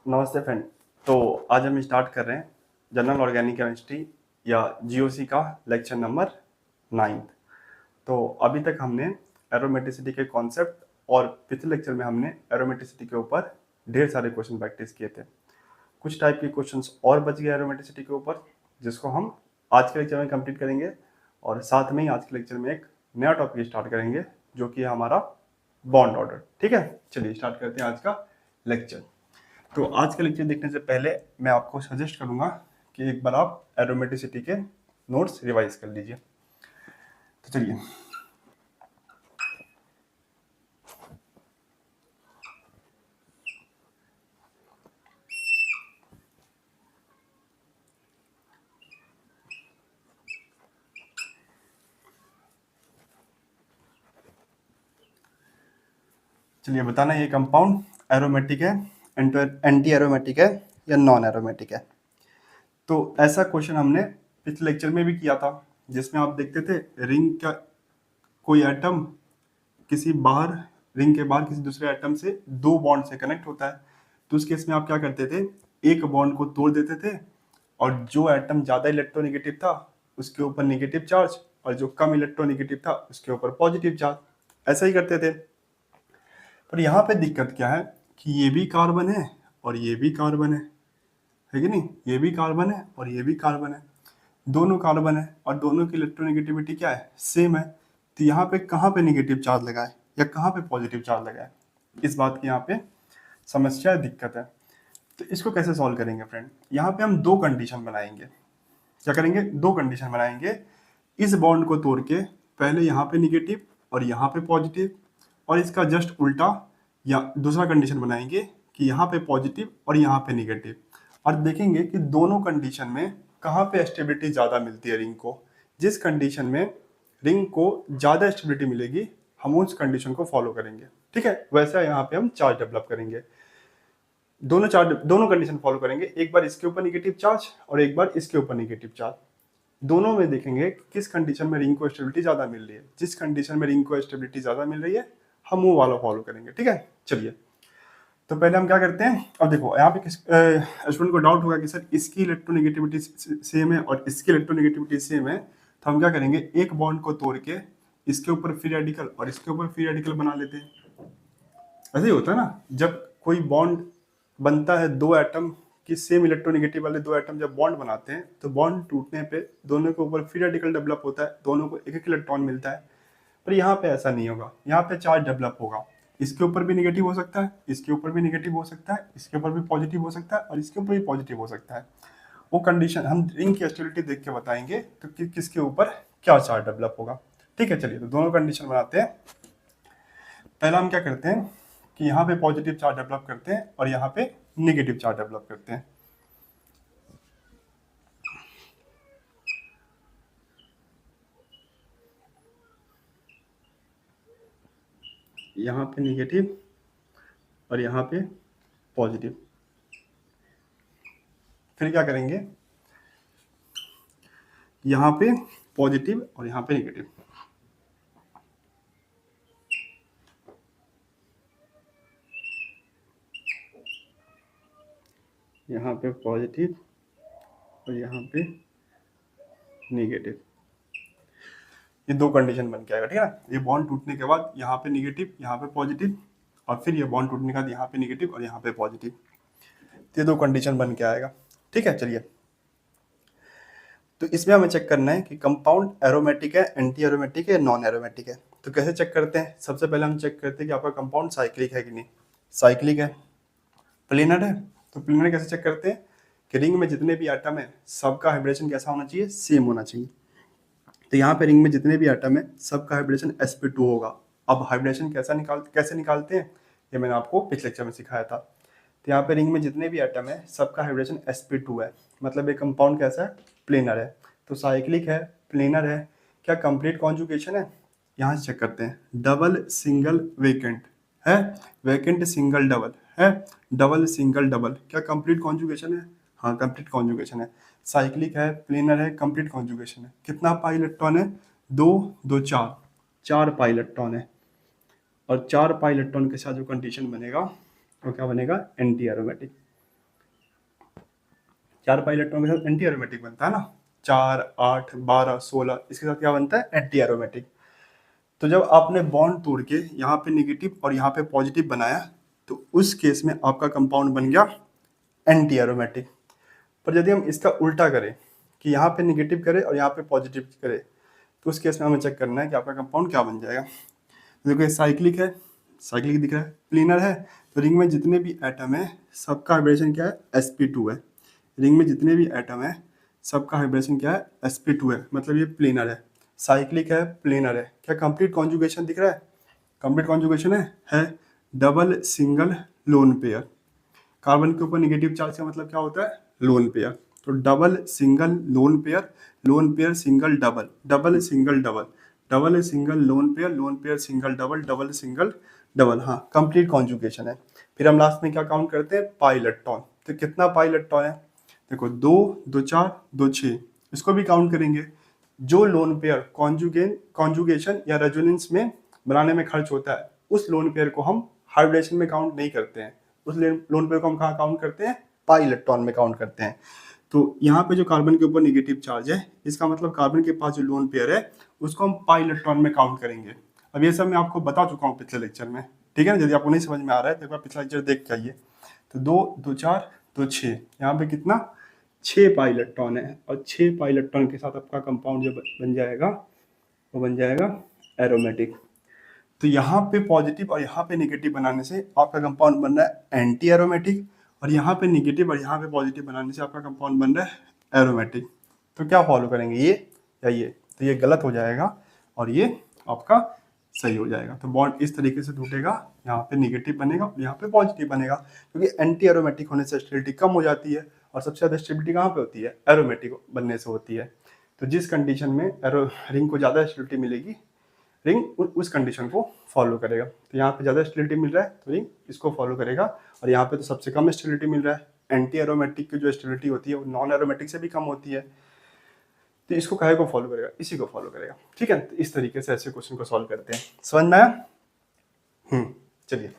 नमस्ते फ्रेंड। तो आज हम स्टार्ट कर रहे हैं जनरल ऑर्गेनिक केमिस्ट्री या जीओसी का लेक्चर नंबर 9। तो अभी तक हमने एरोमेटिसिटी के कॉन्सेप्ट और पिछले लेक्चर में हमने एरोमेटिसिटी के ऊपर ढेर सारे क्वेश्चन प्रैक्टिस किए थे। कुछ टाइप के क्वेश्चंस और बच गए एरोमेटिसिटी के ऊपर, जिसको हम आज के लेक्चर में कंप्लीट करेंगे। और साथ में ही आज के लेक्चर में एक नया टॉपिक स्टार्ट करेंगे जो कि है हमारा बॉन्ड ऑर्डर। ठीक है, चलिए स्टार्ट करते हैं आज का लेक्चर। तो आज का लेक्चर देखने से पहले मैं आपको सजेस्ट करूंगा कि एक बार आप एरोमेटिसिटी के नोट्स रिवाइज कर लीजिए। तो चलिए बताना ये कंपाउंड एरोमेटिक है, एंटी एरोमेटिक है या नॉन एरोमेटिक है। तो ऐसा क्वेश्चन हमने पिछले लेक्चर में भी किया था, जिसमें आप देखते थे रिंग का कोई एटम किसी बाहर रिंग के बाहर किसी दूसरे एटम से दो बॉन्ड से कनेक्ट होता है। तो उस केस में आप क्या करते थे, एक बॉन्ड को तोड़ देते थे और जो एटम ज्यादा इलेक्ट्रोनेगेटिव था उसके ऊपर नेगेटिव चार्ज और जो कम इलेक्ट्रोनेगेटिव था उसके ऊपर पॉजिटिव चार्ज, ऐसा ही करते थे। पर यहाँ पे दिक्कत क्या है कि ये भी कार्बन है और ये भी कार्बन है कि नहीं, ये भी कार्बन है और ये भी कार्बन है, दोनों कार्बन है और दोनों की इलेक्ट्रोनेगेटिविटी क्या है, सेम है। तो यहाँ पे कहाँ पे नेगेटिव चार्ज लगाए या कहाँ पे पॉजिटिव चार्ज लगाए, इस बात की यहाँ पे समस्या दिक्कत है। तो इसको कैसे सॉल्व करेंगे फ्रेंड, यहाँ पे हम दो कंडीशन बनाएंगे। क्या करेंगे, दो कंडीशन बनाएंगे। इस बॉन्ड को तोड़ के पहले यहाँ पे निगेटिव और यहाँ पे पॉजिटिव, और इसका जस्ट उल्टा या दूसरा कंडीशन बनाएंगे कि यहाँ पे पॉजिटिव और यहाँ पे निगेटिव, और देखेंगे कि दोनों कंडीशन में कहाँ पे स्टेबिलिटी ज़्यादा मिलती है रिंग को। जिस कंडीशन में रिंग को ज़्यादा स्टेबिलिटी मिलेगी हम उस कंडीशन को फॉलो करेंगे। ठीक है, वैसा यहाँ पे हम चार्ज डेवलप करेंगे। दोनों कंडीशन फॉलो करेंगे, एक बार इसके ऊपर निगेटिव चार्ज और एक बार इसके ऊपर निगेटिव चार्ज। दोनों में देखेंगे किस कंडीशन में रिंग को स्टेबिलिटी ज्यादा मिल रही है। जिस कंडीशन में रिंग को स्टेबिलिटी ज्यादा मिल रही है हम वो वाला फॉलो करेंगे। ठीक है, चलिए तो पहले हम क्या करते हैं। अब देखो यहाँ पे स्टूडेंट को डाउट होगा कि सर इसकी इलेक्ट्रोनेगेटिविटी सेम है और इसकी इलेक्ट्रोनेगेटिविटी सेम है, तो हम क्या करेंगे, एक बॉन्ड को तोड़ के इसके ऊपर फ्री रेडिकल और इसके ऊपर फ्री रेडिकल बना लेते हैं। ऐसे ही होता है ना, जब कोई बॉन्ड बनता है, दो एटम की सेम इलेक्ट्रोनेगेटिव वाले दो एटम जब बॉन्ड बनाते हैं तो बॉन्ड टूटने पे दोनों के ऊपर फ्री रेडिकल डेवलप होता है, दोनों को एक एक इलेक्ट्रॉन मिलता है। पर यहाँ पे ऐसा नहीं होगा, यहाँ पे चार्ज डेवलप होगा। इसके ऊपर भी निगेटिव हो सकता है, इसके ऊपर भी निगेटिव हो सकता है, इसके ऊपर भी पॉजिटिव हो सकता है और इसके ऊपर भी पॉजिटिव हो सकता है। वो कंडीशन हम रिंग की स्टेबिलिटी देख के बताएंगे तो किसके ऊपर क्या चार्ज डेवलप होगा। ठीक है, चलिए तो दोनों कंडीशन बनाते हैं। पहला हम क्या करते हैं कि यहाँ पे पॉजिटिव चार्ज डेवलप करते हैं और यहाँ पे नेगेटिव चार्ज डेवलप करते हैं। यहाँ पे नेगेटिव और यहाँ पे पॉजिटिव। फिर क्या करेंगे, यहाँ पे पॉजिटिव और यहाँ पे नेगेटिव। यहाँ पे पॉजिटिव और यहाँ पे नेगेटिव। ये दो कंडीशन बन के आएगा। ठीक है ना, ये बॉन्ड टूटने के बाद यहाँ पे नेगेटिव यहाँ पे पॉजिटिव, और फिर ये बॉन्ड टूटने के बाद यहाँ पे नेगेटिव और यहाँ पे पॉजिटिव। ये दो कंडीशन बन के आएगा। ठीक है, चलिए तो इसमें हमें चेक करना है कि कंपाउंड एरोमेटिक है, एंटी एरोमेटिक है, नॉन एरोमेटिक है। तो कैसे चेक करते हैं, सबसे पहले हम चेक करते हैं कि आपका कंपाउंड साइक्लिक है कि नहीं। साइक्लिक है, प्लेनर है। तो प्लेनर कैसे चेक करते हैं कि रिंग में जितने भी एटम है सबका हाइब्रिडेशन कैसा होना चाहिए, सेम होना चाहिए। तो यहाँ पे रिंग में जितने भी एटम है सबका हाइब्रिडेशन sp2 होगा। अब हाइब्रिडेशन कैसे निकालते हैं, ये मैंने आपको पिछले लेक्चर में सिखाया था। तो यहाँ पे रिंग में जितने भी एटम है सबका हाइब्रिडेशन sp2 है, मतलब ये कंपाउंड कैसा है, प्लेनर है। तो साइक्लिक है, प्लेनर है, क्या कंप्लीट कॉन्जुगेशन है, यहाँ से चेक करते हैं। डबल सिंगल वेकेंट है, वेकेंट सिंगल डबल है, डबल सिंगल डबल, क्या कंप्लीट कॉन्जुगेशन है, हाँ कंप्लीट कॉन्जुगेशन है। साइक्लिक है, प्लेनर है, कंप्लीट कॉन्जुगेशन है। कितना पाई इलेक्ट्रॉन है, दो दो चार, चार पाई इलेक्ट्रॉन है। और चार पाई इलेक्ट्रॉन के साथ जो कंडीशन बनेगा वो क्या बनेगा, एंटी एरोमेटिक। 4 पाई इलेक्ट्रॉन के साथ एंटी एरोमेटिक बनता है ना, 4, 8, 12, 16, इसके साथ क्या बनता है, एंटी एरोमेटिक। तो जब आपने बॉन्ड तोड़ के यहाँ पे निगेटिव और यहाँ पे पॉजिटिव बनाया, तो उस केस में आपका कंपाउंड बन गया एंटी एरोमेटिक। पर यदि हम इसका उल्टा करें कि यहाँ पे निगेटिव करें और यहाँ पे पॉजिटिव करें, तो उस केस में हमें चेक करना है कि आपका कंपाउंड क्या बन जाएगा। देखो ये साइक्लिक है, साइक्लिक दिख रहा है, प्लीनर है, तो रिंग में जितने भी एटम है सबका हाइब्रिडेशन क्या है, sp2 है। रिंग में जितने भी एटम है सबका हाइब्रिडेशन क्या है, sp2 है, मतलब ये प्लीनर है, साइक्लिक है, प्लीनर है। क्या कंप्लीट कॉन्जुगेशन दिख रहा है, कंप्लीट कॉन्जुगेशन है double single lone pair. Carbon के ऊपर नेगेटिव चार्ज का मतलब क्या होता है, लोन पेयर। तो double single lone pair single double, double single double, double single lone pair single double, double single double, हाँ कंप्लीट कॉन्जुगेशन है। फिर हम लास्ट में क्या काउंट करते हैं, पाई इलेक्ट्रॉन। तो कितना पाई इलेक्ट्रॉन है, देखो 2, 2 4, 2 6, इसको भी काउंट करेंगे। जो लोन पेयर कॉन्जुगेशन या रेजोनेंस में बनाने में खर्च होता है, उस लोन पेयर को हम हाइब्रिडेशन में काउंट नहीं करते हैं, उस लोन पेयर को हम कहाँ काउंट करते हैं, पाई इलेक्ट्रॉन में काउंट करते हैं। तो यहाँ पे जो कार्बन के ऊपर नेगेटिव चार्ज है, इसका मतलब कार्बन के पास जो लोन पेयर है उसको हम पाई इलेक्ट्रॉन में काउंट करेंगे। अब ये सब मैं आपको बता चुका हूँ पिछले लेक्चर में, ठीक है ना। यदि आपको नहीं समझ में आ रहा है तो एक बार पिछला लेक्चर देख के आइए। तो 2, 2 4, 2 6, यहाँ पे कितना, 6 पाई इलेक्ट्रॉन है, और 6 पाई इलेक्ट्रॉन के साथ आपका कंपाउंड जो बन जाएगा वो बन जाएगा एरोमेटिक। तो यहाँ पे पॉजिटिव और यहाँ पे नेगेटिव बनाने से आपका कंपाउंड बन रहा है एंटी एरोमेटिक, और यहाँ पे नेगेटिव और यहाँ पे पॉजिटिव बनाने से आपका कंपाउंड बन रहा है एरोमेटिक। तो क्या फॉलो करेंगे, ये या ये, तो ये गलत हो जाएगा और ये आपका सही हो जाएगा। तो बॉन्ड इस तरीके से टूटेगा, यहाँ पे नेगेटिव बनेगा और यहाँ पे पॉजिटिव बनेगा, क्योंकि एंटी एरोमेटिक होने से स्टेबिलिटी कम हो जाती है, और सबसे ज़्यादा स्टेबिलिटी कहाँ पे होती है, एरोमेटिक बनने से होती है। तो जिस कंडीशन में रिंग को ज़्यादा स्टेबिलिटी मिलेगी, रिंग उस कंडीशन को फॉलो करेगा। तो यहाँ पे ज़्यादा स्टेबिलिटी मिल रहा है तो रिंग इसको फॉलो करेगा, और यहाँ पे तो सबसे कम स्टेबिलिटी मिल रहा है। एंटी एरोमेटिक की जो स्टेबिलिटी होती है वो नॉन एरोमेटिक से भी कम होती है, तो इसको काहे को फॉलो करेगा, इसी को फॉलो करेगा, ठीक है। तो इस तरीके से ऐसे क्वेश्चन को सॉल्व करते हैं, समझ में आया। चलिए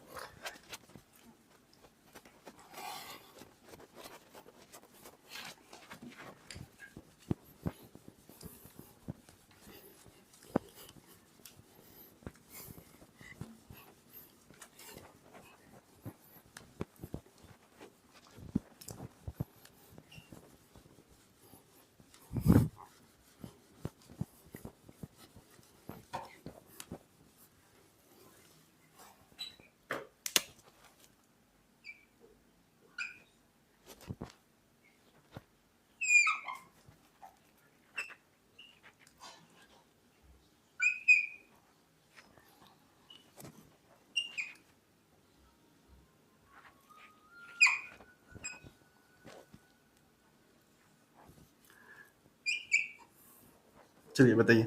चलिए बताइए,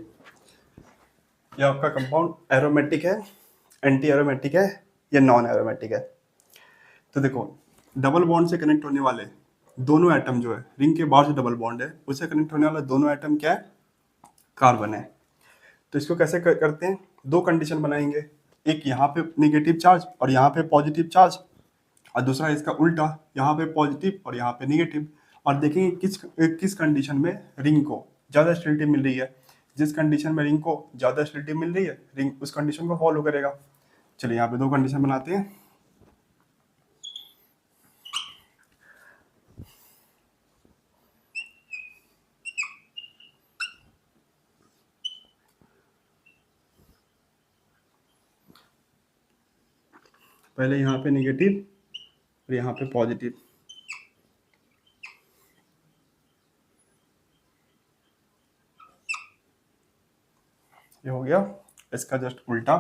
ये आपका कंपाउंड एरोमेटिक है, एंटी एरोमेटिक है या नॉन एरोमेटिक है। तो देखो डबल बॉन्ड से कनेक्ट होने वाले दोनों एटम जो है, रिंग के बाहर जो डबल बॉन्ड है उससे कनेक्ट होने वाला दोनों एटम क्या है, कार्बन है। तो इसको कैसे करते हैं, दो कंडीशन बनाएंगे, एक यहाँ पे नेगेटिव चार्ज और यहाँ पे पॉजिटिव चार्ज, और दूसरा इसका उल्टा, यहाँ पे पॉजिटिव और यहाँ पे नेगेटिव। और देखेंगे किस कंडीशन में रिंग को ज़्यादा स्टेबिलिटी मिल रही है। जिस कंडीशन में रिंग को ज़्यादा स्टेबिलिटी मिल रही है, रिंग उस कंडीशन को फॉलो करेगा। चलिए यहाँ पे दो कंडीशन बनाते हैं। पहले यहाँ पे नेगेटिव और यहाँ पे पॉजिटिव, ये हो गया, इसका जस्ट उल्टा।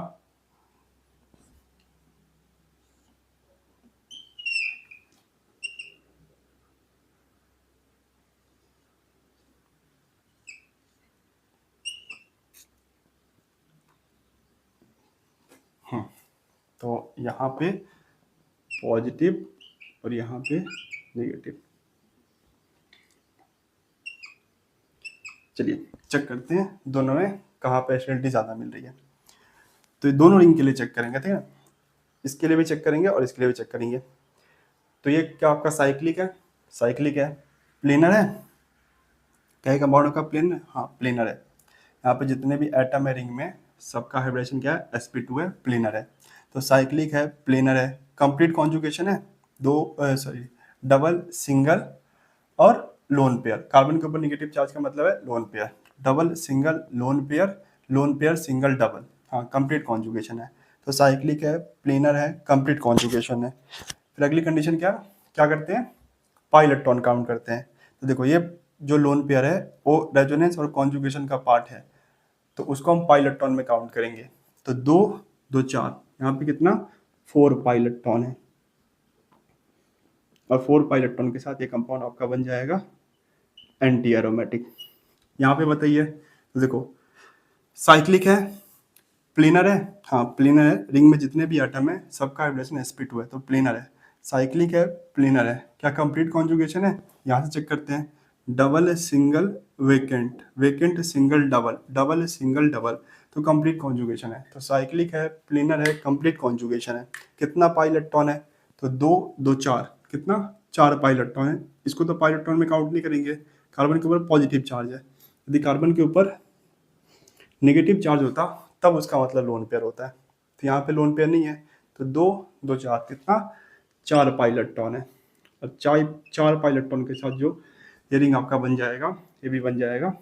तो यहाँ पे पॉजिटिव और यहाँ पे नेगेटिव। चलिए चेक करते हैं दोनों में कहाँ पे स्टेबिलिटी ज़्यादा मिल रही है। तो ये दोनों रिंग के लिए चेक करेंगे, ठीक है, इसके लिए भी चेक करेंगे और इसके लिए भी चेक करेंगे। तो ये क्या आपका साइक्लिक है, साइक्लिक है, प्लेनर है, क्या है कंपाउंड का प्लेन है, हाँ प्लेनर है। यहाँ पे जितने भी एटम है रिंग में सबका हाइब्रिडेशन क्या है, sp2 है, प्लेनर है। तो साइक्लिक है, प्लेनर है, कंप्लीट कॉन्जुगेशन है, दो सॉरी डबल, सिंगल और लोन पेयर। कार्बन के ऊपर निगेटिव चार्ज का मतलब है lone pair, double, single, lone pair, single, double, हाँ कंप्लीट कॉन्जुगेशन है। तो साइक्लिक है, प्लेनर है, कंप्लीट कॉन्जुगेशन है। फिर अगली कंडीशन क्या क्या करते हैं, पाई इलेक्ट्रॉन काउंट करते हैं। तो देखो ये जो लोन पेयर है वो रेजोनेंस और कॉन्जुगेशन का पार्ट है, तो उसको हम पाई इलेक्ट्रॉन में काउंट करेंगे। तो दो, दो चार, यहाँ पे कितना, 4 पाई इलेक्ट्रॉन है, और 4 पाई इलेक्ट्रॉन के साथ ये कंपाउंड आपका बन जाएगा एंटी एरोमेटिक। यहाँ पे बताइए, तो देखो साइक्लिक है, प्लेनर है, हाँ प्लेनर है, रिंग में जितने भी एटम है सबका हाइब्रिडेशन sp2 है, तो प्लेनर है। साइक्लिक है, प्लेनर है, क्या कंप्लीट कॉन्जुगेशन है, यहाँ से चेक करते हैं, double, single, vacant, vacant, single, double, double, single, double, तो कंप्लीट कॉन्जुगेशन है। तो साइक्लिक है, प्लेनर है, कंप्लीट कॉन्जुगेशन है। कितना पाई इलेक्ट्रॉन है, तो दो, दो चार, कितना, 4 पाई इलेक्ट्रॉन है। इसको तो पाई इलेक्ट्रॉन में काउंट नहीं करेंगे, कार्बन के ऊपर पॉजिटिव चार्ज है, यदि कार्बन के ऊपर नेगेटिव चार्ज होता तब उसका मतलब लोन पेयर होता है। तो यहाँ पे लोन पेयर नहीं है, तो दो, दो चार, कितना, 4 पाई इलेक्ट्रॉन है। और चार पाई इलेक्ट्रॉन के साथ जो ये रिंग आपका बन जाएगा, ये भी बन जाएगा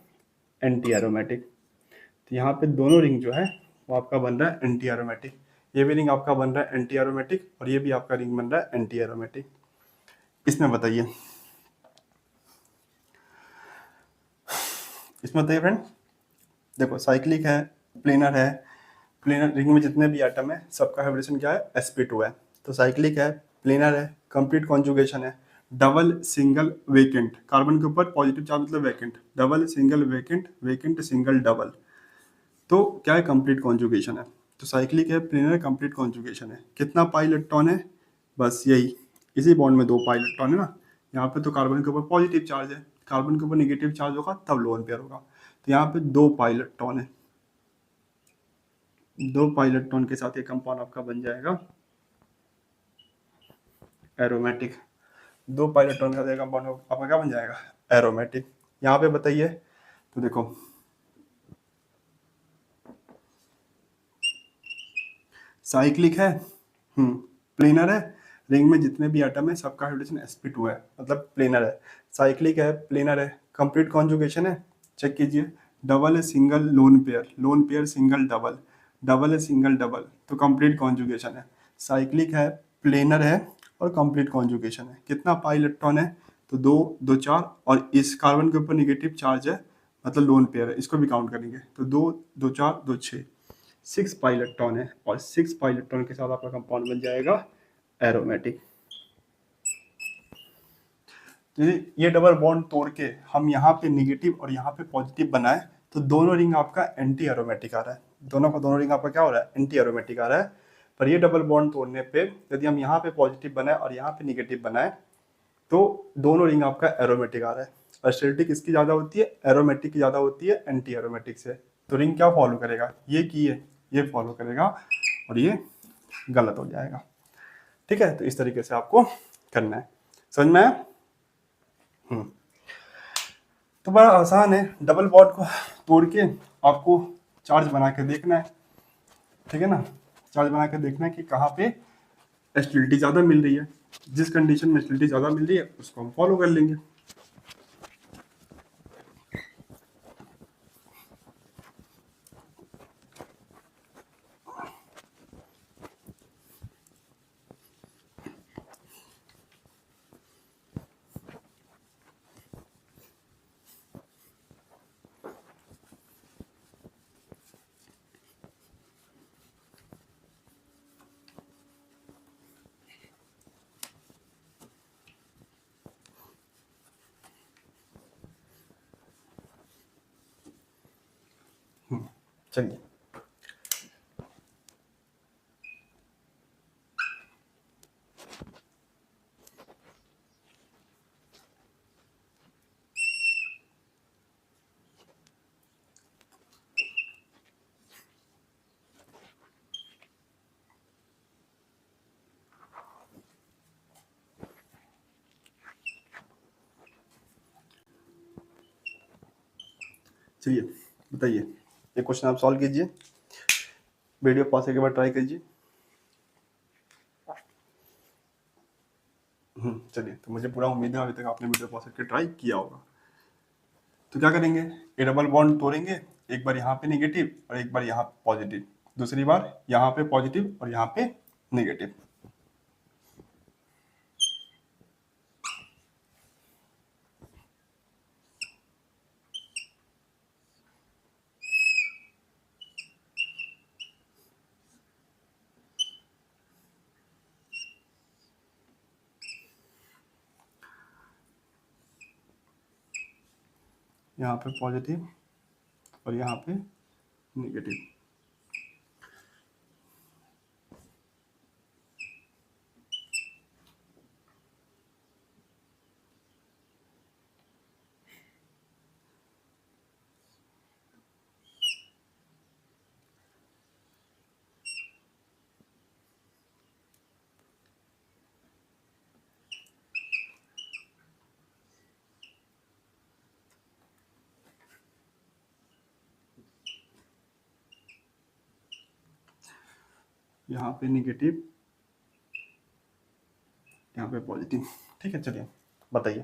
एंटी एरोमेटिक। तो यहाँ पे दोनों रिंग जो है वो आपका बन रहा है एंटी एरोमेटिक। ये भी रिंग आपका बन रहा है एंटी एरोमेटिक, और ये भी आपका रिंग बन रहा है एंटी एरोमेटिक। इसमें बताइए, इसमें बताइए फ्रेंड, देखो साइक्लिक है, प्लेनर है, प्लेनर रिंग में जितने भी एटम है सबका हाइब्रिडेशन क्या है, sp2 है। तो साइक्लिक है, प्लेनर है, कंप्लीट कॉन्जुगेशन है, डबल, सिंगल, वेकेंट, कार्बन के ऊपर पॉजिटिव चार्ज मतलब vacant, double, single, vacant, vacant, single, double, तो क्या है, कंप्लीट कॉन्जुगेशन है। तो साइक्लिक है, प्लेनर, कंप्लीट कॉन्जुगेशन है। कितना पाई इलेक्ट्रॉन है, बस यही, इसी बॉन्ड में 2 पाई इलेक्ट्रॉन है ना। यहाँ पे तो कार्बन के ऊपर पॉजिटिव चार्ज है, कार्बन के ऊपर निगेटिव चार्ज होगा तब लोन पेयर होगा। तो यहाँ पे 2 पाई इलेक्ट्रॉन है, 2 पाई इलेक्ट्रॉन के साथ ये कंपाउंड आपका बन जाएगा एरोमेटिक। 2 पाई इलेक्ट्रॉन के साथ ये कंपाउंड आपका क्या बन जाएगा, एरोमेटिक। यहाँ पे बताइए, तो देखो साइक्लिक है, प्लेनर है, रिंग में जितने भी एटम है सबका हाइब्रिडेशन sp2 है, मतलब प्लेनर है। साइक्लिक है, प्लेनर है, कंप्लीट कॉन्जुगेशन है, चेक कीजिए, डबल है, single, lone pair, single, double, double है, सिंगल, डबल, तो कंप्लीट कॉन्जुगेशन है। साइक्लिक है, प्लेनर है, और कंप्लीट कॉन्जुगेशन है। कितना पाई इलेक्ट्रॉन है, तो दो, दो चार, और इस कार्बन के ऊपर निगेटिव चार्ज है मतलब लोन पेयर है, इसको भी काउंट करेंगे, तो दो, दो चार, दो छः, 6 पाई इलेक्ट्रॉन है, और 6 पाई इलेक्ट्रॉन के साथ आपका कंपाउंड बन जाएगा एरोमेटिक। ये डबल बॉन्ड तोड़ के हम यहाँ पे निगेटिव और यहाँ पे पॉजिटिव बनाए, तो दोनों रिंग आपका एंटी एरोमेटिक आ रहा है, दोनों रिंग आपका क्या हो रहा है, एंटी एरोमेटिक आ रहा है। पर ये डबल बॉन्ड तोड़ने पे यदि हम यहाँ पे पॉजिटिव बनाए और यहाँ पे निगेटिव बनाए, तो दोनों रिंग आपका एरोमेटिक आ रहा है। और स्टेरिलिटी किसकी ज़्यादा होती है, एरोमेटिक की ज़्यादा होती है एंटी एरोमेटिक से। तो रिंग क्या फॉलो करेगा, ये की है, ये फॉलो करेगा, और ये गलत हो जाएगा। ठीक है, तो इस तरीके से आपको करना है, समझ में आया। तो बड़ा आसान है, डबल बॉन्ड को तोड़ के आपको चार्ज बना के देखना है, ठीक है ना। चार्ज बना के देखना है कि कहाँ पे स्टेबिलिटी ज़्यादा मिल रही है, जिस कंडीशन में स्टेबिलिटी ज़्यादा मिल रही है उसको हम फॉलो कर लेंगे। चलिए, चलिए बताइए, ये क्वेश्चन आप सॉल्व कीजिए, वीडियो पॉज करके बाद ट्राई कीजिए। चलिए, तो मुझे पूरा उम्मीद है अभी तक आपने वीडियो पॉज करके ट्राई किया होगा। तो क्या करेंगे, ए डबल बॉन्ड तोड़ेंगे, एक बार यहाँ पे नेगेटिव और एक बार यहाँ पॉजिटिव, दूसरी बार यहाँ पे पॉजिटिव और यहाँ पे नेगेटिव। यहाँ पे पॉजिटिव और यहाँ पे नेगेटिव। यहाँ पे नेगेटिव, यहाँ पे पॉजिटिव। ठीक है, चलिए बताइए।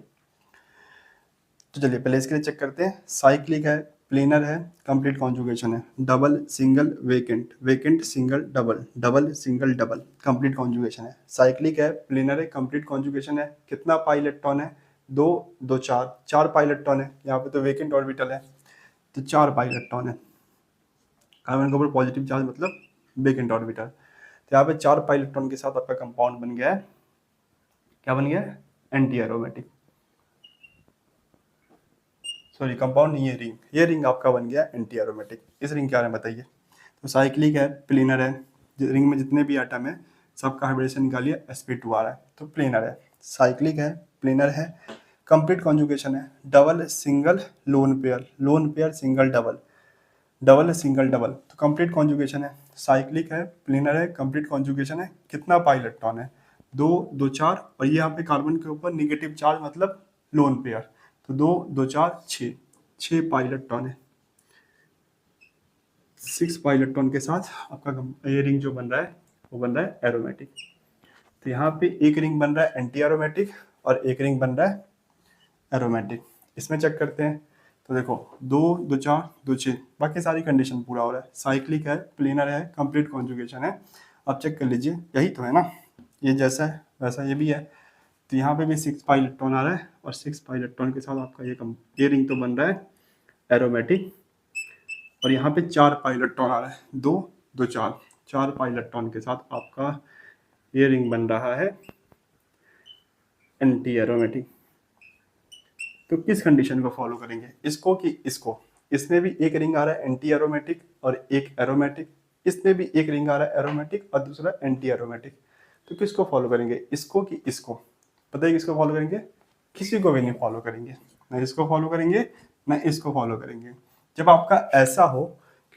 तो चलिए पहले इसके लिए चेक करते हैं। साइक्लिक है, प्लेनर है, कंप्लीट कॉन्जुगेशन है, double single vacant, vacant single double, double single double, complete conjugation है। साइक्लिक है, प्लेनर है, कंप्लीट कॉन्जुगेशन है। कितना पाई इलेक्ट्रॉन है, दो, दो चार, चार पाई इलेक्ट्रॉन है। यहाँ पे तो वेकेंट ऑर्बिटल है तो चार पाई इलेक्ट्रॉन है। कार्बन के ऊपर पॉजिटिव चार्ज मतलब वेकेंट ऑर्बिटल। तो यहाँ पे चार पाई इलेक्ट्रॉन के साथ आपका कंपाउंड बन गया है, क्या बन गया है, एंटी एरोमेटिक। सॉरी कंपाउंड नहीं, ये रिंग आपका बन गया एंटी एरोमेटिक। इस रिंग के बारे में बताइए। तो साइक्लिक है, प्लेनर है, रिंग में जितने भी एटम है सबका हाइब्रिडेशन निकालिए, sp2 आ रहा है तो प्लेनर है। साइक्लिक है, प्लेनर है, कंप्लीट कॉन्जुगेशन है, double single lone pair, loan pair single double, double single double, तो कंप्लीट कॉन्जुगेशन है। साइक्लिक है, प्लेनर है, कंप्लीट कॉन्जुगेशन है। कितना पाई इलेक्ट्रॉन है, दो, दो चार, और ये यहाँ पे कार्बन के ऊपर निगेटिव चार्ज मतलब लोन पेयर, तो दो, दो चार, छः, छः पाई इलेक्ट्रॉन है। 6 पाई इलेक्ट्रॉन के साथ आपका ये रिंग जो बन रहा है वो बन रहा है एरोमेटिक। तो यहाँ पे एक रिंग बन रहा है एंटी एरोमेटिक और एक रिंग बन रहा है एरोमेटिक। इसमें चेक करते हैं। तो देखो, दो, दो चार, दो छः, बाकी सारी कंडीशन पूरा हो रहा है। साइक्लिक है, प्लेनर है, कंप्लीट कॉन्जुगेशन है। आप चेक कर लीजिए, यही तो है ना, ये जैसा है वैसा ये भी है। तो यहाँ पे भी 6 पाई इलेक्ट्रॉन आ रहा है और 6 पाई इलेक्ट्रॉन के साथ आपका ये रिंग तो बन रहा है एरोमेटिक। और यहाँ पे 4 पाई इलेक्ट्रॉन आ रहा है, दो, दो चार, 4 पाई इलेक्ट्रॉन के साथ आपका ये रिंग बन रहा है एंटी एरोमेटिक। तो किस कंडीशन को फॉलो करेंगे, इसको कि इसको? इसमें भी एक रिंग आ रहा है एंटी एरोमेटिक और एक एरोमेटिक, इसमें भी एक रिंग आ रहा है एरोमेटिक और दूसरा एंटी एरोमेटिक। तो किसको फॉलो करेंगे, इसको कि इसको? पता है किसको फॉलो करेंगे? किसी को भी नहीं फॉलो करेंगे, ना इसको फॉलो करेंगे ना इसको फॉलो करेंगे। जब आपका ऐसा हो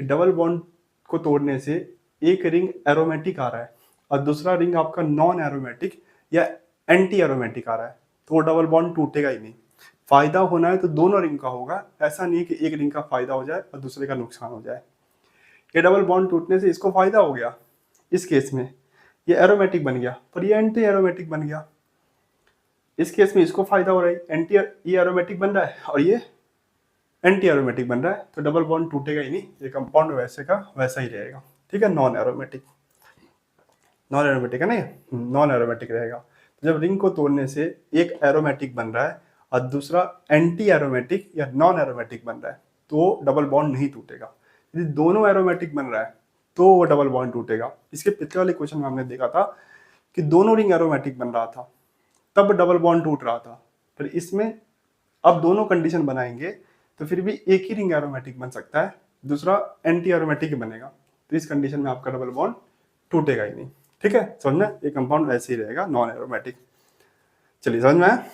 कि डबल बॉन्ड को तोड़ने से एक रिंग एरोमेटिक आ रहा है और दूसरा रिंग आपका नॉन एरोमेटिक या एंटी एरोमेटिक आ रहा है, तो वो डबल बॉन्ड टूटेगा ही नहीं। फायदा होना है तो दोनों रिंग का होगा, ऐसा नहीं कि एक रिंग का फायदा हो जाए और दूसरे का नुकसान हो जाए। ये डबल बॉन्ड टूटने से इसको फायदा हो गया, इस केस में ये एरोमेटिक बन गया, पर ये एंटी एरोमेटिक बन गया। इस केस में इसको फायदा हो रहा है, एंटी ये एरोमेटिक बन रहा है और ये एंटी एरोमेटिक बन रहा है, तो डबल बॉन्ड टूटेगा ही नहीं, ये कंपाउंड वैसे का वैसा ही रहेगा। ठीक है, नॉन एरोमेटिक, नॉन एरोमेटिक है ना, ये नॉन एरोमेटिक रहेगा। तो जब रिंग को तोड़ने से एक एरोमेटिक बन रहा है और दूसरा एंटी एरोमेटिक या नॉन एरोमेटिक बन रहा है, तो डबल बॉन्ड नहीं टूटेगा। यदि दोनों एरोमेटिक बन रहा है तो वो डबल बॉन्ड टूटेगा। इसके पिछले वाले क्वेश्चन में हमने देखा था कि दोनों रिंग एरोमेटिक बन रहा था तब डबल बॉन्ड टूट रहा था, पर इसमें अब दोनों कंडीशन बनाएंगे तो फिर भी एक ही रिंग एरोमेटिक बन सकता है, दूसरा एंटी एरोमेटिक ही बनेगा। तो इस कंडीशन में आपका डबल बॉन्ड टूटेगा ही नहीं। ठीक है, समझना, ये कंपाउंड वैसे ही रहेगा, नॉन एरोमेटिक। चलिए समझ में आया?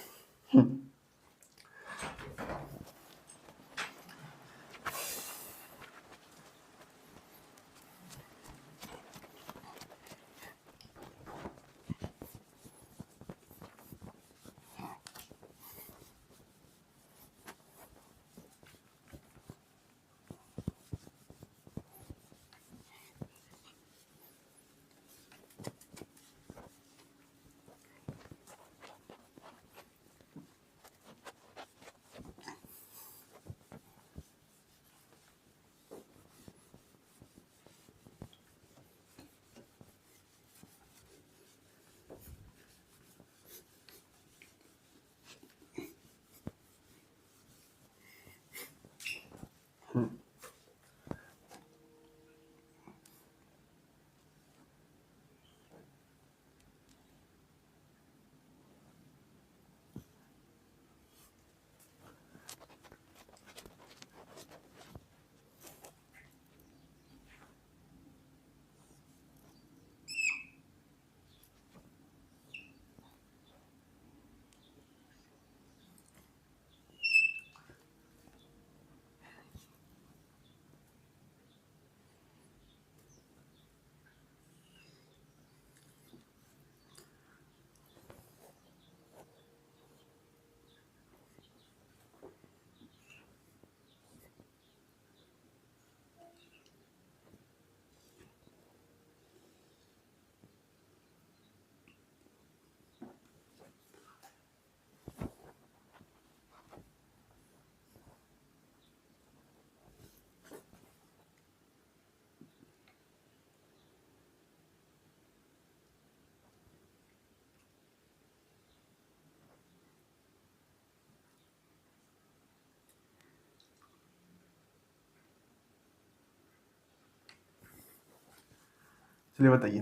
चलिए बताइए।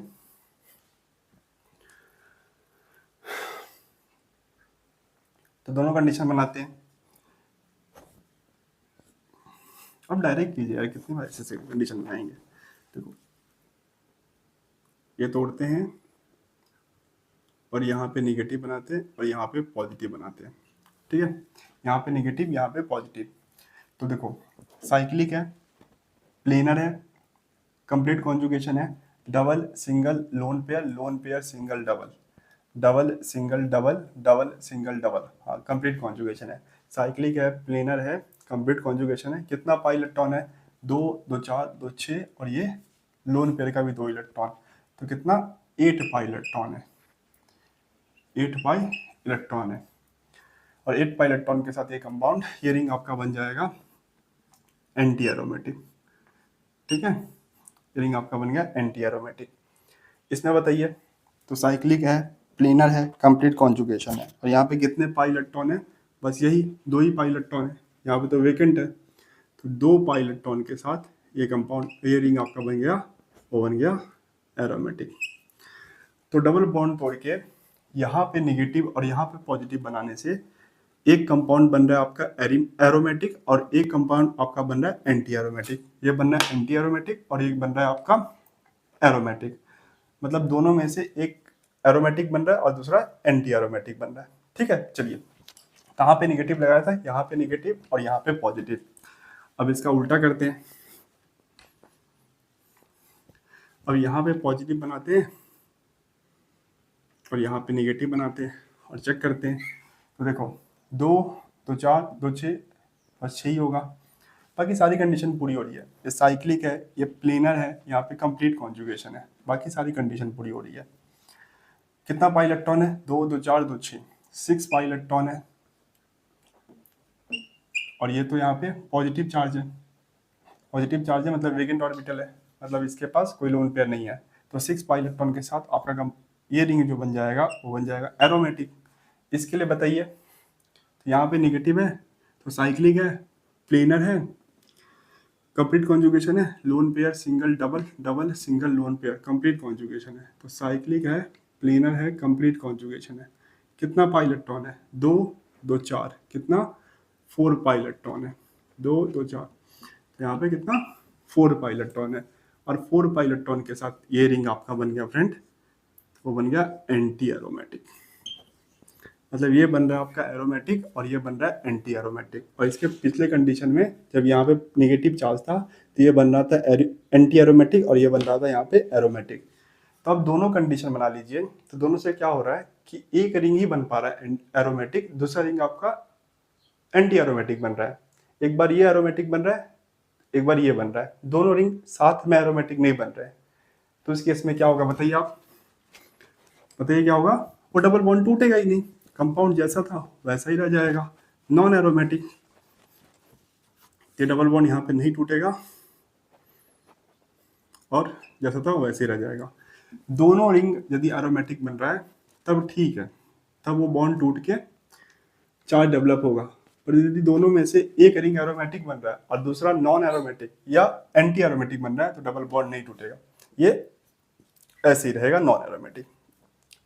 तो दोनों कंडीशन बनाते हैं। अब डायरेक्ट कीजिए यार, कितनी बार ऐसे कंडीशन बनाएंगे। देखो ये तोड़ते हैं और यहाँ पे निगेटिव बनाते हैं और यहाँ पे पॉजिटिव बनाते हैं, ठीक है। यहाँ पे निगेटिव, यहाँ पे पॉजिटिव। तो देखो साइक्लिक है, प्लेनर है, कंप्लीट कॉन्जुगेशन है, double single lone pair single double, double single double, double single double, हाँ कंप्लीट कॉन्जुगेशन है। साइक्लिक है, प्लेनर है, कंप्लीट कॉन्जुगेशन है। कितना पाई इलेक्ट्रॉन है? 2, 2 4, 2 6, और ये लोन पेयर का भी 2 इलेक्ट्रॉन, तो कितना 8 पाई इलेक्ट्रॉन है, 8 पाई इलेक्ट्रॉन है। और 8 पाई इलेक्ट्रॉन के साथ ये कंपाउंड, ये रिंग आपका बन जाएगा एंटी एरोमेटिक, ठीक है। रिंग आपका बन गया एंटी एरोमेटिक। इसमें बताइए, तो साइक्लिक है, प्लेनर है, कंप्लीट कॉन्जुगेशन है, और यहाँ पे कितने पाई इलेक्ट्रॉन है? बस यही 2 ही पाई इलेक्ट्रॉन है, यहाँ पे तो वेकेंट है। तो 2 पाई इलेक्ट्रॉन के साथ ये कंपाउंड, ये रिंग आपका बन गया, वो बन गया एरोमेटिक। तो डबल बॉन्ड तोड़ के यहाँ पे निगेटिव और यहाँ पे पॉजिटिव बनाने से एक कंपाउंड बन रहा है आपका एरोमेटिक, और एक कंपाउंड आपका बन रहा है एंटी एरोमेटिक। ये बन रहा है एंटी एरोमेटिक और एक बन रहा है आपका एरोमेटिक। मतलब दोनों में से एक एरोमेटिक बन रहा है और दूसरा एंटी एरोमेटिक बन रहा है, ठीक है। चलिए कहाँ पे निगेटिव लगाया था? यहाँ पे निगेटिव और यहाँ पे पॉजिटिव। अब इसका उल्टा करते हैं, अब यहाँ पे पॉजिटिव बनाते हैं और यहाँ पे निगेटिव बनाते हैं और चेक करते हैं। तो देखो 2, 2 4, 2 6, बस 6 ही होगा, बाकी सारी कंडीशन पूरी हो रही है। ये साइक्लिक है, ये प्लेनर है, यहाँ पे कंप्लीट कॉन्जुगेशन है, बाकी सारी कंडीशन पूरी हो रही है। कितना पाई इलेक्ट्रॉन है? 2, 2 4, 2 6, 6 पाई इलेक्ट्रॉन है। और ये तो यहाँ पे पॉजिटिव चार्ज है, पॉजिटिव चार्ज है मतलब वेकेंट ऑर्बिटल है, मतलब इसके पास कोई लोन पेयर नहीं है। तो 6 पाई इलेक्ट्रॉन के साथ आपका ये रिंग जो बन जाएगा वो बन जाएगा एरोमेटिक। इसके लिए बताइए, तो यहाँ पे निगेटिव है तो साइक्लिक है, प्लेनर है, कंप्लीट कॉन्जुगेशन है, lone pair single double, double single lone pair, complete conjugation है। तो साइक्लिक है, प्लेनर है, कंप्लीट कॉन्जुगेशन है। कितना पाई इलेक्ट्रॉन है? 2, 2 4, कितना 4 पाई इलेक्ट्रॉन है, 2, 2 4। तो यहाँ पे कितना 4 पाई इलेक्ट्रॉन है, और 4 पाई इलेक्ट्रॉन के साथ ये रिंग आपका बन गया फ्रेंड, वो बन गया एंटी एरोमेटिक। मतलब ये बन रहा है आपका एरोमेटिक और ये बन रहा है एंटी एरोमेटिक। और इसके पिछले कंडीशन में जब यहाँ पे नेगेटिव चार्ज था तो ये बन रहा था एंटी एरोमेटिक और ये बन रहा था यहाँ पे एरोमेटिक। तो अब दोनों कंडीशन बना लीजिए, तो दोनों से क्या हो रहा है कि एक रिंग ही बन पा रहा है एरोमेटिक, दूसरा रिंग आपका एंटी एरोमेटिक बन रहा है। एक बार ये एरोमेटिक बन रहा है, एक बार ये बन रहा है, दोनों रिंग साथ में एरोमेटिक नहीं बन रहे। तो इस केस में क्या होगा बताइए आप, बताइए क्या होगा? वो डबल बॉन्ड टूटेगा ही नहीं, कंपाउंड जैसा था वैसा ही रह जाएगा, नॉन एरोमेटिक। ये डबल बॉन्ड यहाँ पे नहीं टूटेगा और जैसा था वैसे ही रह जाएगा। दोनों रिंग यदि एरोमेटिक बन रहा है तब ठीक है, तब वो बॉन्ड टूट के चार्ज डेवलप होगा। पर यदि दोनों में से एक रिंग एरोमेटिक बन रहा है और दूसरा नॉन एरोमेटिक या एंटी एरोमेटिक बन रहा है तो डबल बॉन्ड नहीं टूटेगा, ये ऐसे ही रहेगा नॉन एरोमेटिक,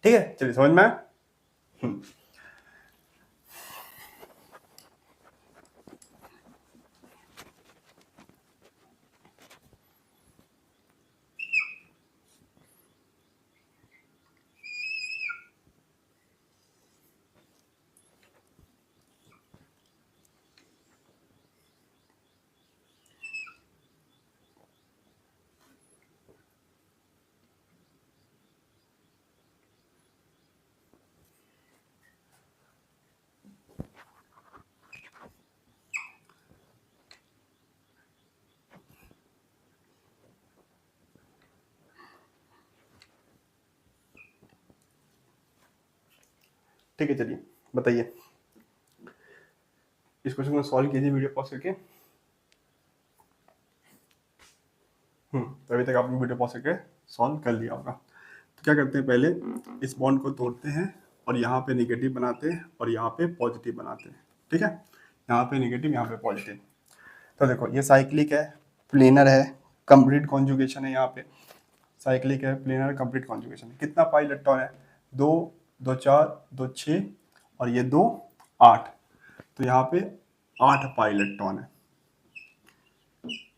ठीक है। चलिए समझ में आया? ठीक है, चलिए बताइए, इस क्वेश्चन को सॉल्व कीजिए वीडियो पॉज करके। तो अभी तक आपने वीडियो पॉज करके सॉल्व कर लिया होगा। तो क्या करते हैं, पहले इस बॉन्ड को तोड़ते हैं और यहाँ पे नेगेटिव बनाते हैं और यहाँ पे पॉजिटिव बनाते हैं, ठीक है। यहाँ पे नेगेटिव, यहाँ पे पॉजिटिव। तो देखो ये साइक्लिक है, प्लेनर है, कंप्लीट कॉन्जुगेशन है यहाँ पे, साइक्लिक है, प्लेनर है, कंप्लीट कॉन्जुगेशन। कितना पाई इलेक्ट्रॉन है? 2, 2 4, 2 6 और ये 2 8। तो यहाँ पे 8 पाई इलेक्ट्रॉन है।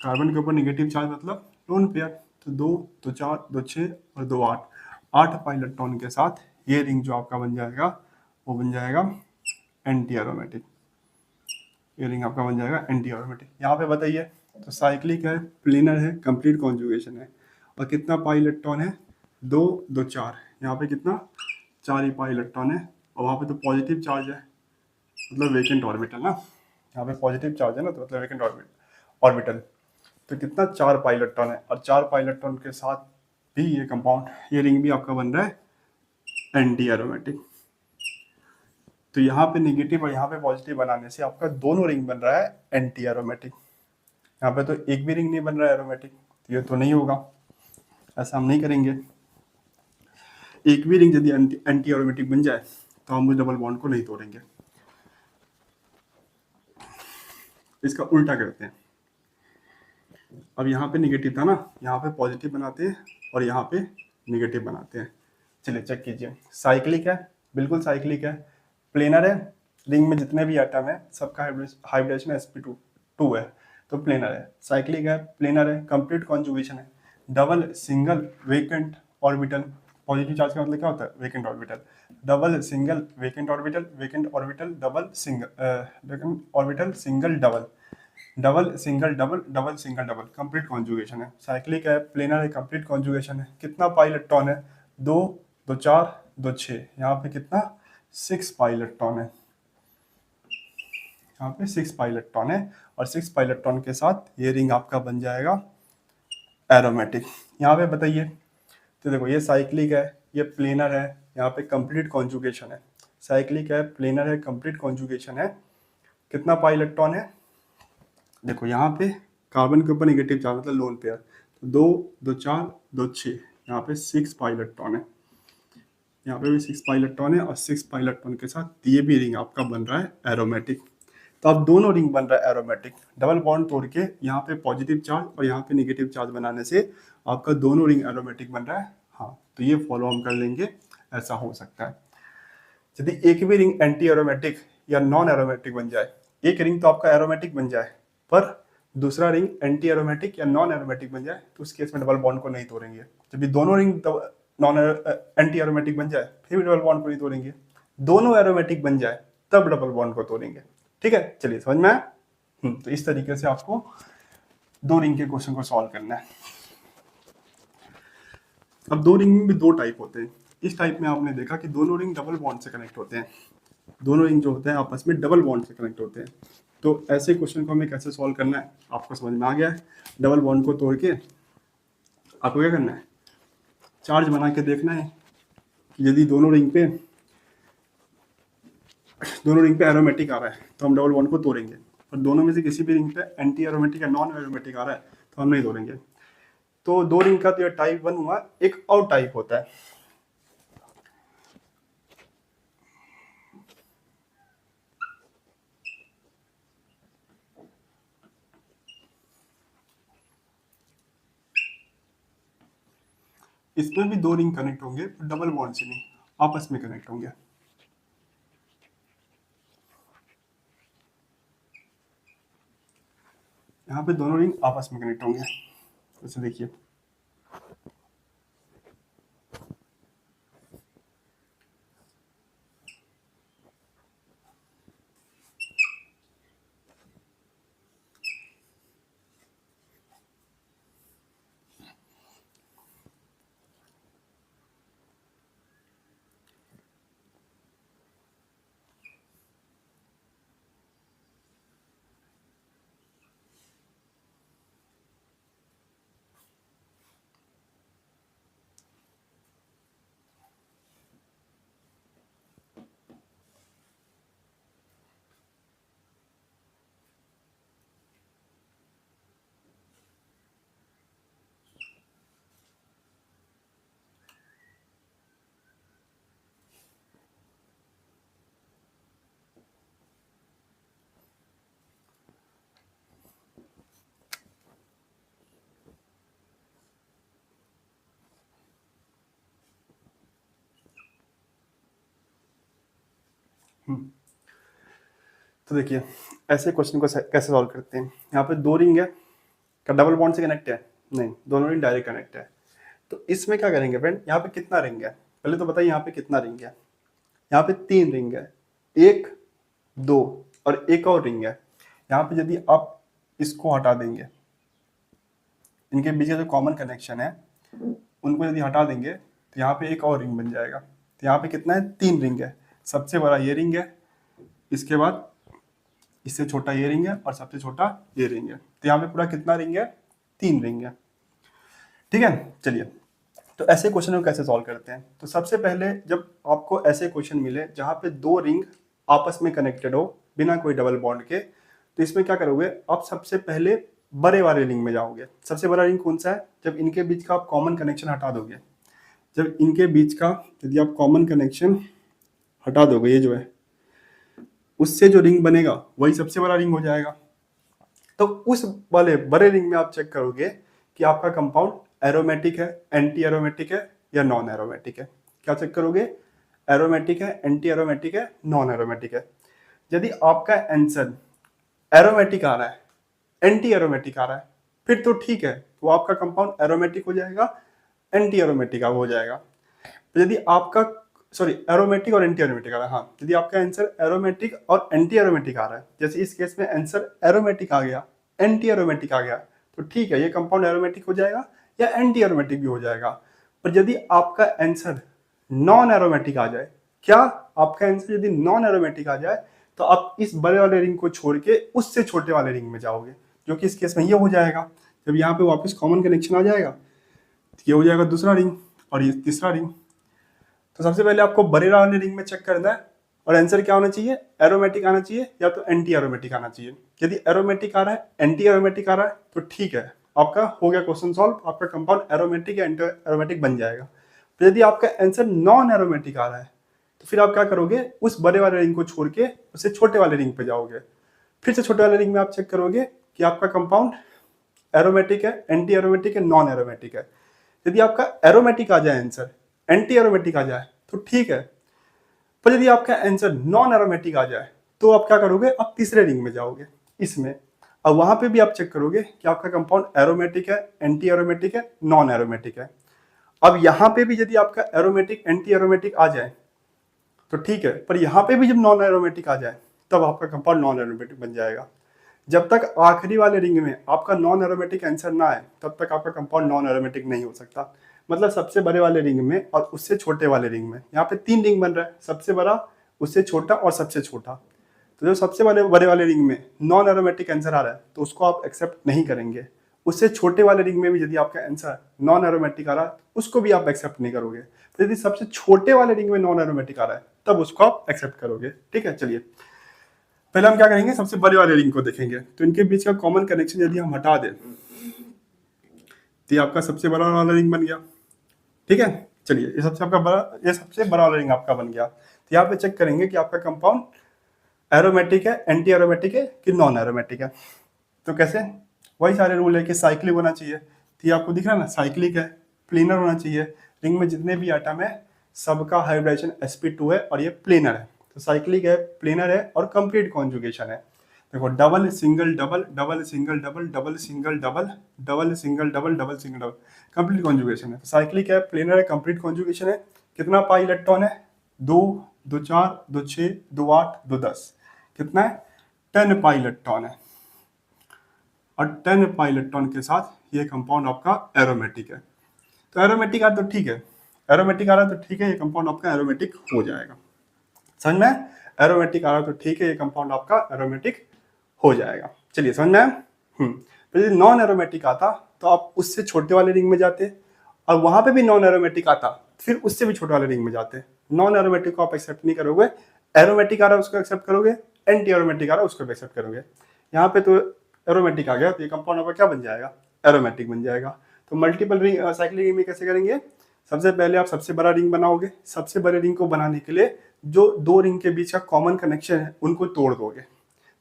कार्बन के ऊपर नेगेटिव चार्ज मतलब लोन पेयर। तो 2, 2 4, 2 6 और 2 8, 8 पाई इलेक्ट्रॉन के साथ ये रिंग जो आपका बन जाएगा वो बन जाएगा एंटी एरोमेटिक। ये रिंग आपका बन जाएगा एंटी एरोमेटिक। यहाँ पे बताइए, तो साइक्लिक है, प्लेनर है, कंप्लीट कॉन्जुगेशन है, और कितना पाई इलेक्ट्रॉन है? 2, 2 4। यहाँ पे कितना? 4 ही पाई इलेक्ट्रॉन है, और वहाँ पे तो पॉजिटिव चार्ज है, मतलब वेकेंट ऑर्बिटल ना। यहाँ पे पॉजिटिव चार्ज है ना, तो मतलब वेकेंट ऑर्बिटल। तो कितना? 4 पाई इलेक्ट्रॉन है, और 4 पाई इलेक्ट्रॉन के साथ भी ये कंपाउंड, ये रिंग भी आपका बन रहा है एंटी एरोमेटिक। तो यहाँ पे नेगेटिव और यहाँ पे पॉजिटिव बनाने से आपका दोनों रिंग बन रहा है एंटी एरोमेटिक। यहाँ पे तो एक भी रिंग नहीं बन रहा है एरोमेटिक, तो ये तो नहीं होगा, ऐसा हम नहीं करेंगे। एक भी रिंग यदि एंटी एरोमेटिक बन जाए तो हम उस डबल बॉन्ड को नहीं तोड़ेंगे। इसका उल्टा करते हैं। अब यहाँ पे नेगेटिव था ना, यहाँ पे पॉजिटिव बनाते हैं और यहाँ पे नेगेटिव बनाते हैं। चलिए चेक कीजिए। साइक्लिक है, बिल्कुल साइक्लिक है। प्लेनर है, रिंग में जितने भी एटम है सबका हाइब्रिडेशन sp2 है, तो प्लेनर है। साइक्लिक है, प्लेनर है, कंप्लीट कॉन्जुगेशन है, double single vacant orbital. Positive charge का मतलब क्या होता है? Vacant orbital. Double single vacant orbital, vacant orbital double single, vacant orbital single double, double single double, double single double, complete conjugation है। Cyclic है, planar है, complete conjugation है। कितना पाई इलेक्ट्रॉन है? 2, 2 4, 2 6। यहाँ पे कितना? 6 पाई इलेक्ट्रॉन है। यहाँ पे 6 पाई इलेक्ट्रॉन है, और 6 पाई इलेक्ट्रॉन के साथ ये रिंग आपका बन जाएगा एरोमेटिक। यहाँ पे बताइए, तो देखो ये साइक्लिक है, ये प्लेनर है, यहाँ पे कंप्लीट कॉन्जुगेशन है। साइक्लिक है, प्लेनर है, कंप्लीट कॉन्जुगेशन है। कितना पाई इलेक्ट्रॉन है? देखो यहाँ पे कार्बन के ऊपर नेगेटिव चार्ज मतलब लोन पेयर, तो 2, 2 4, 2 6। यहाँ पे 6 पाई इलेक्ट्रॉन है, यहाँ पे भी 6 पाई इलेक्ट्रॉन है, और 6 पाई इलेक्ट्रॉन के साथ ये भी रिंग आपका बन रहा है एरोमेटिक। तो अब दोनों रिंग बन रहा है एरोमेटिक। डबल बॉन्ड तोड़ के यहाँ पे पॉजिटिव चार्ज और यहाँ पे नेगेटिव चार्ज बनाने से आपका दोनों रिंग एरोमेटिक बन रहा है। हाँ, तो ये फॉलो हम कर लेंगे, ऐसा हो सकता है। यदि एक भी रिंग एंटी एरोमेटिक या नॉन एरोमेटिक बन जाए, एक रिंग तो आपका एरोमेटिक बन जाए पर दूसरा रिंग एंटी एरोमेटिक या नॉन एरोमेटिक बन जाए, तो उस केस में डबल बॉन्ड को नहीं तोड़ेंगे। जब भी दोनों रिंग नॉन एंटी एरोमेटिक बन जाए फिर भी डबल बॉन्ड को नहीं तोड़ेंगे। दोनों एरोमेटिक बन जाए तब डबल बॉन्ड को तोड़ेंगे। ठीक है, चलिए समझ में आया? तो इस तरीके से आपको दो रिंग के क्वेश्चन को सॉल्व करना है। अब दो रिंग में भी दो टाइप होते हैं। इस टाइप में आपने देखा कि दोनों रिंग डबल बॉन्ड से कनेक्ट होते हैं, दोनों रिंग जो होते हैं आपस में डबल बॉन्ड से कनेक्ट होते हैं। तो ऐसे क्वेश्चन को हमें कैसे सॉल्व करना है आपको समझ में आ गया है। डबल बॉन्ड को तोड़ के आपको क्या करना है? चार्ज बना के देखना है कि यदि दोनों रिंग पे एरोमेटिक आ रहा है तो हम डबल बॉन्ड को तोड़ेंगे, और दोनों में से किसी भी रिंग पे एंटी एरोमेटिक या नॉन एरोमेटिक आ रहा है तो हम नहीं तोड़ेंगे। तो दो रिंग का तो ये टाइप 1 हुआ। एक और टाइप होता है, इसमें भी दो रिंग कनेक्ट होंगे, डबल बॉन्ड से नहीं, आपस में कनेक्ट होंगे। यहाँ पे दोनों रिंग आपस में कनेक्ट होंगे। जैसे देखिए, तो देखिए ऐसे क्वेश्चन को कैसे सॉल्व करते हैं। यहाँ पे दो रिंग है, क्या डबल बॉन्ड से कनेक्ट है? नहीं, दोनों रिंग डायरेक्ट कनेक्ट है। तो इसमें क्या करेंगे फ्रेंड, यहाँ पे कितना रिंग है पहले तो बताइए। यहाँ पे कितना रिंग है? यहाँ पे 3 रिंग है, 1 2 और एक और रिंग है। यहाँ पे यदि आप इसको हटा देंगे, इनके बीच का जो कॉमन कनेक्शन है उनको यदि हटा देंगे तो यहाँ पे एक और रिंग बन जाएगा। तो यहाँ पे कितना है? 3 रिंग है। सबसे बड़ा ये रिंग है, इसके बाद इससे छोटा ये रिंग है और सबसे छोटा ये रिंग है। तो यहाँ पे पूरा कितना रिंग है? 3 रिंग है। ठीक है, चलिए तो ऐसे क्वेश्चन को कैसे सॉल्व करते हैं। तो सबसे पहले जब आपको ऐसे क्वेश्चन मिले जहाँ पे दो रिंग आपस में कनेक्टेड हो बिना कोई डबल बॉन्ड के, तो इसमें क्या करोगे आप? सबसे पहले बड़े वाले रिंग में जाओगे। सबसे बड़ा रिंग कौन सा है? जब इनके बीच का आप कॉमन कनेक्शन हटा दोगे, जब इनके बीच का यदि आप कॉमन कनेक्शन हटा दोगे, ये जो है उससे जो रिंग बनेगा वही सबसे बड़ा रिंग हो जाएगा। तो उस वाले बड़े रिंग में आप चेक करोगे कि आपका कंपाउंड एरोमेटिक है, एंटी एरोमेटिक है या नॉन एरोमेटिक है। क्या चेक करोगे? एरोमेटिक है, एंटी एरोमेटिक है, नॉन एरोमेटिक है। यदि आपका आंसर एरोमेटिक आ रहा है, एंटी एरोमेटिक आ रहा है, फिर तो ठीक है, वो आपका कंपाउंड एरोमेटिक हो जाएगा, एंटी एरोमेटिक हो जाएगा। तो यदि आपका एरोमेटिक और एंटी एरोमेटिक आ रहा है, हाँ, यदि आपका आंसर एरोमेटिक और एंटी एरोमेटिक आ रहा है, जैसे इस केस में आंसर एरोमेटिक आ गया, एंटी एरोमेटिक आ गया, तो ठीक है, ये कंपाउंड एरोमेटिक हो जाएगा या एंटी एरोमेटिक भी हो जाएगा। पर यदि आपका आंसर नॉन एरोमेटिक आ जाए, क्या आपका आंसर यदि नॉन एरोमेटिक आ जाए, तो आप इस बड़े वाले रिंग को छोड़ के उससे छोटे वाले रिंग में जाओगे, जो कि इस केस में ये हो जाएगा। जब यहाँ पे वापस कॉमन कनेक्शन आ जाएगा तो ये हो जाएगा दूसरा रिंग और ये तीसरा रिंग। तो सबसे पहले आपको बड़े वाले रिंग में चेक करना है और आंसर क्या होना चाहिए? एरोमेटिक आना चाहिए या तो एंटी एरोमेटिक आना चाहिए। यदि एरोमेटिक आ रहा है, एंटी एरोमेटिक आ रहा है, तो ठीक है, आपका हो गया क्वेश्चन सॉल्व, आपका कंपाउंड एरोमेटिक या एंटी एरोमेटिक बन जाएगा। तो यदि आपका आंसर नॉन एरोमेटिक आ रहा है तो फिर आप क्या करोगे? उस बड़े वाले रिंग को छोड़ के उससे छोटे वाले रिंग पे जाओगे। फिर से छोटे वाले रिंग में आप चेक करोगे कि आपका कंपाउंड एरोमेटिक है, एंटी एरोमेटिक है, नॉन एरोमेटिक है। यदि आपका एरोमेटिक आ जाए आंसर, एंटी एरोमेटिक आ जाए तो ठीक है, पर यदि आपका आंसर नॉन एरोमेटिक आ जाए तो आप क्या करोगे? आप तीसरे रिंग में जाओगे इसमें, और वहां पे भी आप चेक करोगे कि आपका कंपाउंड एरोमेटिक है, एंटी एरोमेटिक है, नॉन एरोमेटिक है। अब यहाँ पे भी यदि आपका एरोमेटिक एंटी एरोमेटिक आ जाए तो ठीक है, पर यहाँ पे भी जब नॉन एरोमेटिक आ जाए तब आपका कंपाउंड नॉन एरोमेटिक बन जाएगा। जब तक आखिरी वाले रिंग में आपका नॉन एरोमेटिक आंसर ना आए तब तक आपका कंपाउंड नॉन एरोमेटिक नहीं हो सकता। मतलब सबसे बड़े वाले रिंग में और उससे छोटे वाले रिंग में, यहाँ पे 3 रिंग बन रहा है, सबसे बड़ा, उससे छोटा और सबसे छोटा। तो जो सबसे बड़े वाले रिंग में नॉन एरोमेटिक आंसर आ रहा है तो उसको आप एक्सेप्ट नहीं करेंगे। उससे छोटे वाले रिंग में भी यदि आपका आंसर नॉन एरोमेटिक आ रहा है तो उसको भी आप एक्सेप्ट नहीं करोगे। तो यदि सबसे छोटे वाले रिंग में नॉन एरोमेटिक आ रहा है तब उसको आप एक्सेप्ट करोगे। ठीक है, चलिए पहले हम क्या करेंगे? सबसे बड़े वाले रिंग को देखेंगे। तो इनके बीच का कॉमन कनेक्शन यदि हम हटा दें तो ये आपका सबसे बड़ा वाला रिंग बन गया। ठीक है, चलिए ये सबसे बड़ा वाला रिंग आपका बन गया। तो यहाँ पे चेक करेंगे कि आपका कंपाउंड एरोमेटिक है, एंटी एरोमेटिक है कि नॉन एरोमेटिक है। तो कैसे? वही सारे रूल है कि साइक्लिक होना चाहिए। तो ये आपको दिख रहा है ना, साइक्लिक है, प्लेनर होना चाहिए। रिंग में जितने भी आइटम है सबका हाइब्रिडेशन sp2 है और ये प्लेनर है। तो साइक्लिक है, प्लेनर है और कंप्लीट कॉन्जुगेशन है। देखो double single double, double single double, double single double, double single double, double single double, complete conjugation है। तो साइक्लिक है, प्लेनर है, कंप्लीट कॉन्जुगेशन है। कितना पाई इलेक्ट्रॉन है? 2 2 4 2 6 2 8 2 10, कितना है? 10 पाई इलेक्ट्रॉन है। और 10 पाई इलेक्ट्रॉन के साथ ये कंपाउंड आपका एरोमेटिक है। तो एरोमेटिक आ तो ठीक है, एरोमेटिक आ रहा है तो ठीक है, ये कंपाउंड आपका एरोमेटिक हो जाएगा। समझ में? एरोमेटिक आ रहा है तो ठीक है, ये कंपाउंड आपका एरोमेटिक हो जाएगा। चलिए समझ में आया? तो यदि नॉन एरोमेटिक आता तो आप उससे छोटे वाले रिंग में जाते, और वहां पे भी नॉन एरोमेटिक आता फिर उससे भी छोटे वाले रिंग में जाते। नॉन एरोमेटिक को आप एक्सेप्ट नहीं करोगे, एरोमेटिक आ रहा है उसको एक्सेप्ट करोगे, एंटी एरोमेटिक आ रहा है उसको भी एक्सेप्ट करोगे। यहाँ पे तो एरोमेटिक आ गया तो ये कंपाउंड आपका क्या बन जाएगा? एरोमेटिक बन जाएगा। तो मल्टीपल रिंग साइक्लिक रिंग में कैसे करेंगे? सबसे पहले आप सबसे बड़ा रिंग बनाओगे। सबसे बड़े रिंग को बनाने के लिए जो 2 रिंग के बीच का कॉमन कनेक्शन है उनको तोड़ दोगे।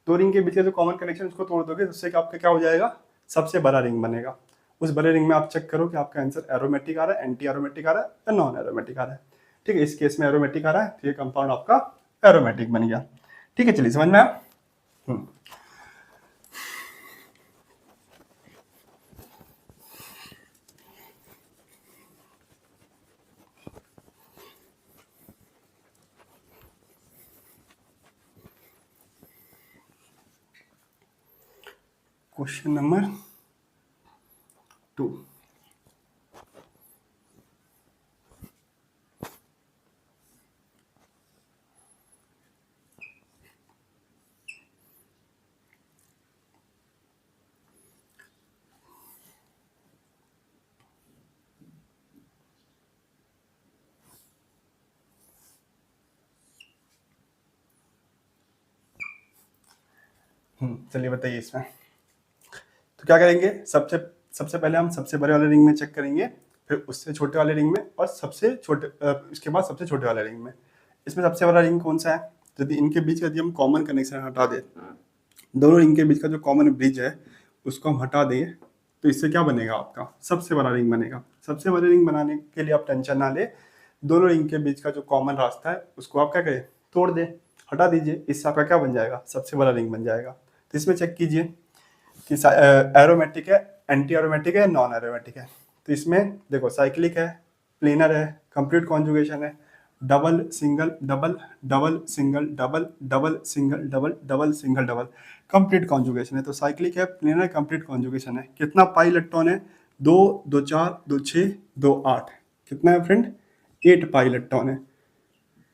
2 रिंग के बीच का जो कॉमन कनेक्शन उसको तोड़ दोगे, उससे आपका क्या हो जाएगा? सबसे बड़ा रिंग बनेगा। उस बड़े रिंग में आप चेक करो कि आपका आंसर एरोमेटिक आ रहा है, एंटी एरोमेटिक आ रहा है या नॉन एरोमेटिक आ रहा है। ठीक है, इस केस में एरोमेटिक आ रहा है तो ये कंपाउंड आपका एरोमेटिक बन गया। ठीक है, चलिए समझ में आया। Question number 2। चलिए बताइए इसमें तो क्या करेंगे। सबसे सबसे पहले हम सबसे बड़े वाले रिंग में चेक करेंगे, फिर उससे छोटे वाले रिंग में, और सबसे छोटे इसके बाद सबसे छोटे वाले रिंग में। इसमें सबसे बड़ा रिंग कौन सा है? यदि इनके बीच का यदि हम कॉमन कनेक्शन हटा दें, दोनों रिंग के बीच का जो कॉमन ब्रिज है उसको हम हटा दें, तो इससे क्या बनेगा? आपका सबसे बड़ा रिंग बनेगा। सबसे बड़े रिंग बनाने के लिए आप टेंशन ना ले, दोनों रिंग के बीच का जो कॉमन रास्ता है उसको आप क्या करें? तोड़ दें, हटा दीजिए। इससे आपका क्या बन जाएगा? सबसे बड़ा रिंग बन जाएगा। तो इसमें चेक कीजिए कि एरोमेटिक है, एंटी एरोमेटिक है, नॉन एरोमेटिक है। तो इसमें देखो साइक्लिक है, प्लेनर है, कंप्लीट कॉन्जुगेशन है, double single double, double single double, double single double, double single double, complete conjugation है। तो साइक्लिक है, प्लेनर, कंप्लीट कॉन्जुगेशन है। कितना पाई इलेक्ट्रॉन है? 2, 2 4, 2 6, 2 8। कितना है फ्रेंड? 8 पाई इलेक्ट्रॉन है।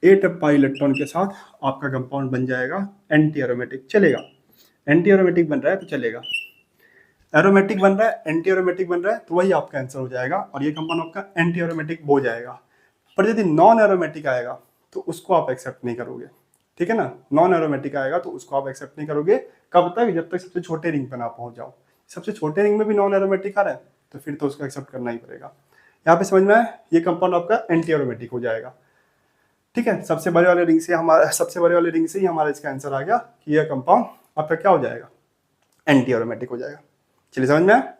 8 पाई इलेक्ट्रॉन के साथ आपका कंपाउंड बन जाएगा एंटी एरोमेटिक। चलेगा, एंटी एरोमेटिक बन रहा है तो चलेगा। एरोमेटिक बन रहा है, एंटी एरोमेटिक बन रहा है, तो वही आपका आंसर हो जाएगा और ये कंपाउंड आपका एंटी एरोमेटिक हो जाएगा। पर यदि नॉन एरोमेटिक आएगा तो उसको आप एक्सेप्ट नहीं करोगे। ठीक है ना? नॉन एरोमेटिक आएगा तो उसको आप एक्सेप्ट नहीं करोगे। कब तक? जब तक सबसे छोटे रिंग पर ना पहुंच जाओ। सबसे छोटे रिंग में भी नॉन एरोमेटिक आ रहा है तो फिर तो उसको एक्सेप्ट करना ही पड़ेगा। यहाँ पे समझ में आया? ये कंपाउंड आपका एंटी एरोमेटिक हो जाएगा। ठीक है, सबसे बड़े वाले रिंग से ही हमारा इसका आंसर आ गया कि यह कंपाउंड आपका क्या हो जाएगा? एंटी एरोमेटिक हो जाएगा। चलिए समझ में आया?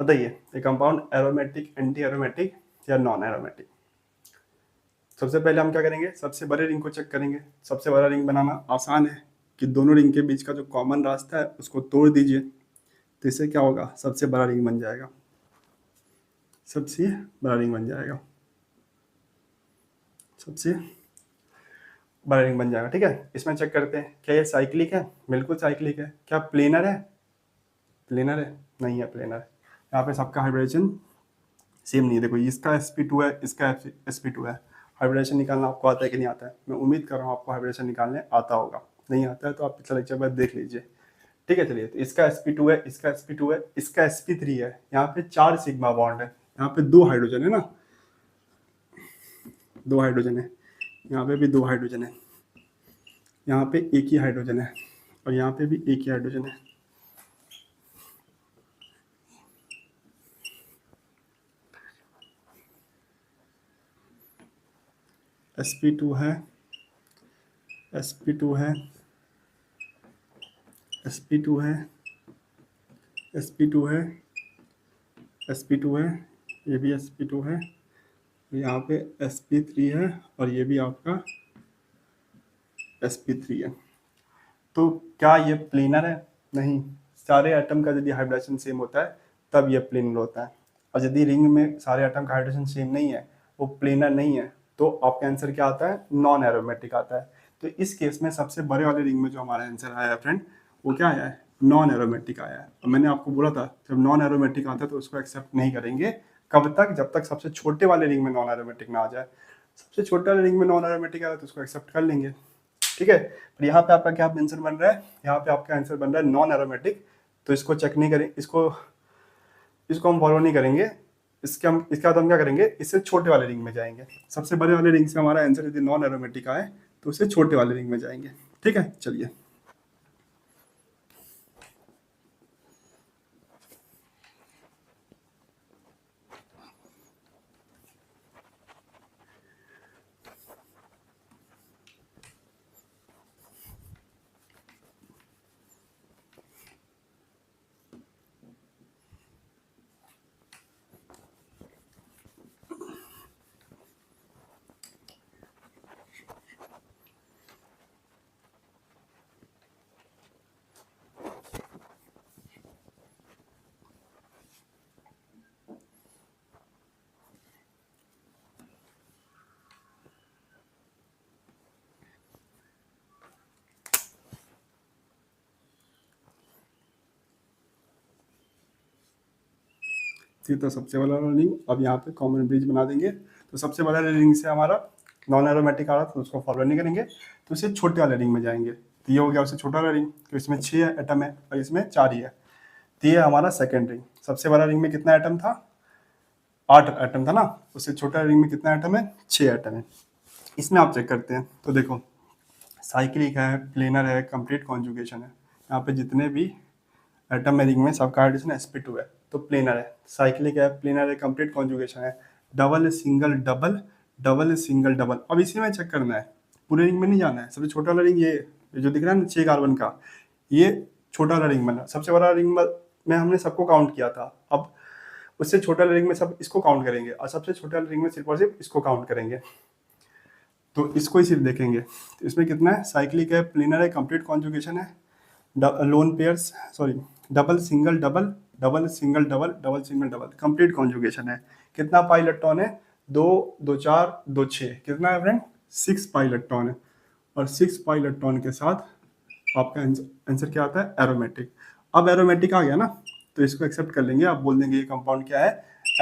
बताइए ये कंपाउंड एरोमेटिक, एंटी एरोमेटिक या नॉन एरोमेटिक? सबसे पहले हम क्या करेंगे? सबसे बड़े रिंग को चेक करेंगे। सबसे बड़ा रिंग बनाना आसान है कि दोनों रिंग के बीच का जो कॉमन रास्ता है उसको तोड़ दीजिए, तो इससे क्या होगा? सबसे बड़ा रिंग बन जाएगा। सबसे बड़ा रिंग बन जाएगा। सबसे बड़ा रिंग बन जाएगा। ठीक है, इसमें चेक करते हैं क्या ये साइक्लिक है? बिल्कुल साइक्लिक है। क्या प्लेनर है? प्लेनर है? नहीं है प्लेनर। यहाँ पे सबका हाइब्रिडेशन सेम नहीं है। देखो इसका sp2 है, इसका sp2 है। हाइब्रिडेशन निकालना आपको आता है कि नहीं आता है? मैं उम्मीद कर रहा हूँ आपको हाइब्रिडेशन निकालने आता होगा। नहीं आता है तो आप पिछला लेक्चर में देख लीजिए। ठीक है, चलिए तो इसका sp2 है, इसका sp2 है, इसका sp3 है। यहाँ पे 4 सिग्मा बॉन्ड है, यहाँ पे 2 हाइड्रोजन है ना, 2 हाइड्रोजन है। यहाँ पे भी 2 हाइड्रोजन है, यहाँ पे एक ही हाइड्रोजन है, और यहाँ पे भी एक ही हाइड्रोजन है। sp2 है, sp2 है, sp2 है, sp2 है, sp2 है, ये भी sp2 है, यहाँ पे sp3 है, और ये भी आपका sp3 है। तो क्या ये प्लेनर है? नहीं। सारे एटम का यदि हाइब्रिडेशन सेम होता है तब ये प्लेनर होता है, और यदि रिंग में सारे एटम का हाइब्रिडेशन सेम नहीं है, वो प्लेनर नहीं है, तो आपका आंसर क्या आता है? नॉन एरोमेटिक आता है। तो इस केस में सबसे बड़े वाले रिंग में जो हमारा आंसर आया है फ्रेंड, वो क्या आया है? नॉन एरोमेटिक आया है। और मैंने आपको बोला था जब नॉन एरोमेटिक आता है तो उसको एक्सेप्ट नहीं करेंगे। कब तक? जब तक सबसे छोटे वाले रिंग में नॉन एरोमेटिक ना आ जाए। सबसे छोटे वाले रिंग में नॉन एरोमेटिक आया तो उसको एक्सेप्ट कर लेंगे। ठीक है। पर यहाँ पे आपका क्या आंसर बन रहा है, यहाँ पे आपका आंसर बन रहा है नॉन एरोमेटिक। तो इसको चेक नहीं करें, इसको हम फॉलो नहीं करेंगे। इसके बाद हम क्या करेंगे, इससे छोटे वाले रिंग में जाएंगे। सबसे बड़े वाले रिंग से हमारा आंसर यदि नॉन एरोमेटिक आए तो उससे छोटे वाले रिंग में जाएंगे। ठीक है, चलिए। तो सबसे बड़ा रिंग, अब यहाँ पे कॉमन ब्रिज बना देंगे। तो सबसे बड़ा रिंग से हमारा नॉन एरोमेटिक आ रहा था, तो उसको फॉलो नहीं करेंगे, तो इसे छोटे वाले रिंग में जाएंगे। तो ये हो गया उससे छोटा वाला रिंग, तो इसमें 6 एटम है और इसमें 4 ही है। तो ये हमारा सेकेंड रिंग। सबसे बड़ा रिंग में कितना एटम था, 8 एटम था ना। उससे छोटा रिंग में कितना एटम है, 6 एटम है। इसमें आप चेक करते हैं तो देखो, साइक्लिक है, प्लेनर है, कंप्लीट कॉन्जुगेशन है। यहाँ पे जितने भी एटम है रिंग में सबका हाइड्रोजन sp2 है, तो प्लेनर है। साइक्लिक है, प्लेनर है, कंप्लीट कॉन्जुगेशन है। Double single double, double single double. अब इसी में चेक करना है, पूरे रिंग में नहीं जाना है। सबसे छोटा वाला रिंग ये जो दिख रहा है ना 6 कार्बन का, ये छोटा वाला रिंग बना। सबसे बड़ा रिंग में हमने सबको काउंट किया था, अब उससे छोटा वाला रिंग में सब इसको काउंट करेंगे, और सबसे छोटे वाले रिंग में सिर्फ और सिर्फ इसको काउंट करेंगे। तो इसको ही सिर्फ देखेंगे। तो इसमें कितना है, साइक्लिक है, प्लेनर है, कंप्लीट कॉन्जुगेशन है, lone pairs, sorry, double single double, double single double, double single double, complete conjugation है। कितना पाई इलेक्ट्रॉन है, 2 2 4 2 6, कितना है फ्रेंड, 6 पाई इलेक्ट्रॉन है। और 6 पाई इलेक्ट्रॉन के साथ आपका आंसर क्या आता है, एरोमेटिक। अब एरोमेटिक आ गया ना, तो इसको एक्सेप्ट कर लेंगे। आप बोल देंगे ये कंपाउंड क्या है,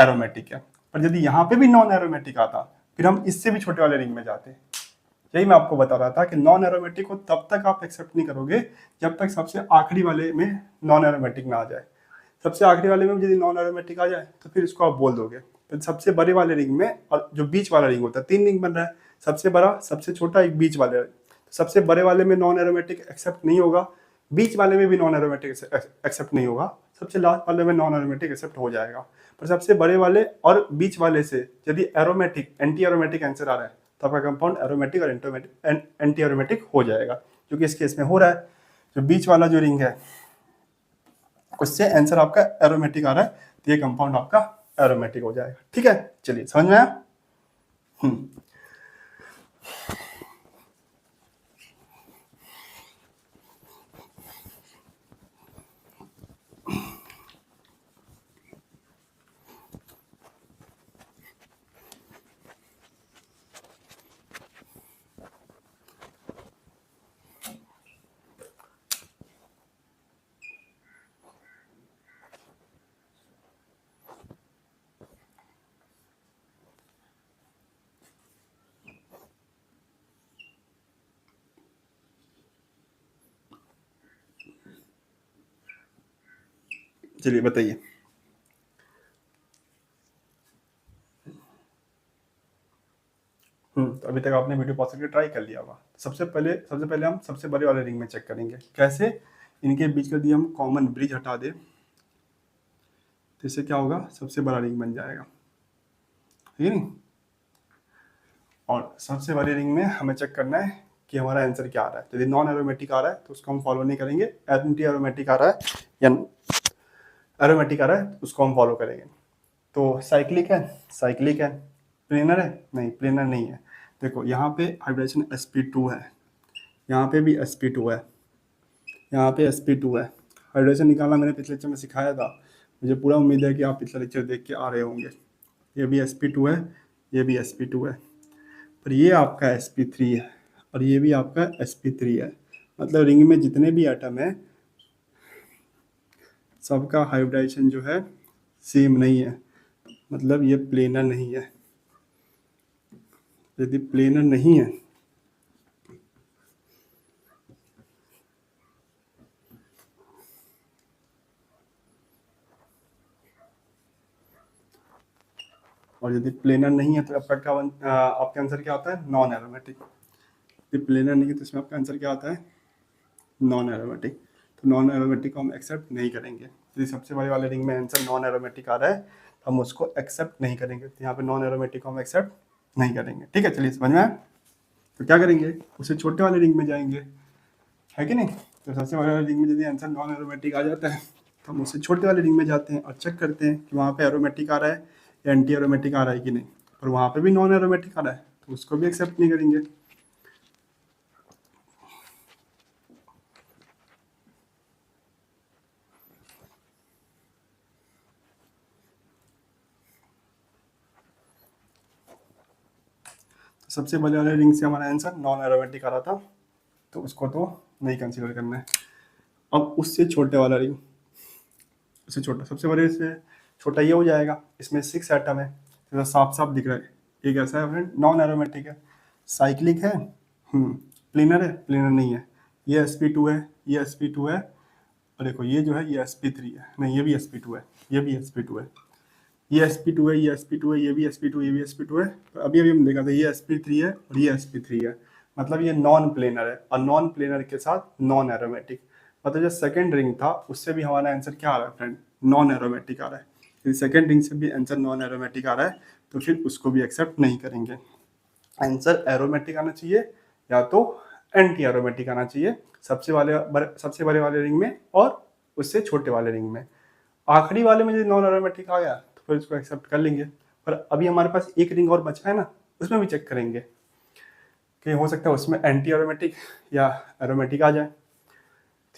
एरोमेटिक है। पर यदि यहाँ पे भी नॉन एरोमेटिक आता, फिर हम इससे भी छोटे वाले रिंग में जाते। यही मैं आपको बता रहा था कि नॉन एरोमेटिक को तब तक आप एक्सेप्ट नहीं करोगे जब तक सबसे आखिरी वाले में नॉन एरोमेटिक ना आ जाए। सबसे आखिरी वाले में यदि नॉन एरोमेटिक आ जाए तो फिर इसको आप बोल दोगे। तो सबसे बड़े वाले रिंग में और जो बीच वाला रिंग होता है, 3 रिंग बन रहा है, सबसे बड़ा, सबसे छोटा, एक बीच वाले। तो सबसे बड़े वाले में नॉन एरोमेटिक एक्सेप्ट नहीं होगा, बीच वाले में भी नॉन एरोमेटिक एक्सेप्ट नहीं होगा, सबसे लास्ट वाले में नॉन एरोमेटिक एक्सेप्ट हो जाएगा। पर सबसे बड़े वाले और बीच वाले से यदि एरोमेटिक, एंटी एरोमेटिक आंसर आ रहा है, तो आपका कंपाउंड एरोमेटिक और एंटी एरोमेटिक हो जाएगा, क्योंकि इस केस में हो रहा है। जो बीच वाला जो रिंग है उससे आंसर आपका एरोमेटिक आ रहा है, तो ये कंपाउंड आपका एरोमेटिक हो जाएगा। ठीक है, चलिए, समझ में आया। चलिए बताइए। तो अभी तक आपने वीडियो पॉज करके ट्राई कर लिया होगा। सबसे पहले हम सबसे बड़े वाले रिंग में चेक करेंगे। कैसे, इनके बीच कर दिए हम कॉमन ब्रिज हटा दे, तो इससे क्या होगा, सबसे बड़ा रिंग बन जाएगा, ठीक है नहीं। और सबसे बड़े रिंग में हमें चेक करना है कि हमारा आंसर क्या आ रहा है। तो यदि नॉन एरोमेटिक आ रहा है तो उसको हम फॉलो नहीं करेंगे, एंटी एरोमेटिक आ रहा है या एरोमेटिक आ रहा है उसको हम फॉलो करेंगे। तो साइक्लिक है, साइक्लिक है, प्लेनर है, नहीं प्लेनर नहीं है। देखो यहाँ पे हाइब्रिडेशन sp2 है, यहाँ पे भी sp2 है, यहाँ पे sp2 है। हाइड्रेशन निकालना मैंने पिछले लेक्चर में सिखाया था, मुझे पूरा उम्मीद है कि आप पिछला लेक्चर देख के आ रहे होंगे। ये भी sp2 है, ये भी sp2 है, पर ये आपका sp3 है और ये भी आपका sp3 है। मतलब रिंग में जितने भी एटम है सबका हाइब्रिडाइजेशन जो है सेम नहीं है, मतलब ये प्लेनर नहीं है। यदि प्लेनर नहीं है और यदि प्लेनर नहीं है तो आपका आपका आंसर क्या आता है? Non aromatic. यदि प्लेनर नहीं है तो इसमें आपका आंसर क्या आता है? Non aromatic. तो नॉन एरोमेटिक को हम एक्सेप्ट नहीं करेंगे। यदि सबसे बड़े वाले रिंग में आंसर नॉन एरोमेटिक आ रहा है तो हम उसको एक्सेप्ट नहीं करेंगे। तो यहाँ पे नॉन एरोमेटिक को हम एक्सेप्ट नहीं करेंगे। ठीक है, चलिए समझ में आया? तो क्या करेंगे? उससे छोटे वाले रिंग में जाएंगे, है कि नहीं? तो सबसे बड़े वाले रिंग में यदि आंसर नॉन एरोमेटिक आ जाता है तो हम उससे छोटे वाले रिंग में जाते हैं और चेक करते हैं कि वहाँ पे एरोमेटिक आ रहा है या एंटी एरोमेटिक आ रहा है कि नहीं। और वहाँ पे भी नॉन एरोमेटिक आ रहा है तो उसको भी एक्सेप्ट नहीं करेंगे। तो सबसे बड़े वाले रिंग से हमारा आंसर नॉन एरोमेटिक आ रहा था तो उसको तो नहीं कंसीडर करना है। अब उससे छोटे वाला रिंग, उससे छोटा, सबसे बड़े से छोटा ये हो जाएगा। इसमें 6 एटम है, तो साफ साफ दिख रहा है। एक ऐसा है फ्रेंड, नॉन एरोमेटिक है। साइक्लिक है, प्लेनर है, प्लेनर नहीं है। ये sp2 है, ये sp2 है। और देखो ये जो है ये sp3 है, नहीं ये भी sp2 है, ये भी sp2 है, ये sp2 है, ये sp2 है, ये भी sp2, ये भी sp2 है। तो अभी अभी हम देखा था ये sp3 है और ये sp3 है, मतलब ये नॉन प्लेनर है। और नॉन प्लेनर के साथ नॉन एरोमेटिक, मतलब जो सेकंड रिंग था उससे भी हमारा आंसर क्या आ रहा है फ्रेंड? नॉन एरोमेटिक आ रहा है। यदि सेकंड रिंग से भी आंसर नॉन एरोमेटिक आ रहा है तो फिर उसको भी एक्सेप्ट नहीं करेंगे। आंसर एरोमेटिक आना चाहिए या तो एंटी एरोमेटिक आना चाहिए, सबसे बड़े वाले रिंग में और उससे छोटे वाले रिंग में। आखिरी वाले में यदि नॉन एरोमेटिक आ गया तो फिर उसको एक्सेप्ट कर लेंगे। पर अभी हमारे पास एक रिंग और बचा है ना, उसमें भी चेक करेंगे कि हो सकता है उसमें एंटी एरोमेटिक या एरोमेटिक आ जाए।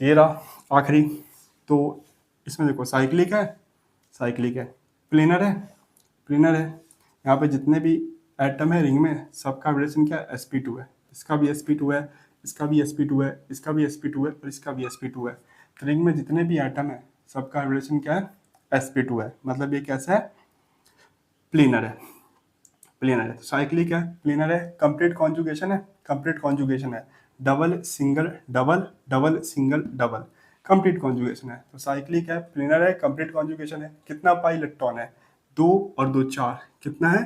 तो ये रहा आखिरी। तो इसमें देखो साइक्लिक है, साइक्लिक है, प्लेनर है, प्लेनर है। यहाँ पे जितने भी एटम है रिंग में सबका रिलेशन क्या है? sp2 है। इसका भी sp2 है, इसका भी sp2 है, इसका भी sp2 है और इसका भी sp2 है। तो रिंग में जितने भी एटम है सबका रिलेशन क्या है? sp2 है। मतलब ये कैसा है? प्लेनर है, प्लेनर है। तो साइक्लिक है, प्लेनर है, कंप्लीट कॉन्जुगेशन है, कंप्लीट कॉन्जुगेशन है, double single double double single double, complete conjugation है। तो साइक्लिक है, प्लेनर है, कंप्लीट कॉन्जुगेशन है। कितना पाई इलेक्ट्रॉन है? 2 और 2 4, कितना है?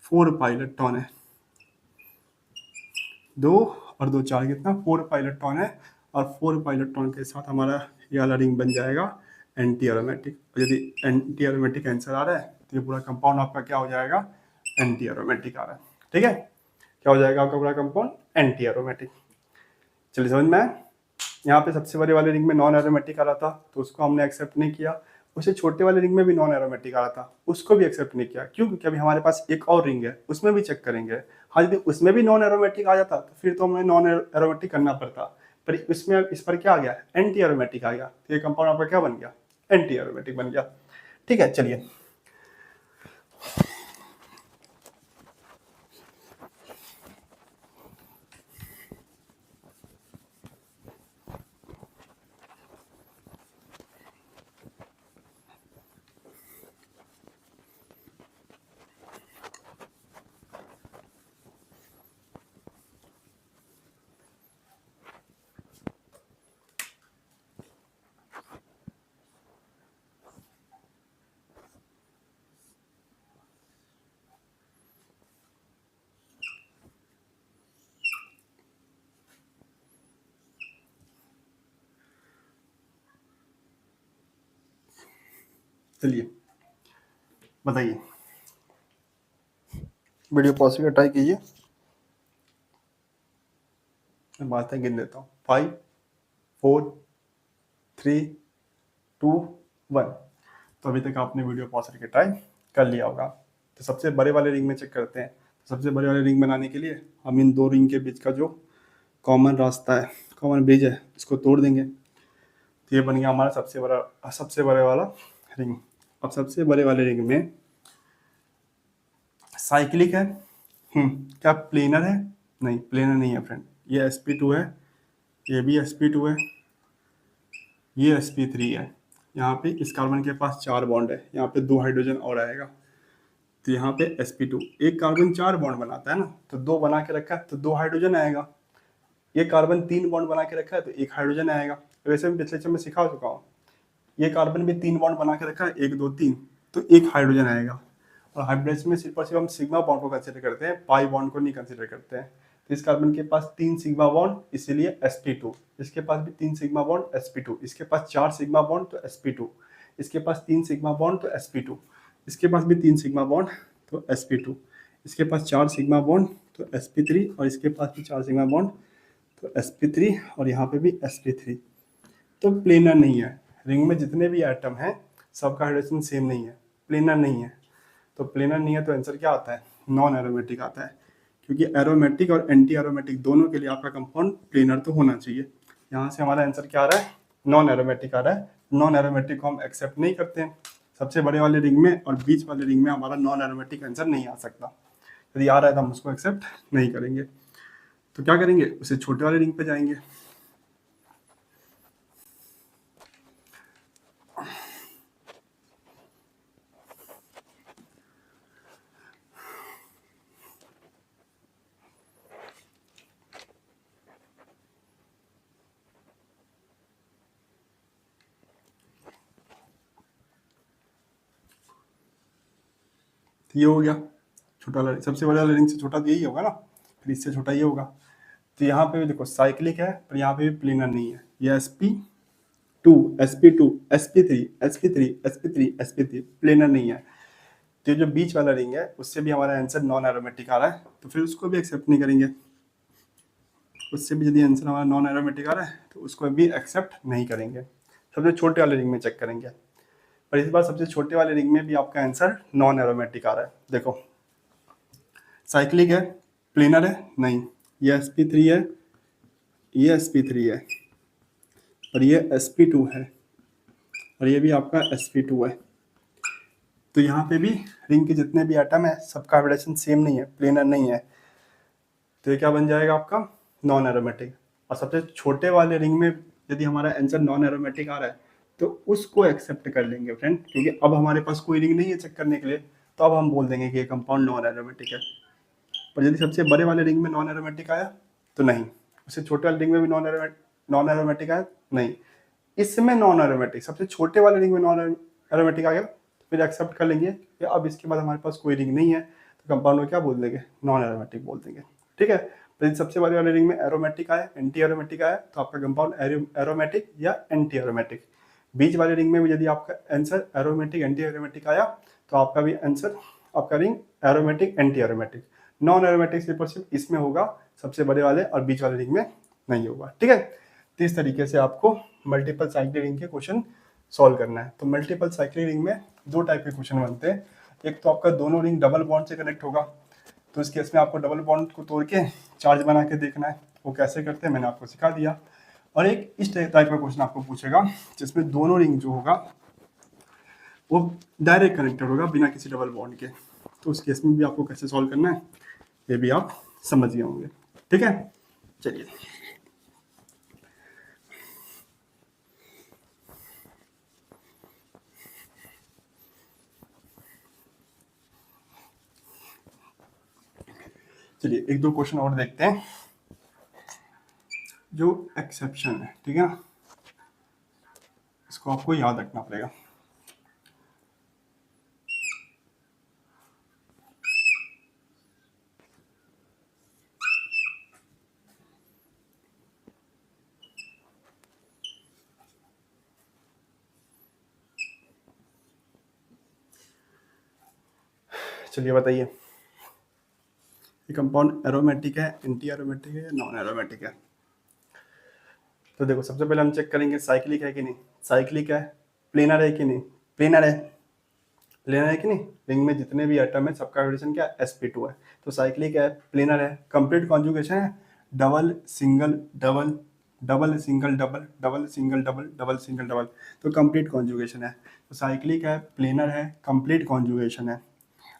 4 पाई इलेक्ट्रॉन है। 2 और 2 4 कितना? 4 पाई इलेक्ट्रॉन है। और 4 पाई इलेक्ट्रॉन के साथ हमारा ये वाला रिंग बन जाएगा एंटी एरोमेटिक। और यदि एंटी एरोमेटिक आंसर आ रहा है तो ये पूरा कंपाउंड आपका क्या हो जाएगा? एंटी एरोमेटिक आ रहा है। ठीक है, क्या हो जाएगा आपका पूरा कंपाउंड? Anti aromatic. चलिए समझ में आया? यहाँ पे सबसे बड़े वाले रिंग में नॉन एरोमेटिक आ रहा था तो उसको हमने एक्सेप्ट नहीं किया। उससे छोटे वाले रिंग में भी नॉन एरोमेटिक आ रहा था, उसको भी एक्सेप्ट नहीं किया। क्यों? क्योंकि अभी हमारे पास एक और रिंग है, उसमें भी चेक करेंगे। हाँ, यदि उसमें भी नॉन एरोमेटिक आ जाता तो फिर तो हमें नॉन एरोमेटिक करना पड़ता। पर इसमें इस पर क्या आ गया? एंटी एरोमेटिक आ गया। तो ये कंपाउंड आपका क्या बन गया? एंटी एरोमेटिक बन गया। ठीक है, चलिए चलिए बताइए, वीडियो पॉज करके ट्राई कीजिए। मैं बातें गिन देता हूँ। 5 4 3 2 1। तो अभी तक आपने वीडियो पॉज करके ट्राई कर लिया होगा। तो सबसे बड़े वाले रिंग में चेक करते हैं। तो सबसे बड़े वाले रिंग बनाने के लिए हम इन दो रिंग के बीच का जो कॉमन रास्ता है, कॉमन ब्रिज है, इसको तोड़ देंगे। तो ये बन गया हमारा सबसे बड़े वाला रिंग। अब सबसे बड़े वाले रिंग में साइक्लिक है, क्या प्लेनर है? नहीं, प्लेनर नहीं है फ्रेंड। ये sp2 है, ये भी sp2 है, ये sp3 है। यहाँ पे इस कार्बन के पास 4 बॉन्ड है, यहाँ पे 2 हाइड्रोजन और आएगा। तो यहाँ पे sp2, एक कार्बन 4 बॉन्ड बनाता है ना, तो 2 बना के रखा है तो 2 हाइड्रोजन आएगा। ये कार्बन 3 बॉन्ड बना के रखा है तो 1 हाइड्रोजन आएगा। वैसे मैं पिछले लेक्चर में सिखा चुका हूँ। ये कार्बन भी 3 बॉन्ड बना के रखा है, 1 2 3, तो 1 हाइड्रोजन आएगा। और हाइब्रिडाइजेशन में सिर्फ और सिर्फ हम सिग्मा बॉन्ड को कंसिडर करते हैं, पाई बॉन्ड को नहीं कंसिडर करते हैं। तो इस कार्बन के पास 3 सिग्मा बॉन्ड, इसीलिए sp2। इसके पास भी 3 सिग्मा बॉन्ड, sp2। इसके पास 4 सिग्मा बॉन्ड, तो sp2। इसके पास 3 सिग्मा बॉन्ड, तो sp2। इसके पास भी 3 सिग्मा बॉन्ड, तो sp2। इसके पास 4 सिग्मा बॉन्ड, तो sp3। और इसके पास भी 4 सिग्मा बॉन्ड, तो sp3। और यहाँ पे भी sp3। तो प्लेनर नहीं है। रिंग में जितने भी एटम हैं सबका हाइड्रोजन सेम नहीं है, प्लेनर नहीं है। तो प्लेनर नहीं है तो आंसर क्या आता है? नॉन एरोमेटिक आता है, क्योंकि एरोमेटिक और एंटी एरोमेटिक दोनों के लिए आपका कंपाउंड प्लेनर तो होना चाहिए। यहाँ से हमारा आंसर क्या आ रहा है? नॉन एरोमेटिक आ रहा है। नॉन एरोमेटिक को हम एक्सेप्ट नहीं करते हैं। सबसे बड़े वाले रिंग में और बीच वाले रिंग में हमारा नॉन एरोमेटिक आंसर नहीं आ सकता। यदि आ रहा है तो हम उसको एक्सेप्ट नहीं करेंगे। तो क्या करेंगे? उसे छोटे वाले रिंग पे जाएंगे। तो ये हो गया छोटा वाला, सबसे बड़े वाले रिंग से छोटा तो यही होगा ना, फिर इससे छोटा ये होगा। तो यहाँ पे भी देखो साइक्लिक है, पर यहाँ पे भी प्लेनर नहीं है। ये sp2 sp2 sp3 sp3 sp3 sp3 planar नहीं है। तो ये जो बीच वाला रिंग है उससे भी हमारा आंसर नॉन एरोमेटिक आ रहा है, तो फिर उसको भी एक्सेप्ट नहीं करेंगे। उससे भी यदि आंसर हमारा नॉन एरोमेटिक आ रहा है तो उसको भी एक्सेप्ट नहीं करेंगे। सबसे छोटे वाले रिंग में चेक करेंगे। और इस बार सबसे छोटे वाले रिंग में भी आपका आंसर नॉन एरोमेटिक आ रहा है। देखो साइक्लिक है, प्लेनर है नहीं, ये sp3 है, ये sp3 है, और ये sp2 है, और ये भी आपका sp2 है। तो यहाँ पे भी रिंग के जितने भी एटम है सबका हाइब्रिडाइजेशन सेम नहीं है, प्लेनर नहीं है। तो ये क्या बन जाएगा आपका? Non aromatic. और सबसे छोटे वाले रिंग में यदि हमारा आंसर नॉन एरोमेटिक आ रहा है तो उसको एक्सेप्ट कर लेंगे फ्रेंड, क्योंकि अब हमारे पास कोई रिंग नहीं है चेक करने के लिए, तो अब हम बोल देंगे कि ये कंपाउंड नॉन एरोमेटिक है। पर यदि सबसे बड़े वाले रिंग में नॉन एरोमेटिक आया तो नहीं, उससे छोटे वाले रिंग में भी नॉन एरोमेटिक आया नहीं, इसमें नॉन एरोमेटिक, सबसे छोटे वाले रिंग में नॉन एरोमेटिक आ गया तो फिर एक्सेप्ट कर लेंगे कि अब इसके बाद हमारे पास कोई रिंग नहीं है, तो कंपाउंड को क्या बोल देंगे? नॉन एरोमेटिक बोल देंगे। ठीक है। तो यदि सबसे बड़े वाले रिंग में एरोमेटिक आया, एंटी एरोमेटिक आया, तो आपका कंपाउंड एरोमेटिक या एंटी एरोमेटिक। बीच वाले रिंग में भी यदि आपका आंसर एरोमेटिक एंटी एरोमेटिक आया तो आपका भी आंसर, आपका ring aromatic anti aromatic. Non aromatic सिर्फ और सिर्फ इसमें होगा, सबसे बड़े वाले और बीच वाले रिंग में नहीं होगा। ठीक है। तो इस तरीके से आपको मल्टीपल साइक्लिक रिंग के क्वेश्चन सॉल्व करना है। तो मल्टीपल साइक्लिक रिंग में दो टाइप के क्वेश्चन बनते हैं। एक तो आपका दोनों रिंग डबल बॉन्ड से कनेक्ट होगा, तो इस केस में आपको डबल बॉन्ड को तोड़ के चार्ज बना के देखना है, वो कैसे करते हैं मैंने आपको सिखा दिया। और एक इस टाइप का क्वेश्चन आपको पूछेगा जिसमें दोनों रिंग जो होगा वो डायरेक्ट कनेक्टेड होगा बिना किसी डबल बॉन्ड के। तो उस केस में भी आपको कैसे सॉल्व करना है ये भी आप समझ गए होंगे। ठीक है, चलिए चलिए एक दो क्वेश्चन और देखते हैं जो एक्सेप्शन है। ठीक है, इसको आपको याद रखना पड़ेगा। चलिए बताइए, ये कंपाउंड एरोमेटिक है, एंटी एरोमेटिक है या नॉन एरोमेटिक है? तो देखो सबसे पहले हम चेक करेंगे साइक्लिक है कि नहीं। साइक्लिक है, प्लेनर है कि नहीं, प्लेनर है, प्लेनर है कि नहीं। रिंग में जितने भी एटम है सबका हाइड्रोजन क्या है? sp2 है। तो साइक्लिक है, प्लेनर है, कंप्लीट कॉन्जुगेशन है, double single double, double single double, double single double, double single double, तो कंप्लीट कॉन्जुगेशन है। तो साइक्लिक है, प्लेनर है, कंप्लीट कॉन्जुगेशन है।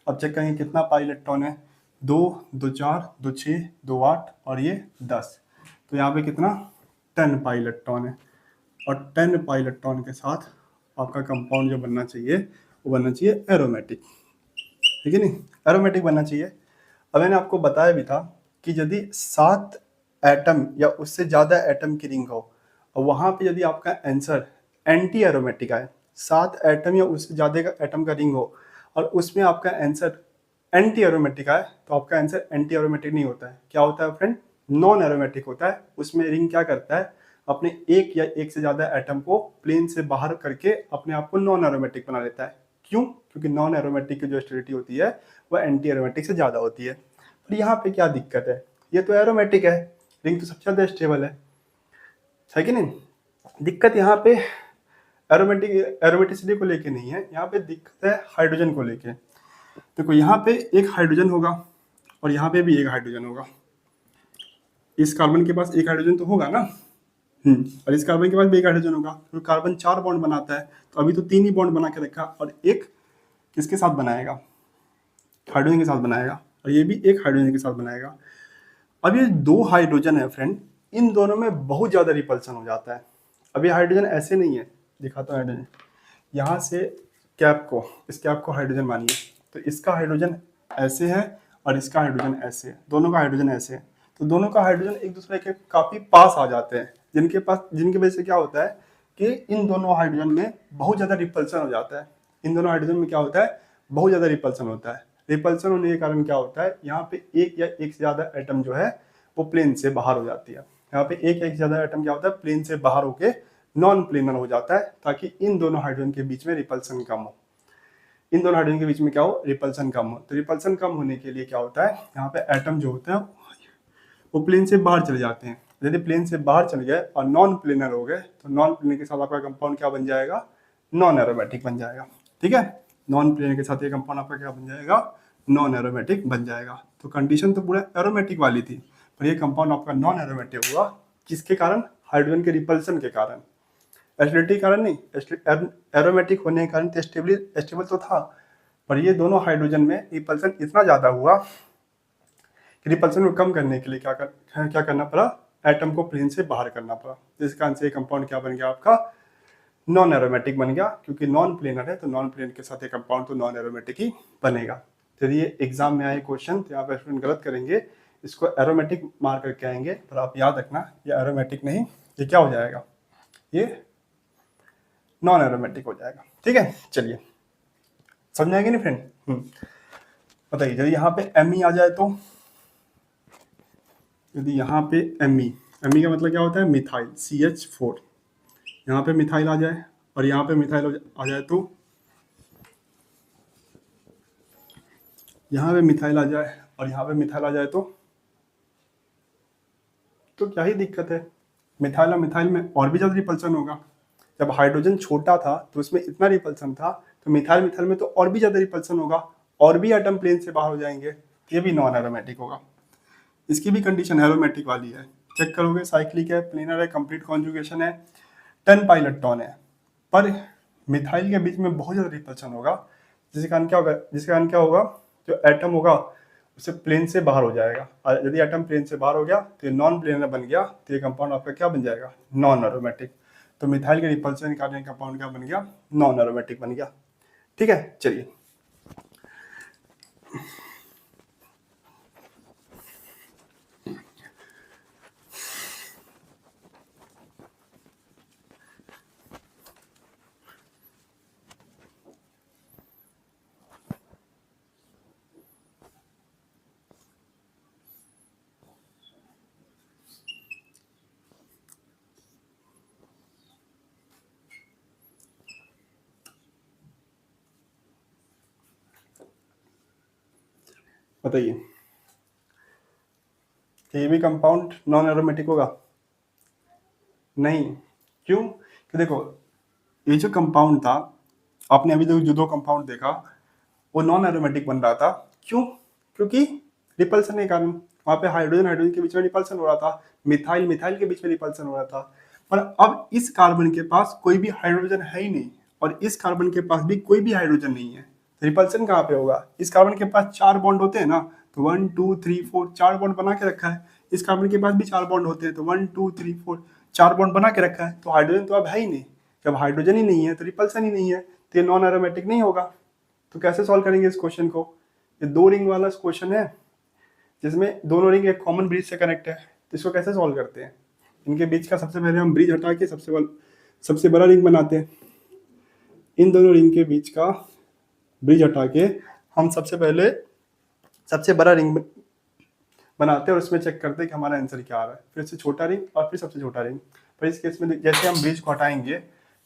अब चेक करेंगे कितना पाई इलेक्ट्रॉन है, 2, 2 4, 2 6, 2 8 और ये 10। तो यहाँ पे कितना? 10 पाई इलेक्ट्रॉन है। और 10 पाई इलेक्ट्रॉन के साथ आपका कंपाउंड जो बनना चाहिए वो बनना चाहिए एरोमेटिक, ठीक है नहीं, एरोमेटिक बनना चाहिए। अब मैंने आपको बताया भी था कि यदि 7 एटम या उससे ज़्यादा एटम की रिंग हो और वहाँ पे यदि आपका आंसर एंटी एरोमेटिक आए, 7 एटम या उससे ज़्यादा का एटम का रिंग हो और उसमें आपका आंसर एंटी एरोमेटिक आए तो आपका आंसर एंटी एरोमेटिक नहीं होता है। क्या होता है फ्रेंड? नॉन एरोमेटिक होता है। उसमें रिंग क्या करता है, अपने एक या एक से ज्यादा एटम को प्लेन से बाहर करके अपने आप को नॉन एरोमेटिक बना लेता है। क्यों? क्योंकि नॉन एरोमेटिक की जो स्टेबिलिटी होती है वह एंटी एरोमेटिक से ज्यादा होती है। और यहाँ पे क्या दिक्कत है, ये तो एरोमेटिक है, रिंग तो सबसे ज्यादा स्टेबल है कि नहीं? दिक्कत यहाँ पे एरोमेटिसिटी को लेके नहीं है, यहाँ पे दिक्कत है हाइड्रोजन को लेके। देखो यहाँ पे एक हाइड्रोजन होगा और यहाँ पे भी एक हाइड्रोजन होगा। इस कार्बन के पास एक हाइड्रोजन तो होगा ना, और इस कार्बन के पास भी एक हाइड्रोजन होगा। तो कार्बन 4 बॉन्ड बनाता है, तो अभी तो 3 ही बॉन्ड बना के रखा और एक किसके साथ बनाएगा? हाइड्रोजन के साथ बनाएगा, और ये भी एक हाइड्रोजन के साथ बनाएगा। अब ये 2 हाइड्रोजन है फ्रेंड, इन दोनों में बहुत ज्यादा रिपल्सन हो जाता है। अब ये हाइड्रोजन ऐसे नहीं है, दिखाता हूँ हाइड्रोजन। यहाँ से कैप को, इस कैप को हाइड्रोजन मानिए, तो इसका हाइड्रोजन ऐसे है और इसका हाइड्रोजन ऐसे है, दोनों का हाइड्रोजन ऐसे है। तो दोनों का हाइड्रोजन एक दूसरे के काफी पास आ जाते हैं, जिनकी वजह से क्या होता है कि इन दोनों हाइड्रोजन में बहुत ज्यादा रिपल्सन हो जाता है। इन दोनों हाइड्रोजन में क्या होता है? बहुत ज्यादा रिपल्सन होता है। रिपल्सन होने के कारण क्या होता है, यहाँ पे एक या एक से ज्यादा एटम जो है वो प्लेन से बाहर हो जाती है। यहाँ पे एक या एक से ज्यादा एटम क्या होता है, प्लेन से बाहर होके नॉन प्लेनर हो जाता है, ताकि इन दोनों हाइड्रोजन के बीच में रिपल्सन कम हो। इन दोनों हाइड्रोजन के बीच में क्या हो, रिपल्सन कम हो। तो रिपल्सन कम होने के लिए क्या होता है, यहाँ पे एटम जो होते हैं वो प्लेन से बाहर चले जाते हैं। यदि प्लेन से बाहर चले गए और नॉन प्लेनर हो गए, तो नॉन प्लेनर के साथ आपका कंपाउंड क्या बन जाएगा? नॉन एरोमेटिक बन जाएगा। ठीक है, नॉन प्लेनर के साथ ये कंपाउंड आपका क्या बन जाएगा? नॉन एरोमेटिक बन जाएगा। तो कंडीशन तो पूरा एरोमेटिक वाली थी, पर ये कंपाउंड आपका नॉन एरोमेटिक हुआ। किसके कारण? हाइड्रोजन के रिपल्सन के कारण, एसिडिटी के कारण नहीं। एरोमेटिक होने के कारण तो स्टेबल तो था, पर ये दोनों हाइड्रोजन में रिपल्सन इतना ज्यादा हुआ कि रिपल्सन को कम करने के लिए क्या करना पड़ा? एटम को प्लेन से बाहर करना पड़ा। जिसके कारण से कंपाउंड क्या बन गया आपका? नॉन एरोमेटिक बन गया। क्योंकि नॉन प्लेनर है तो नॉन प्लेनर के साथ ये कंपाउंड तो नॉन एरोमेटिक ही बनेगा। तो ये एग्जाम में आए क्वेश्चन, तो यहाँ पे स्टूडेंट गलत करेंगे, इसको एरोमेटिक मार करके आएंगे, पर आप याद रखना ये एरोमेटिक नहीं, ये क्या हो जाएगा? ये नॉन एरोमेटिक हो जाएगा। ठीक है, चलिए समझ आएंगे नहीं फ्रेंड? बताइए, यदि यहाँ पे एम आ जाए तो, यदि यहाँ पे एम का मतलब क्या होता है? Methyl, CH4। यहाँ पे मिथाइल आ जाए और यहाँ पे मिथाइल आ जाए तो, यहाँ पे मिथाइल आ जाए और यहाँ पे मिथाइल आ जाए तो क्या ही दिक्कत है? मिथाइल और मिथाइल में और भी ज्यादा रिपल्सन होगा। जब हाइड्रोजन छोटा था तो उसमें इतना रिपल्सन था, तो मिथाइल में तो और भी ज्यादा रिपल्सन होगा, और भी एटम प्लेन से बाहर हो जाएंगे, ये भी नॉन एरोमेटिक होगा। इसकी भी कंडीशन एरोमेटिक वाली है। चेक करोगे, साइक्लिक है, प्लेनर है, कंप्लीट कॉन्जुगेशन है, 10 pi इलेक्ट्रॉन है, पर मिथाइल के बीच में बहुत ज्यादा रिपल्सन होगा। जिसके कारण क्या होगा, जो एटम होगा उसे प्लेन से बाहर हो जाएगा, और यदि एटम प्लेन से बाहर हो गया तो ये नॉन प्लेनर बन गया, तो ये कंपाउंड आपका क्या बन जाएगा? Non aromatic. तो मिथाइल के रिपल्सन के कारण कंपाउंड क्या बन गया? नॉन एरोमेटिक बन गया। ठीक है, चलिए बताइए, ये भी कंपाउंड नॉन एरोमेटिक होगा? नहीं। क्यों? कि देखो, ये जो कंपाउंड था, आपने अभी जो 2 कंपाउंड देखा, वो नॉन एरोमेटिक बन रहा था। क्यों? क्योंकि रिपल्सन के कारण। वहां पे हाइड्रोजन के बीच में रिपल्सन हो रहा था, मिथाइल के बीच में रिपल्सन हो रहा था। पर अब इस कार्बन के पास कोई भी हाइड्रोजन है ही नहीं, और इस कार्बन के पास भी कोई भी हाइड्रोजन नहीं है, तो रिपल्सन कहाँ पे होगा? इस कार्बन के पास 4 बॉन्ड होते हैं ना, तो 1 2 3 4 4 बॉन्ड बना के रखा है। इस कार्बन के पास भी 4 बॉन्ड होते हैं, तो 1 2 3 4 4 बॉन्ड बना के रखा है। तो हाइड्रोजन तो अब है ही नहीं। जब हाइड्रोजन ही नहीं है तो रिपल्सन ही नहीं है, तो ये नॉन एरोमेटिक नहीं होगा। तो कैसे सॉल्व करेंगे इस क्वेश्चन को? ये 2 रिंग वाला क्वेश्चन है, जिसमें दोनों रिंग एक कॉमन ब्रिज से कनेक्ट है। तो इसको कैसे सॉल्व करते हैं? इनके बीच का सबसे पहले हम ब्रिज हटा के सबसे बड़ा रिंग बनाते हैं। इन दोनों रिंग के बीच का ब्रिज हटा के हम सबसे पहले सबसे बड़ा रिंग बनाते हैं और उसमें चेक करते हैं कि हमारा आंसर क्या आ रहा है, फिर से छोटा रिंग और फिर सबसे छोटा रिंग। पर इस केस में जैसे हम ब्रिज को हटाएंगे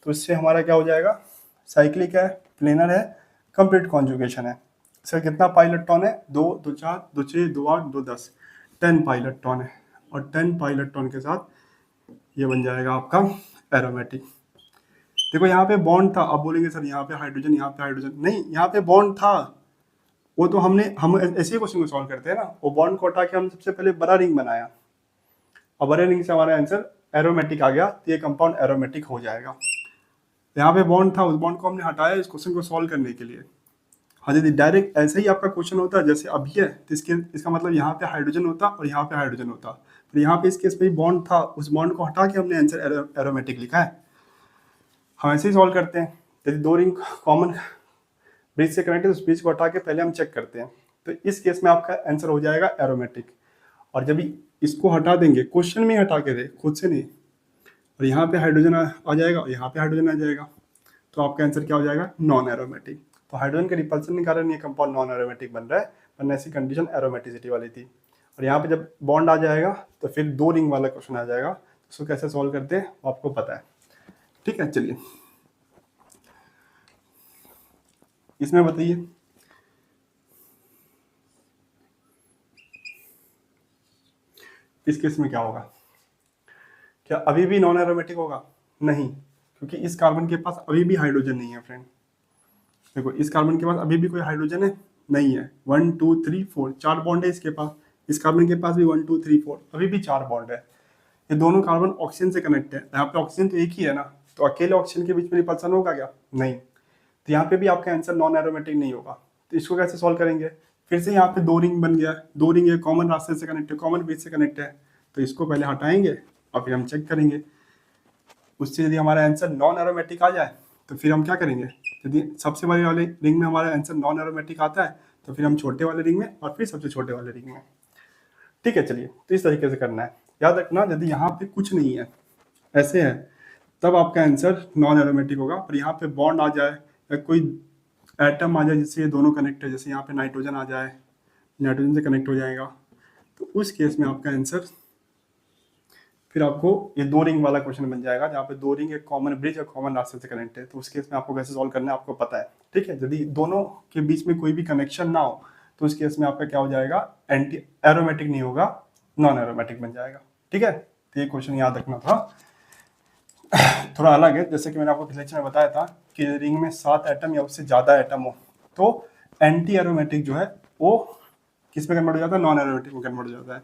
तो इससे हमारा क्या हो जाएगा, साइक्लिक है, प्लेनर है, कंप्लीट कॉन्जुगेशन है। सर कितना पाई इलेक्ट्रॉन है, 2 2 4 2 6 2 8 2 10, 10 पाई इलेक्ट्रॉन है। और 10 पाई इलेक्ट्रॉन के साथ ये बन जाएगा आपका एरोमेटिक। देखो यहाँ पे बॉन्ड था, अब बोलेंगे सर यहाँ पे हाइड्रोजन, यहाँ पे हाइड्रोजन नहीं, यहाँ पे बॉन्ड था। वो तो हम ऐसे ही क्वेश्चन को सॉल्व करते हैं ना, वो बॉन्ड को हटा के हम सबसे पहले बड़ा रिंग बनाया और बड़े रिंग से हमारा आंसर एरोमेटिक आ गया, तो ये कंपाउंड एरोमेटिक हो जाएगा। यहाँ पे बॉन्ड था, उस बॉन्ड को हमने हटाया इस क्वेश्चन को सॉल्व करने के लिए। हाँ यदि डायरेक्ट ऐसे ही आपका क्वेश्चन होता है जैसे अभी है, तो इसका मतलब यहाँ पे हाइड्रोजन होता और यहाँ पे हाइड्रोजन होता, तो यहाँ पे इस केस में बॉन्ड था, उस बॉन्ड को हटा के हमने आंसर एरोमेटिक लिखा है। हम ऐसे ही सॉल्व करते हैं, यदि दो रिंग कॉमन ब्रिज से कनेक्ट है तो उस ब्रिज को हटा के पहले हम चेक करते हैं, तो इस केस में आपका आंसर हो जाएगा एरोमेटिक। और जब इसको हटा देंगे, क्वेश्चन में हटा के दे, खुद से नहीं, और यहाँ पे हाइड्रोजन आ जाएगा और यहाँ पे हाइड्रोजन आ जाएगा, तो आपका आंसर क्या हो जाएगा, नॉन एरोमेटिक। तो हाइड्रोजन के रिपल्सन के कारण ये कंपाउंड नॉन एरोमेटिक बन रहा है, वरना ऐसी कंडीशन एरोमेटिसिटी वाली थी। और यहाँ पे जब बॉन्ड आ जाएगा तो फिर 2 रिंग वाला क्वेश्चन आ जाएगा, तो उसको कैसे सॉल्व करते हैं वो आपको पता है। ठीक है, चलिए इसमें बताइए इस केस में क्या होगा, क्या अभी भी नॉन एरोमेटिक होगा? नहीं, क्योंकि इस कार्बन के पास अभी भी हाइड्रोजन नहीं है फ्रेंड। देखो इस कार्बन के पास अभी भी कोई हाइड्रोजन है नहीं है, 1 2 3 4 4 बॉन्ड है इसके पास, इस कार्बन के पास भी 1 2 3 4 अभी भी 4 बॉन्ड है। ये दोनों कार्बन ऑक्सीजन से कनेक्ट है, यहाँ पे ऑक्सीजन तो एक ही है ना, तो अकेले ऑक्सीजन के बीच में रिपल्सन होगा क्या? नहीं, तो यहाँ पे भी आपका आंसर नॉन एरोमेटिक नहीं होगा। तो इसको कैसे सॉल्व करेंगे, फिर से यहाँ पे 2 रिंग बन गया, 2 रिंग एक कॉमन रास्ते से कनेक्ट है, कॉमन ब्रिज से कनेक्ट है, तो इसको पहले हटाएंगे और फिर हम चेक करेंगे। उससे यदि हमारा आंसर नॉन एरोमेटिक आ जाए तो फिर हम क्या करेंगे, यदि सबसे बड़े वाले रिंग में हमारा आंसर नॉन एरोमेटिक आता है तो फिर हम छोटे वाले रिंग में और फिर सबसे छोटे वाले रिंग में। ठीक है, चलिए तो इस तरीके से करना है। याद रखना यदि यहाँ पे कुछ नहीं है, ऐसे है, तब आपका आंसर नॉन एरोमेटिक होगा। और यहाँ पे बॉन्ड आ जाए या कोई एटम आ जाए जिससे ये दोनों कनेक्ट है, जैसे यहाँ पे नाइट्रोजन आ जाए, नाइट्रोजन से कनेक्ट हो जाएगा, तो उस केस में आपका आंसर फिर आपको ये 2 रिंग वाला क्वेश्चन बन जाएगा, जहाँ पे 2 रिंग एक कॉमन ब्रिज या कॉमन रास्ते से कनेक्ट है, तो उस केस में आपको कैसे सॉल्व करना है आपको पता है। ठीक है, यदि दोनों के बीच में कोई भी कनेक्शन ना हो तो उस केस में आपका क्या हो जाएगा, एंटी एरोमेटिक नहीं होगा, नॉन एरोमेटिक बन जाएगा। ठीक है, तो ये क्वेश्चन याद रखना था। थोड़ा अलग है, जैसे कि मैंने आपको पिछले लेक्चर में बताया था कि रिंग में 7 एटम या उससे ज़्यादा एटम हो तो एंटी एरोमेटिक जो है वो किस में कन्वर्ट हो जाता है, नॉन एरोमेटिक में कन्वर्ट हो जाता है।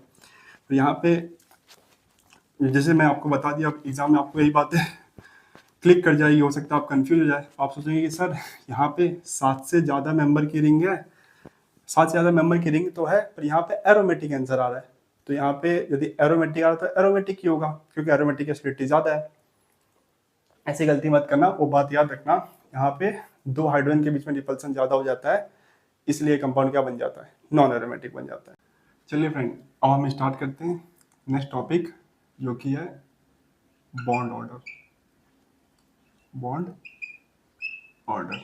तो यहाँ पे जैसे मैं आपको बता दिया, एग्जाम में आपको यही बातें क्लिक कर जाएगी, हो सकता है आप कंफ्यूज हो जाए, आप सोचेंगे कि सर यहाँ पे 7 से ज़्यादा मेंबर की रिंग है, 7 से ज़्यादा मेंबर की रिंग तो है, पर यहाँ पे एरोमेटिक आंसर आ रहा है, तो यहाँ पे यदि एरोमेटिक आ रहा है तो एरोमेटिक ही होगा, क्योंकि एरोमेटिक की एसिडिटी ज़्यादा है। ऐसी गलती मत करना, वो बात याद रखना, यहाँ पे 2 हाइड्रोजन के बीच में रिपल्सन ज़्यादा हो जाता है, इसलिए कंपाउंड क्या बन जाता है, नॉन एरोमेटिक बन जाता है। चलिए फ्रेंड, अब हम स्टार्ट करते हैं नेक्स्ट टॉपिक, जो कि है बॉन्ड ऑर्डर। बॉन्ड ऑर्डर,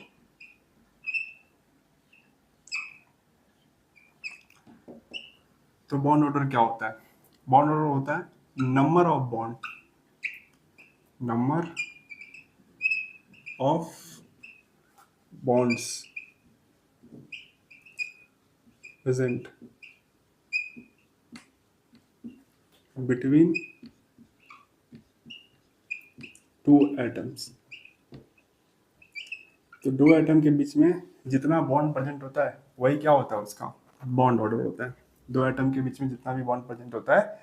तो बॉन्ड ऑर्डर क्या होता है? बॉन्ड ऑर्डर होता है number of bond, number of bonds present between 2 atoms. तो 2 एटम के बीच में जितना बॉन्ड प्रेजेंट होता है वही क्या होता है, उसका बॉन्ड ऑर्डर होता है। 2 एटम के बीच में जितना भी बॉन्ड प्रेजेंट होता है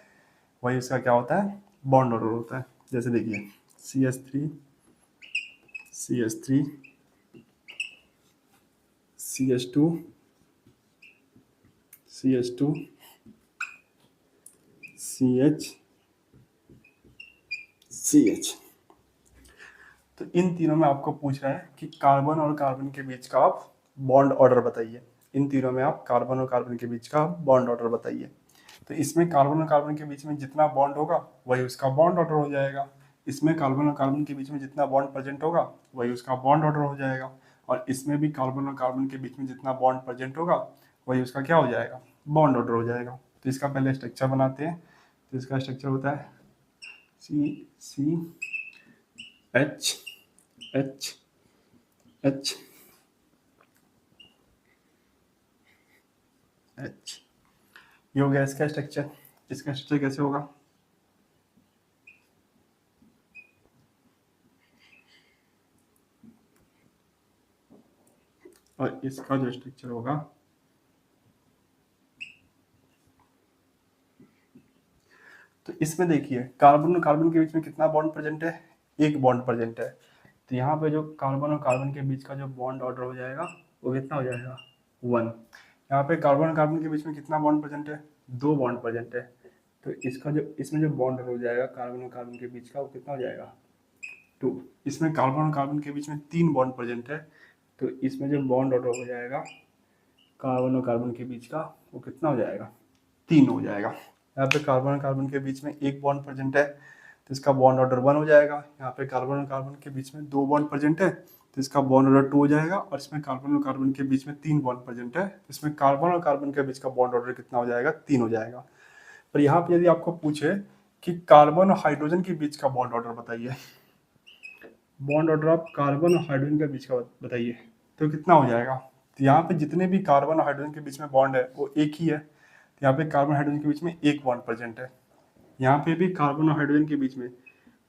वही उसका क्या होता है, बॉन्ड ऑर्डर होता है। जैसे देखिए CH3 CH3 CH2 CH2 CH CH। तो इन तीनों में आपको पूछ रहा है कि कार्बन और कार्बन के बीच का आप बॉन्ड ऑर्डर बताइए। इन तीनों में आप कार्बन और कार्बन के बीच का बॉन्ड ऑर्डर बताइए। तो इसमें कार्बन और कार्बन के बीच में जितना बॉन्ड होगा वही उसका बॉन्ड ऑर्डर हो जाएगा। इसमें कार्बन और कार्बन के बीच में जितना बॉन्ड प्रेजेंट होगा वही उसका बॉन्ड ऑर्डर हो जाएगा। और इसमें भी कार्बन और कार्बन के बीच में जितना बॉन्ड प्रेजेंट होगा वही उसका क्या हो जाएगा, बॉन्ड ऑर्डर हो जाएगा। तो इसका पहले स्ट्रक्चर बनाते हैं। तो इसका स्ट्रक्चर होता है C H H H H। ये हो गया इसका स्ट्रक्चर। इसका स्ट्रक्चर कैसे होगा, और इसका जो स्ट्रक्चर होगा तो इसमें देखिए कार्बन और कार्बन के बीच में कितना बॉन्ड प्रेजेंट है, एक बॉन्ड प्रेजेंट है। तो यहाँ पे जो कार्बन और कार्बन के बीच का जो बॉन्ड ऑर्डर हो जाएगा वो कितना हो जाएगा, 1। यहाँ पे कार्बन और कार्बन के बीच में कितना बॉन्ड प्रेजेंट है, 2 बॉन्ड प्रेजेंट है। तो इसका जो इसमें जो बॉन्ड हो जाएगा कार्बन और कार्बन के बीच का वो कितना हो जाएगा, 2। इसमें कार्बन और कार्बन के बीच में 3 बॉन्ड प्रेजेंट है। तो इसमें जो बॉन्ड ऑर्डर हो जाएगा कार्बन और कार्बन के बीच का वो कितना हो जाएगा, 3 हो जाएगा। यहाँ पे कार्बन और कार्बन के बीच में एक बॉन्ड प्रेजेंट है तो इसका बॉन्ड ऑर्डर 1 हो जाएगा। यहाँ पे कार्बन और कार्बन के बीच में 2 बॉन्ड प्रेजेंट है तो इसका बॉन्ड ऑर्डर 2 हो जाएगा। और इसमें कार्बन और कार्बन के बीच में 3 बॉन्ड प्रेजेंट है तो इसमें कार्बन और कार्बन के बीच का बॉन्ड ऑर्डर कितना हो जाएगा, 3 हो जाएगा। पर यहाँ पे यदि आपको पूछे कि कार्बन और हाइड्रोजन के बीच का बॉन्ड ऑर्डर बताइए, बॉन्ड ऑर्डर ऑफ कार्बन और हाइड्रोजन के बीच का बताइए, तो कितना हो जाएगा। तो यहाँ पे जितने भी कार्बन और हाइड्रोजन के बीच में बॉन्ड है वो एक ही है। तो यहाँ पे कार्बन हाइड्रोजन के बीच में एक बॉन्ड प्रेजेंट है। यहाँ पे भी कार्बन और हाइड्रोजन के बीच में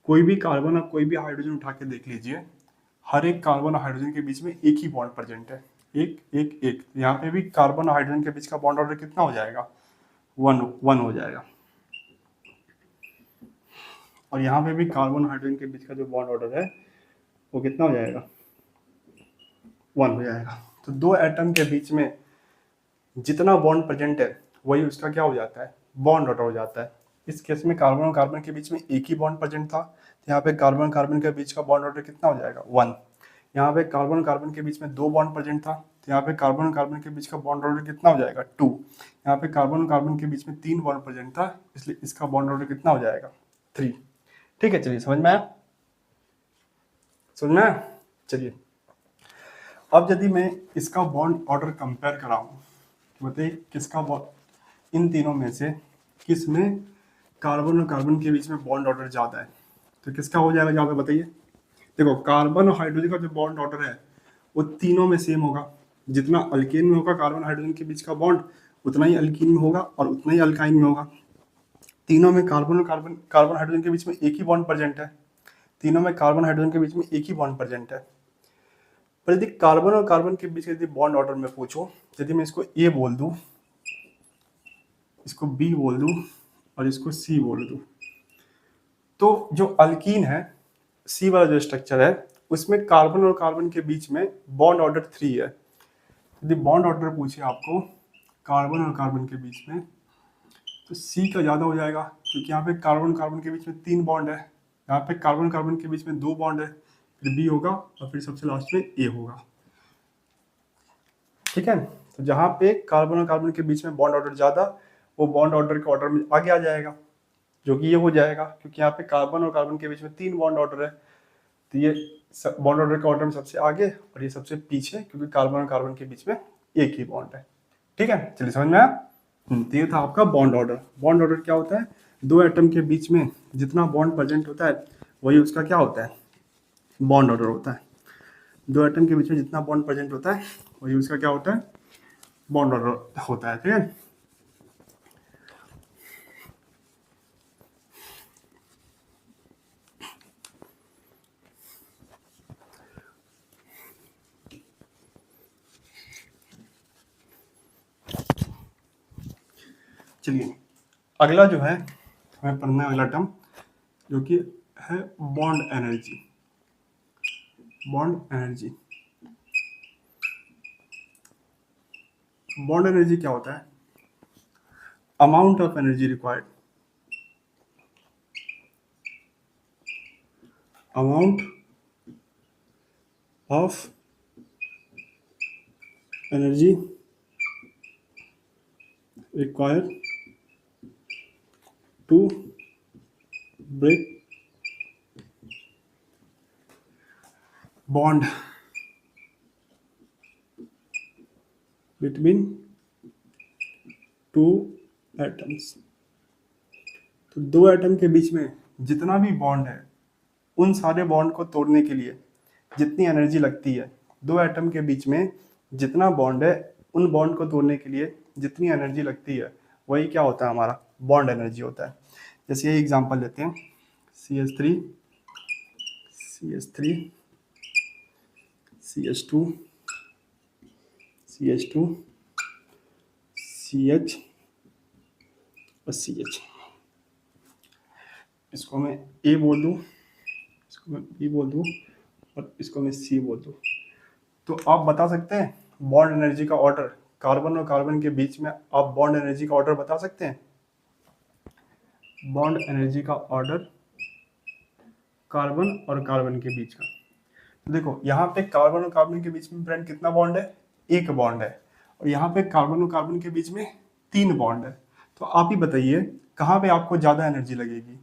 कोई भी कार्बन और कोई भी हाइड्रोजन उठा के देख लीजिए, हर एक कार्बन और हाइड्रोजन के बीच में एक ही बॉन्ड प्रेजेंट है, एक एक एक। तो यहाँ पे भी कार्बन और हाइड्रोजन के बीच का बॉन्ड ऑर्डर कितना हो जाएगा, 1 हो जाएगा। और यहाँ पे भी कार्बन और हाइड्रोजन के बीच का जो बॉन्ड ऑर्डर है वो कितना हो जाएगा, 1 हो जाएगा। तो दो एटम के बीच में जितना बॉन्ड प्रेजेंट है वही उसका क्या हो जाता है, बॉन्ड ऑर्डर हो जाता है। इस केस में कार्बन और कार्बन के बीच में एक ही बॉन्ड प्रेजेंट था तो यहाँ पे कार्बन कार्बन के बीच का बॉन्ड ऑर्डर कितना हो जाएगा, 1। यहाँ पे कार्बन कार्बन के बीच में 2 बॉन्ड प्रेजेंट था तो यहाँ पे कार्बन कार्बन के बीच का बॉन्ड ऑर्डर कितना हो जाएगा, 2। यहाँ पे कार्बन कार्बन के बीच में 3 बॉन्ड प्रेजेंट था इसलिए इसका बॉन्ड ऑर्डर कितना हो जाएगा, 3। ठीक है, चलिए समझ में आया, समझ में आया। चलिए अब यदि मैं इसका बॉन्ड ऑर्डर कंपेयर कराऊं तो बताइए किसका बॉन्ड, इन तीनों में से किस में कार्बन और कार्बन के बीच में बॉन्ड ऑर्डर ज़्यादा है, तो किसका हो जाएगा यहाँ पे बताइए। देखो कार्बन और हाइड्रोजन का जो बॉन्ड ऑर्डर है वो तीनों में सेम होगा। जितना अल्केन में होगा कार्बन हाइड्रोजन के बीच का बॉन्ड उतना ही अल्कीन में होगा और उतना ही अल्काइन में होगा। तीनों में कार्बन और कार्बन हाइड्रोजन के बीच में एक ही बॉन्ड प्रेजेंट है, तीनों में कार्बन हाइड्रोजन के बीच में एक ही बॉन्ड प्रेजेंट है। पर यदि कार्बन और कार्बन के बीच यदि बॉन्ड ऑर्डर में पूछो, यदि मैं इसको ए बोल दूं, इसको बी बोल दूं और इसको सी बोल दूं, तो जो अल्कीन है सी वाला जो स्ट्रक्चर है उसमें कार्बन और कार्बन के बीच में बॉन्ड ऑर्डर 3 है। यदि बॉन्ड ऑर्डर पूछे आपको कार्बन और कार्बन के बीच में तो सी का ज़्यादा हो जाएगा क्योंकि यहाँ पे कार्बन कार्बन के बीच में 3 बॉन्ड है, यहाँ पे कार्बन कार्बन के बीच में 2 बॉन्ड है, फिर बी होगा और फिर सबसे लास्ट में ए होगा। ठीक है, तो जहाँ पे कार्बन और कार्बन के बीच में बॉन्ड ऑर्डर ज़्यादा वो बॉन्ड ऑर्डर के ऑर्डर में आगे आ जाएगा जो कि ये हो जाएगा क्योंकि यहाँ पे कार्बन और कार्बन के बीच में 3 बॉन्ड ऑर्डर है तो ये बॉन्ड ऑर्डर के ऑर्डर में सबसे आगे और ये सबसे पीछे क्योंकि कार्बन और कार्बन के बीच में एक ही बॉन्ड है। ठीक है, चलिए समझ में आया। तो ये था आपका बॉन्ड ऑर्डर। बॉन्ड ऑर्डर क्या होता है, दो एटम के बीच में जितना बॉन्ड प्रेजेंट होता है वही उसका क्या होता है, बॉन्ड ऑर्डर होता है। दो एटम के बीच में जितना बॉन्ड प्रेजेंट होता है वही उसका क्या होता है, बॉन्ड ऑर्डर होता है। ठीक है, चलिए अगला जो है हमें पढ़ना है अगला टर्म जो कि है bond energy. Bond energy, bond energy क्या होता है, amount of energy required, amount of energy required to break bond between two atoms. तो दो एटम के बीच में जितना भी बॉन्ड है उन सारे बॉन्ड को तोड़ने के लिए जितनी एनर्जी लगती है, दो एटम के बीच में जितना बॉन्ड है उन बॉन्ड को तोड़ने के लिए जितनी एनर्जी लगती है वही क्या होता है, हमारा बॉन्ड एनर्जी होता है। जैसे ये एग्जांपल लेते हैं, CH3 CH3 CH2 CH2 CH और CH। इसको मैं A बोल दूँ, इसको मैं B बोल दूँ और इसको मैं C बोल दूँ। तो आप बता सकते हैं बॉन्ड एनर्जी का ऑर्डर, कार्बन और कार्बन के बीच में आप बॉन्ड एनर्जी का ऑर्डर बता सकते हैं? बॉन्ड एनर्जी का ऑर्डर कार्बन और कार्बन के बीच का। तो देखो यहाँ पे कार्बन और कार्बन के बीच में फ्रेंड कितना बॉन्ड है, एक बॉन्ड है, और यहाँ पे कार्बन और कार्बन के बीच में 3 बॉन्ड है। तो आप ही बताइए कहाँ पे आपको ज्यादा एनर्जी लगेगी,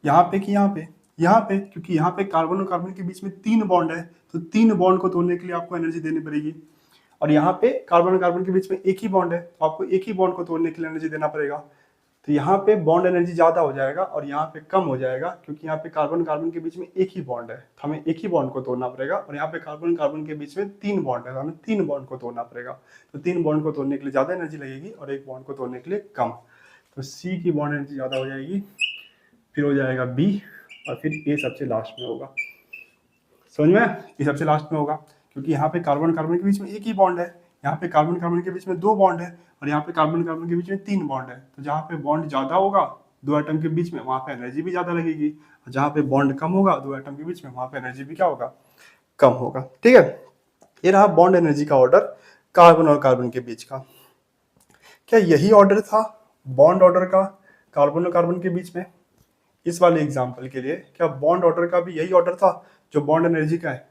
यहाँ पे कि यहाँ पे? यहाँ पे, क्योंकि यहाँ पे कार्बन और कार्बन के बीच में 3 बॉन्ड है, तो 3 बॉन्ड को तोड़ने के लिए आपको एनर्जी देनी पड़ेगी। और यहाँ पे कार्बन और कार्बन के बीच में एक ही बॉन्ड है, तो आपको एक ही बॉन्ड को तोड़ने के लिए एनर्जी देना पड़ेगा। तो यहाँ पे बॉन्ड एनर्जी ज्यादा हो जाएगा और यहाँ पे कम हो जाएगा, क्योंकि यहाँ पे कार्बन कार्बन के बीच में एक ही बॉन्ड है, तो हमें एक ही बॉन्ड को तोड़ना पड़ेगा। और यहाँ पे कार्बन कार्बन के बीच में 3 बॉन्ड है, तो हमें 3 बॉन्ड को तोड़ना पड़ेगा। तो 3 बॉन्ड को तोड़ने के लिए ज्यादा एनर्जी लगेगी और एक बॉन्ड को तोड़ने के लिए कम। तो सी की बॉन्ड एनर्जी ज्यादा हो जाएगी, फिर हो जाएगा बी, और फिर ए सबसे लास्ट में होगा। समझ में? ये सबसे लास्ट में होगा, क्योंकि यहाँ पे कार्बन कार्बन के बीच में एक ही बॉन्ड है, यहाँ पे कार्बन कार्बन के बीच में 2 बॉन्ड है, और यहाँ पे कार्बन कार्बन के बीच में 3 बॉन्ड है। तो जहाँ पे बॉन्ड ज्यादा होगा दो एटम के बीच में, वहां पे एनर्जी भी ज्यादा लगेगी, और जहाँ पे बॉन्ड कम होगा दो एटम के बीच में, वहां पे एनर्जी भी क्या होगा, कम होगा। ठीक है, ये रहा बॉन्ड एनर्जी का ऑर्डर कार्बन और कार्बन के बीच का। क्या यही ऑर्डर था बॉन्ड ऑर्डर का कार्बन और कार्बन के बीच में? इस वाले एग्जाम्पल के लिए क्या बॉन्ड ऑर्डर का भी यही ऑर्डर था जो बॉन्ड एनर्जी का है?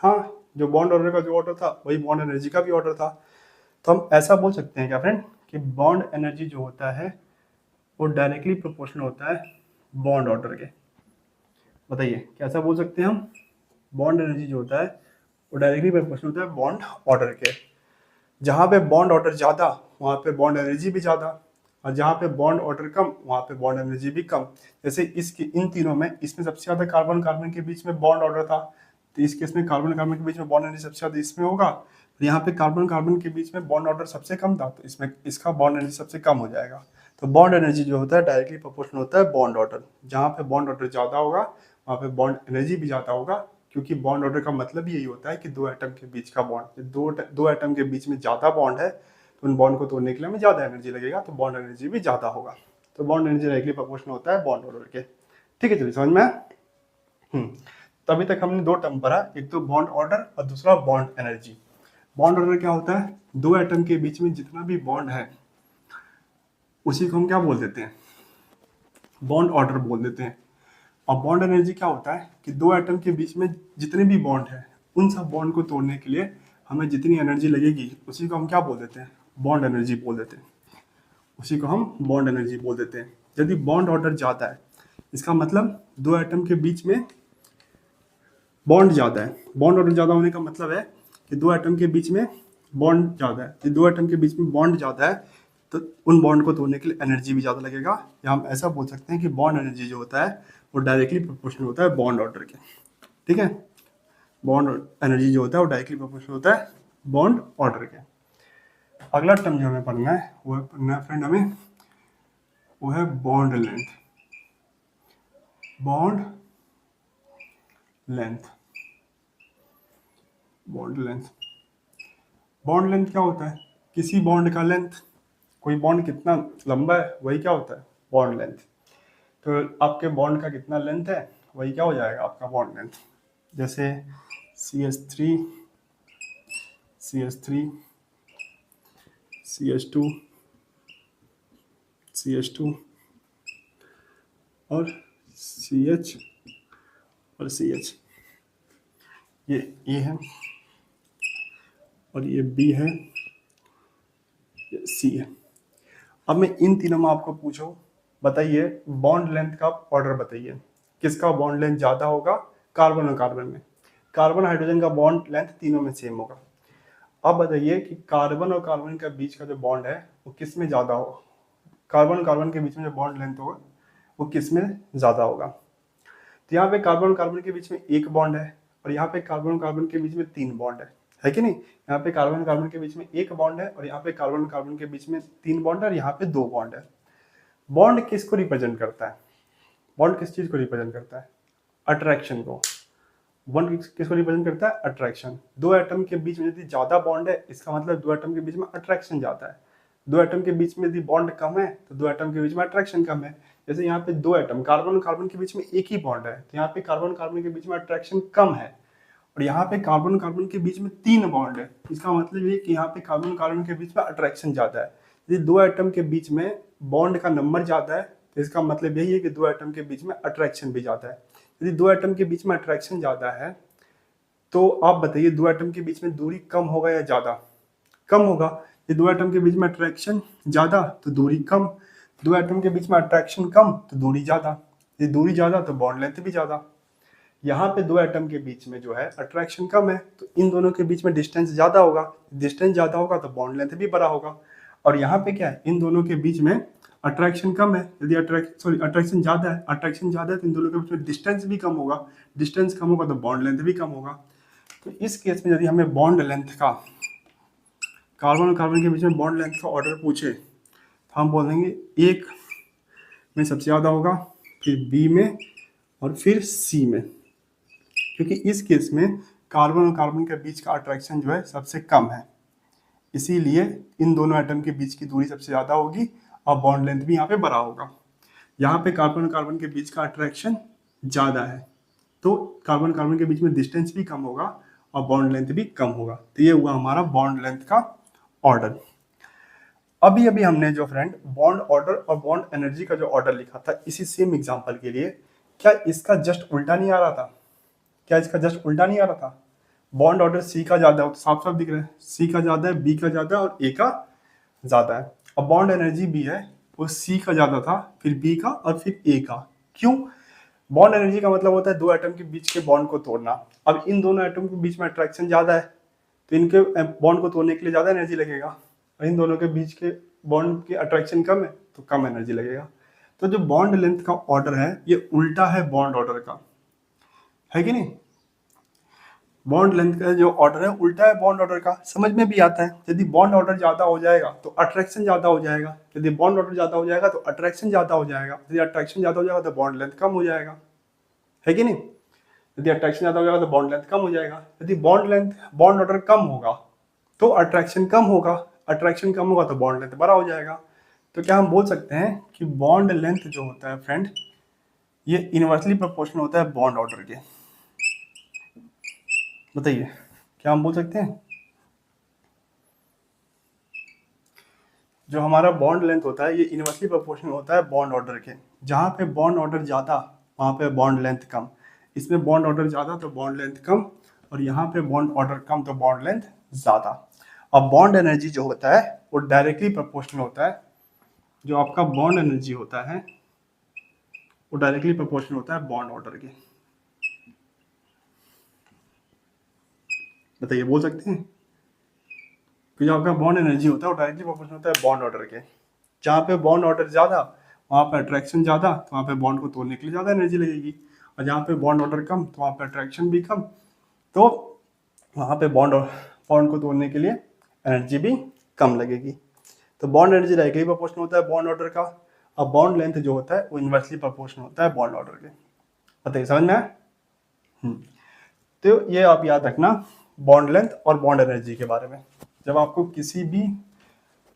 हाँ, जो बॉन्ड ऑर्डर का जो ऑर्डर था वही बॉन्ड एनर्जी का भी ऑर्डर था। तो हम ऐसा बोल सकते हैं क्या फ्रेंड कि बॉन्ड एनर्जी जो होता है वो डायरेक्टली प्रोपोर्शनल होता है बॉन्ड ऑर्डर के। बताइए कैसा बोल सकते हैं हम? बॉन्ड एनर्जी जो होता है वो डायरेक्टली प्रोपोर्शनल होता है बॉन्ड ऑर्डर के। जहाँ पे बॉन्ड ऑर्डर ज़्यादा वहाँ पे बॉन्ड एनर्जी भी ज़्यादा, और जहाँ पे बॉन्ड ऑर्डर कम वहाँ पे बॉन्ड एनर्जी भी कम। जैसे इसकी इन तीनों में इसमें सबसे ज़्यादा कार्बन कार्बन के बीच में बॉन्ड ऑर्डर था, तो इस केस में कार्बन कार्बन के बीच में बॉन्ड एनर्जी सबसे ज़्यादा इसमें होगा। तो यहाँ पे कार्बन कार्बन के बीच में बॉन्ड ऑर्डर सबसे कम था, तो इसमें इसका बॉन्ड एनर्जी सबसे कम हो जाएगा। तो बॉन्ड एनर्जी जो होता है डायरेक्टली प्रोपोर्शनल होता है बॉन्ड ऑर्डर। जहाँ पे बॉन्ड ऑर्डर ज़्यादा होगा वहाँ पे बॉन्ड एनर्जी भी ज़्यादा होगा, क्योंकि बॉन्ड ऑर्डर का मतलब यही होता है कि दो एटम के बीच का बॉन्ड, दो एटम के बीच में ज़्यादा बॉन्ड है तो उन बॉन्ड को तोड़ने के लिए हमें ज़्यादा एनर्जी लगेगा, तो बॉन्ड एनर्जी भी ज़्यादा होगा। तो बॉन्ड एनर्जी डायरेक्टली प्रोपोर्शनल होता है बॉन्ड ऑर्डर के। ठीक है, चलिए समझ में? तो अभी तक हमने 2 टर्म पढ़ा, एक तो बॉन्ड ऑर्डर और दूसरा बॉन्ड एनर्जी। बॉन्ड ऑर्डर क्या होता है? दो एटम के बीच में जितना भी बॉन्ड है उसी को हम क्या बोल देते हैं? बॉन्ड ऑर्डर बोल देते हैं। और बॉन्ड एनर्जी क्या होता है कि दो एटम के बीच में जितने भी बॉन्ड है उन सब बॉन्ड को तोड़ने के लिए हमें जितनी एनर्जी लगेगी उसी को हम क्या बोल देते हैं? बॉन्ड एनर्जी बोल देते हैं। उसी को हम बॉन्ड एनर्जी बोल देते हैं। यदि बॉन्ड ऑर्डर ज़्यादा है इसका मतलब दो एटम के बीच में बॉन्ड ज़्यादा है। बॉन्ड ऑर्डर ज़्यादा होने का मतलब है कि दो एटम के बीच में बॉन्ड ज़्यादा है। यदि दो एटम के बीच में बॉन्ड ज़्यादा है तो उन बॉन्ड को तोड़ने के लिए एनर्जी भी ज़्यादा लगेगा, या हम ऐसा बोल सकते हैं कि बॉन्ड एनर्जी जो होता है वो डायरेक्टली प्रोपोर्शनल होता है बॉन्ड ऑर्डर के। ठीक है, बॉन्ड एनर्जी जो होता है वो डायरेक्टली प्रोपोर्शनल होता है बॉन्ड ऑर्डर के। अगला टर्म जो हमें पढ़ना है वो है पढ़ना है फ्रेंड हमें, वो है bond length. Bond length, bond length. Bond length क्या होता है? किसी बॉन्ड का लेंथ, कोई बॉन्ड कितना लंबा है वही क्या होता है? Bond length. तो आपके बॉन्ड का कितना लेंथ है वही क्या हो जाएगा? आपका बॉन्ड लेंथ। जैसे CH3 CH3 CH2 CH2 और CH और CH, ये A है और ये B है, ये C है। अब मैं इन तीनों में आपको पूछूं, बताइए बॉन्ड लेंथ का ऑर्डर बताइए, किसका बॉन्ड लेंथ ज़्यादा होगा कार्बन और कार्बन में? कार्बन हाइड्रोजन का बॉन्ड लेंथ तीनों में सेम होगा। अब बताइए कि कार्बन और कार्बन के बीच का जो बॉन्ड है वो किस में ज़्यादा हो, कार्बन कार्बन के बीच में जो बॉन्ड लेंथ होगा वो किस में ज़्यादा होगा। तो यहाँ पे कार्बन कार्बन के बीच में एक बॉन्ड है और यहाँ पे कार्बन कार्बन के बीच में 3 बॉन्ड है कि नहीं। यहाँ पे कार्बन कार्बन के बीच में एक बॉन्ड है और यहाँ पे कार्बन कार्बन के बीच में 3 बॉन्ड है और यहाँ पे 2 बॉन्ड है। बॉन्ड किसको रिप्रेजेंट करता है, बॉन्ड किस चीज को रिप्रेजेंट करता है, अट्रैक्शन को। बॉन्ड किसको रिप्रेजेंट करता है, अट्रैक्शन। दो एटम के बीच में यदि ज्यादा बॉन्ड है इसका मतलब दो एटम के बीच में अट्रैक्शन ज्यादा है। दो एटम के बीच में यदि बॉन्ड कम है तो दो एटम के बीच में अट्रैक्शन कम है। जैसे यहाँ पे दो एटम कार्बन और कार्बन के बीच में एक ही बॉन्ड है तो यहाँ पे कार्बन कार्बन के बीच में अट्रैक्शन कम है और यहाँ पे कार्बन कार्बन के बीच में 3 बॉन्ड है। इसका मतलब ये कि यहाँ पे कार्बन कार्बन के बीच में अट्रैक्शन ज्यादा है। यदि दो एटम के बीच में बॉन्ड का नंबर ज्यादा है तो इसका मतलब यही है कि दो एटम के बीच में अट्रैक्शन भी ज्यादा है। यदि दो एटम के बीच में अट्रैक्शन ज्यादा है तो आप बताइए दो एटम के बीच में दूरी कम होगा या ज्यादा, कम होगा। ये दो एटम के बीच में अट्रैक्शन ज्यादा तो दूरी कम, दो एटम के बीच में अट्रैक्शन कम तो दूरी ज्यादा, ये दूरी ज्यादा तो बॉन्ड लेंथ भी ज्यादा। यहाँ पे दो एटम के बीच में जो है अट्रैक्शन कम है तो इन दोनों के बीच में डिस्टेंस ज्यादा होगा, डिस्टेंस ज्यादा होगा तो बॉन्ड लेंथ भी बड़ा होगा। और यहाँ पे क्या है, इन दोनों के बीच में अट्रैक्शन कम है, यदि अट्रैक्शन ज्यादा है, अट्रैक्शन ज्यादा है तो इन दोनों के बीच में डिस्टेंस भी कम होगा, डिस्टेंस कम होगा तो बॉन्ड लेंथ भी कम होगा। तो इस केस में यदि हमें बॉन्ड लेंथ का, कार्बन और कार्बन के बीच में बॉन्ड लेंथ का ऑर्डर पूछे तो हम बोल देंगे एक में सबसे ज़्यादा होगा, फिर बी में और फिर सी में, क्योंकि इस केस में कार्बन और कार्बन के बीच का अट्रैक्शन जो है सबसे कम है, इसीलिए इन दोनों एटम के बीच की दूरी सबसे ज़्यादा होगी और बॉन्ड लेंथ भी यहाँ पे बड़ा होगा। यहाँ पे कार्बन और कार्बन के बीच का अट्रैक्शन ज़्यादा है तो कार्बन कार्बन के बीच में डिस्टेंस भी कम होगा और बॉन्ड लेंथ भी कम होगा। तो ये हुआ हमारा बॉन्ड लेंथ का ऑर्डर। अभी अभी हमने जो फ्रेंड बॉन्ड ऑर्डर और बॉन्ड एनर्जी का जो ऑर्डर लिखा था इसी सेम एग्जांपल के लिए, क्या इसका जस्ट उल्टा नहीं आ रहा था, क्या इसका जस्ट उल्टा नहीं आ रहा था। बॉन्ड ऑर्डर सी का ज्यादा है तो साफ साफ दिख रहा है, सी का ज्यादा है, बी का ज्यादा है और ए का ज्यादा है। और बॉन्ड एनर्जी भी है वो सी का ज्यादा था, फिर बी का और फिर ए का। क्यों, बॉन्ड एनर्जी का मतलब होता है दो एटम के बीच के बॉन्ड को तोड़ना। अब इन दोनों एटम के बीच में अट्रैक्शन ज्यादा है तो इनके बॉन्ड को तोड़ने के लिए ज्यादा एनर्जी लगेगा और इन दोनों के बीच के बॉन्ड की अट्रैक्शन कम है तो कम एनर्जी लगेगा। तो जो बॉन्ड लेंथ का ऑर्डर है ये उल्टा है बॉन्ड ऑर्डर का, है कि नहीं। बॉन्ड लेंथ का जो ऑर्डर है उल्टा है बॉन्ड ऑर्डर का, समझ में भी आता है। यदि बॉन्ड ऑर्डर ज्यादा हो जाएगा तो अट्रैक्शन ज्यादा हो जाएगा, यदि बॉन्ड ऑर्डर ज्यादा हो जाएगा तो अट्रैक्शन ज्यादा हो जाएगा, यदि अट्रैक्शन ज्यादा हो जाएगा तो बॉन्ड लेंथ कम हो जाएगा, है कि नहीं। यदि अट्रैक्शन ज्यादा हो जाएगा तो बॉन्ड लेंथ कम हो जाएगा, यदि बॉन्ड ऑर्डर कम होगा तो अट्रैक्शन कम होगा, अट्रैक्शन कम होगा तो बॉन्ड लेंथ बड़ा हो जाएगा। तो क्या हम बोल सकते हैं कि बॉन्ड लेंथ जो होता है फ्रेंड ये इनवर्सली प्रोपोर्शनल होता है बॉन्ड ऑर्डर के। बताइए क्या हम बोल सकते हैं, जो हमारा बॉन्ड लेंथ होता है ये इनवर्सली प्रोपोर्शनल होता है बॉन्ड ऑर्डर के। जहाँ पे बॉन्ड ऑर्डर ज़्यादा वहाँ पे बॉन्ड लेंथ कम, इसमें बॉन्ड ऑर्डर ज़्यादा तो बॉन्ड लेंथ कम और यहाँ पे बॉन्ड ऑर्डर कम तो बॉन्ड लेंथ ज़्यादा। अब बॉन्ड एनर्जी जो होता है वो डायरेक्टली प्रोपोर्शनल होता है, जो आपका बॉन्ड एनर्जी होता है वो डायरेक्टली प्रोपोर्शनल होता है बॉन्ड ऑर्डर के। बताइए बोल सकते हैं कि जो आपका बॉन्ड एनर्जी होता है वो डायरेक्टली प्रोपोर्शनल होता है बॉन्ड ऑर्डर के। जहाँ पे बॉन्ड ऑर्डर ज़्यादा वहाँ पे अट्रैक्शन ज़्यादा तो वहाँ पे बॉन्ड को तोड़ने के लिए ज़्यादा एनर्जी लगेगी, और जहाँ पे बॉन्ड ऑर्डर कम तो वहाँ पे अट्रैक्शन भी कम तो वहाँ पे बॉन्ड को तोड़ने के लिए एनर्जी भी कम लगेगी। तो बॉन्ड एनर्जी डायरेक्टली प्रोपोर्शनल होता है बॉन्ड ऑर्डर का, और बॉन्ड लेंथ जो होता है वो इनवर्सली प्रोपोर्शनल होता है बॉन्ड ऑर्डर के। बताइए समझ में आया। तो ये आप याद रखना बॉन्ड लेंथ और बॉन्ड एनर्जी के बारे में। जब आपको किसी भी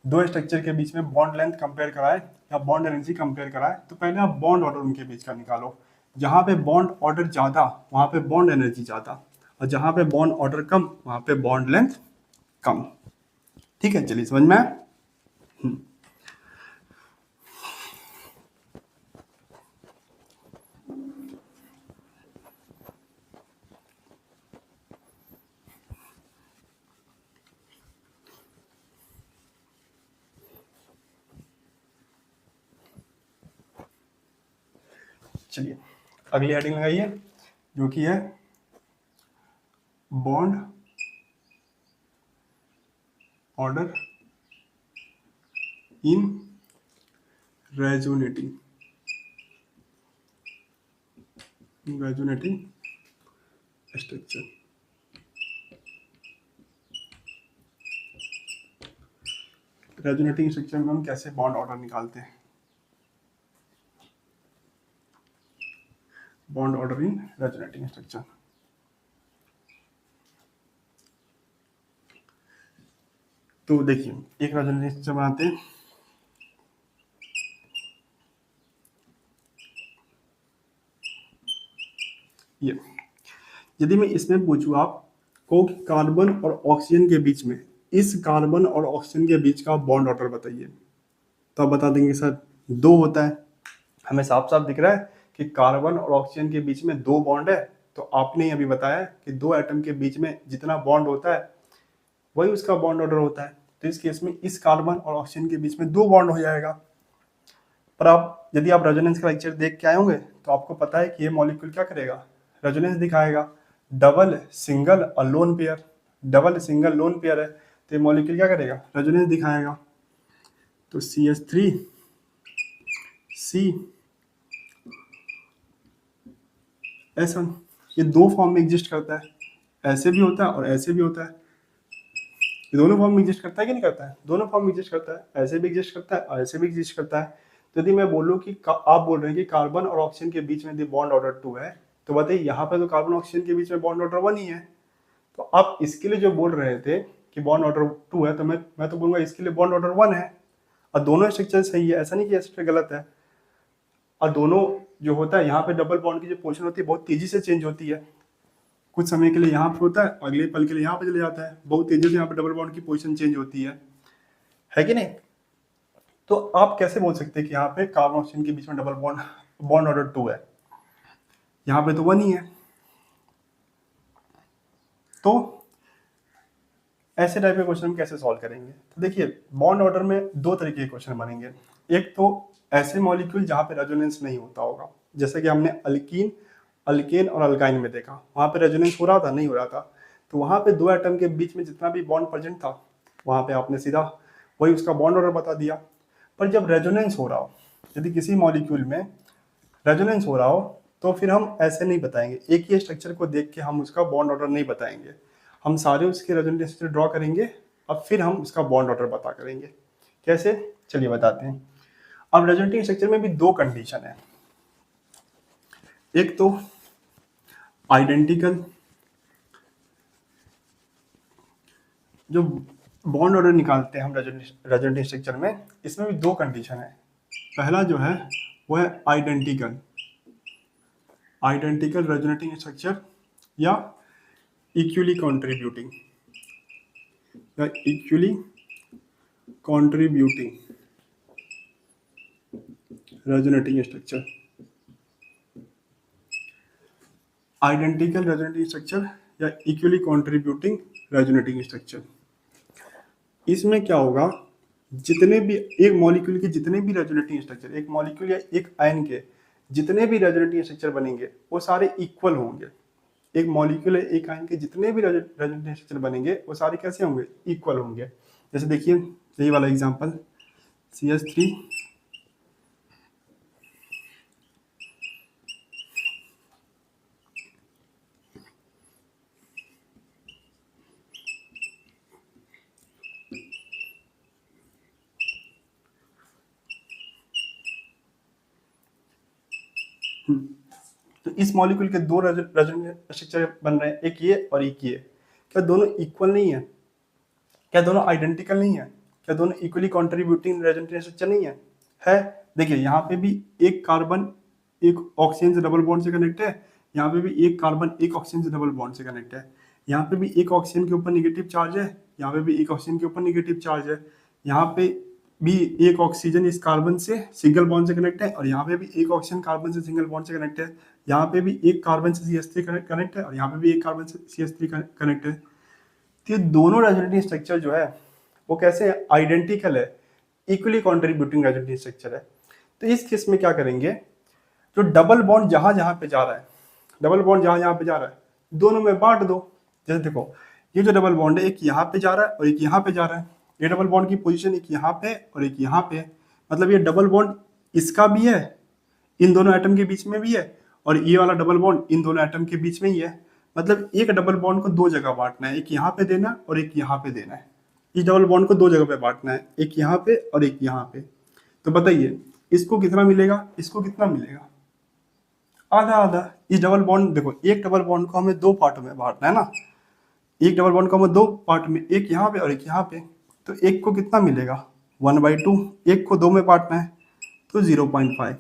दो स्ट्रक्चर के बीच में बॉन्ड लेंथ कंपेयर कराए या बॉन्ड एनर्जी कंपेयर कराए तो पहले आप बॉन्ड ऑर्डर उनके बीच का निकालो। जहाँ पे बॉन्ड ऑर्डर ज़्यादा वहाँ पे बॉन्ड एनर्जी ज़्यादा, और जहाँ पे बॉन्ड ऑर्डर कम वहाँ पे बॉन्ड लेंथ कम। ठीक है, चलिए समझ में आया। चलिए अगली हेडिंग लगाइए जो कि है bond order in resonating structure. Resonating structure में हम कैसे बॉन्ड ऑर्डर निकालते हैं? Bond order in resonating structure. तो देखिए, एक रेजोनेटिंग स्ट्रक्चर बनाते हैं। ये यदि मैं इसमें पूछूं आपको कि कार्बन और ऑक्सीजन के बीच में, इस कार्बन और ऑक्सीजन के बीच का बॉन्ड ऑर्डर बताइए, तो आप बता देंगे सर 2 होता है। हमें साफ साफ दिख रहा है कि कार्बन और ऑक्सीजन के बीच में 2 बॉन्ड है। तो आपने अभी बताया कि 2 एटम के बीच में जितना बॉन्ड होता है वही उसका बॉन्ड ऑर्डर होता है। तो इस केस में इस कार्बन और ऑक्सीजन के बीच में 2 बॉन्ड हो जाएगा। पर आप यदि आप रेजोनेंस का लेक्चर देख के आए होंगे तो आपको पता है कि ये मॉलिक्यूल क्या करेगा, रेजोनेंस दिखाएगा। डबल, सिंगल और loan pair, double single lone pair है तो ये मॉलिक्यूल क्या करेगा, रेजोनेंस दिखाएगा। तो CH3 C S1 ये 2 फॉर्म में एग्जिस्ट करता है, ऐसे भी होता है और ऐसे भी होता है। ये दोनों फॉर्म में एग्जिस्ट करता है कि नहीं करता है? दोनों फॉर्म में एग्जिस्ट करता है, ऐसे भी एग्जिस्ट करता है और ऐसे भी एग्जिस्ट करता है। तो यदि मैं बोलूँ कि आप बोल रहे हैं कि कार्बन और ऑक्सीजन के बीच में यदि बॉन्ड ऑर्डर 2 है, तो बताइए यहाँ पे तो कार्बन ऑक्सीजन के बीच में बॉन्ड ऑर्डर 1 ही है। तो आप इसके लिए जो बोल रहे थे कि बॉन्ड ऑर्डर 2 है, तो मैं तो बोलूंगा इसके लिए बॉन्ड ऑर्डर 1 है। और दोनों स्ट्रक्चर सही है, ऐसा नहीं कि स्ट्रक्चर गलत है। और दोनों जो होता है यहाँ पे डबल बॉन्ड की जो पोजीशन होती है बहुत तेजी से चेंज होती है। कुछ समय के लिए यहाँ पे होता है, अगले पल के लिए यहाँ पे चले जाता है। बहुत तेजी से यहाँ पे डबल बॉन्ड की पोजीशन चेंज होती है कि नहीं? तो आप कैसे बोल सकते हैं कि यहाँ पे कार्बन ऑक्सीजन के बीच में डबल बॉन्ड ऑर्डर 2 है, यहाँ पे तो 1 ही है। तो ऐसे टाइप के क्वेश्चन हम कैसे सॉल्व करेंगे? तो देखिए, बॉन्ड ऑर्डर में 2 तरीके के क्वेश्चन बनेंगे। एक तो ऐसे मॉलिक्यूल जहाँ पे रेजोनेंस नहीं होता होगा, जैसे कि हमने अल्केन और अल्काइन में देखा, वहाँ पे रेजोनेंस हो रहा था, नहीं हो रहा था। तो वहाँ पे 2 एटम के बीच में जितना भी बॉन्ड प्रेजेंट था, वहाँ पे आपने सीधा वही उसका बॉन्ड ऑर्डर बता दिया। पर जब रेजोनेंस हो रहा हो, यदि किसी मॉलिक्यूल में रेजोनेंस हो रहा हो, तो फिर हम ऐसे नहीं बताएंगे, एक ही स्ट्रक्चर को देख के हम उसका बॉन्ड ऑर्डर नहीं बताएंगे। हम सारे उसके रेजोनेंस स्ट्रक्चर ड्रॉ करेंगे और फिर हम उसका बॉन्ड ऑर्डर बता करेंगे। कैसे, चलिए बताते हैं। अब रेजोनेटिंग स्ट्रक्चर में भी 2 कंडीशन है। एक तो आइडेंटिकल, जो बॉन्ड ऑर्डर निकालते हैं हम रेजोनेटिंग स्ट्रक्चर में, इसमें भी 2 कंडीशन है। पहला जो है वो है आइडेंटिकल रेजोनेटिंग स्ट्रक्चर या equally contributing resonating structure. Identical resonating structure या इक्वली कंट्रीब्यूटिंग रेजोनेटिंग स्ट्रक्चर। इसमें क्या होगा, जितने भी एक मॉलिक्यूल के जितने भी रेजोनेटिंग स्ट्रक्चर, एक मॉलिक्यूल या एक आयन के जितने भी रेजोनेटिंग स्ट्रक्चर बनेंगे वो सारे इक्वल होंगे। एक मॉलिक्यूल या एक आयन के जितने भी रेजोनेटिंग स्ट्रक्चर बनेंगे वो सारे कैसे होंगे, इक्वल होंगे। जैसे देखिए यही वाला एग्जांपल, CH3 तो इस मॉलिक्यूल के 2 रेजोनेटिंग स्ट्रक्चर बन रहे हैं, एक ये और एक ये। क्या दोनों इक्वल नहीं है? क्या दोनों आइडेंटिकल नहीं है? क्या दोनों इक्वली कंट्रीब्यूटिंग रेजोनेटिंग स्ट्रक्चर नहीं है? देखिए यहाँ पे भी एक कार्बन एक ऑक्सीजन से डबल बॉन्ड से कनेक्ट है, यहाँ पे भी एक कार्बन एक ऑक्सीजन से डबल बॉन्ड से कनेक्ट है। यहाँ पे भी एक ऑक्सीजन के ऊपर नेगेटिव चार्ज है, यहाँ पे भी एक ऑक्सीजन के ऊपर नेगेटिव चार्ज है। यहाँ पे भी एक ऑक्सीजन इस कार्बन से सिंगल बॉन्ड से कनेक्ट है और यहाँ पे भी एक ऑक्सीजन कार्बन से सिंगल बॉन्ड से कनेक्ट है। यहाँ पे भी एक कार्बन से CH3 कनेक्ट है और यहाँ पे भी एक कार्बन से CH3 कनेक्ट है। तो ये दोनों रेजोनेटिंग स्ट्रक्चर जो है वो कैसे आइडेंटिकल है, इक्वली कंट्रीब्यूटिंग रेजोनेटिंग स्ट्रक्चर है। तो इस केस में क्या करेंगे, जो डबल बॉन्ड जहां जहां पे जा रहा है, डबल बॉन्ड जहां जहां पे जा रहा है दोनों में बांट दो। जैसे देखो ये जो डबल बॉन्ड है एक यहाँ पे जा रहा है और एक यहाँ पे जा रहा है, ये डबल बॉन्ड की पोजीशन एक यहाँ पे और एक यहाँ पे, मतलब ये डबल बॉन्ड इसका भी है, इन दोनों एटम के बीच में भी है, और ये वाला डबल बॉन्ड इन दोनों एटम के बीच में ही है। मतलब एक डबल बॉन्ड को दो जगह बांटना है, एक यहाँ पे देना और एक यहाँ पे देना है। इस डबल बॉन्ड को दो जगह पे बांटना है, एक यहाँ पे और एक यहाँ पे। तो बताइए इसको कितना मिलेगा, इसको कितना मिलेगा, आधा आधा। इस डबल बॉन्ड देखो, एक डबल बॉन्ड को हमें दो पार्टों में बांटना है ना, एक डबल बॉन्ड को हमें दो पार्ट में, एक यहाँ पे और एक यहाँ पे। तो एक को कितना मिलेगा 1/2, एक को दो में बांटना है तो 0.5।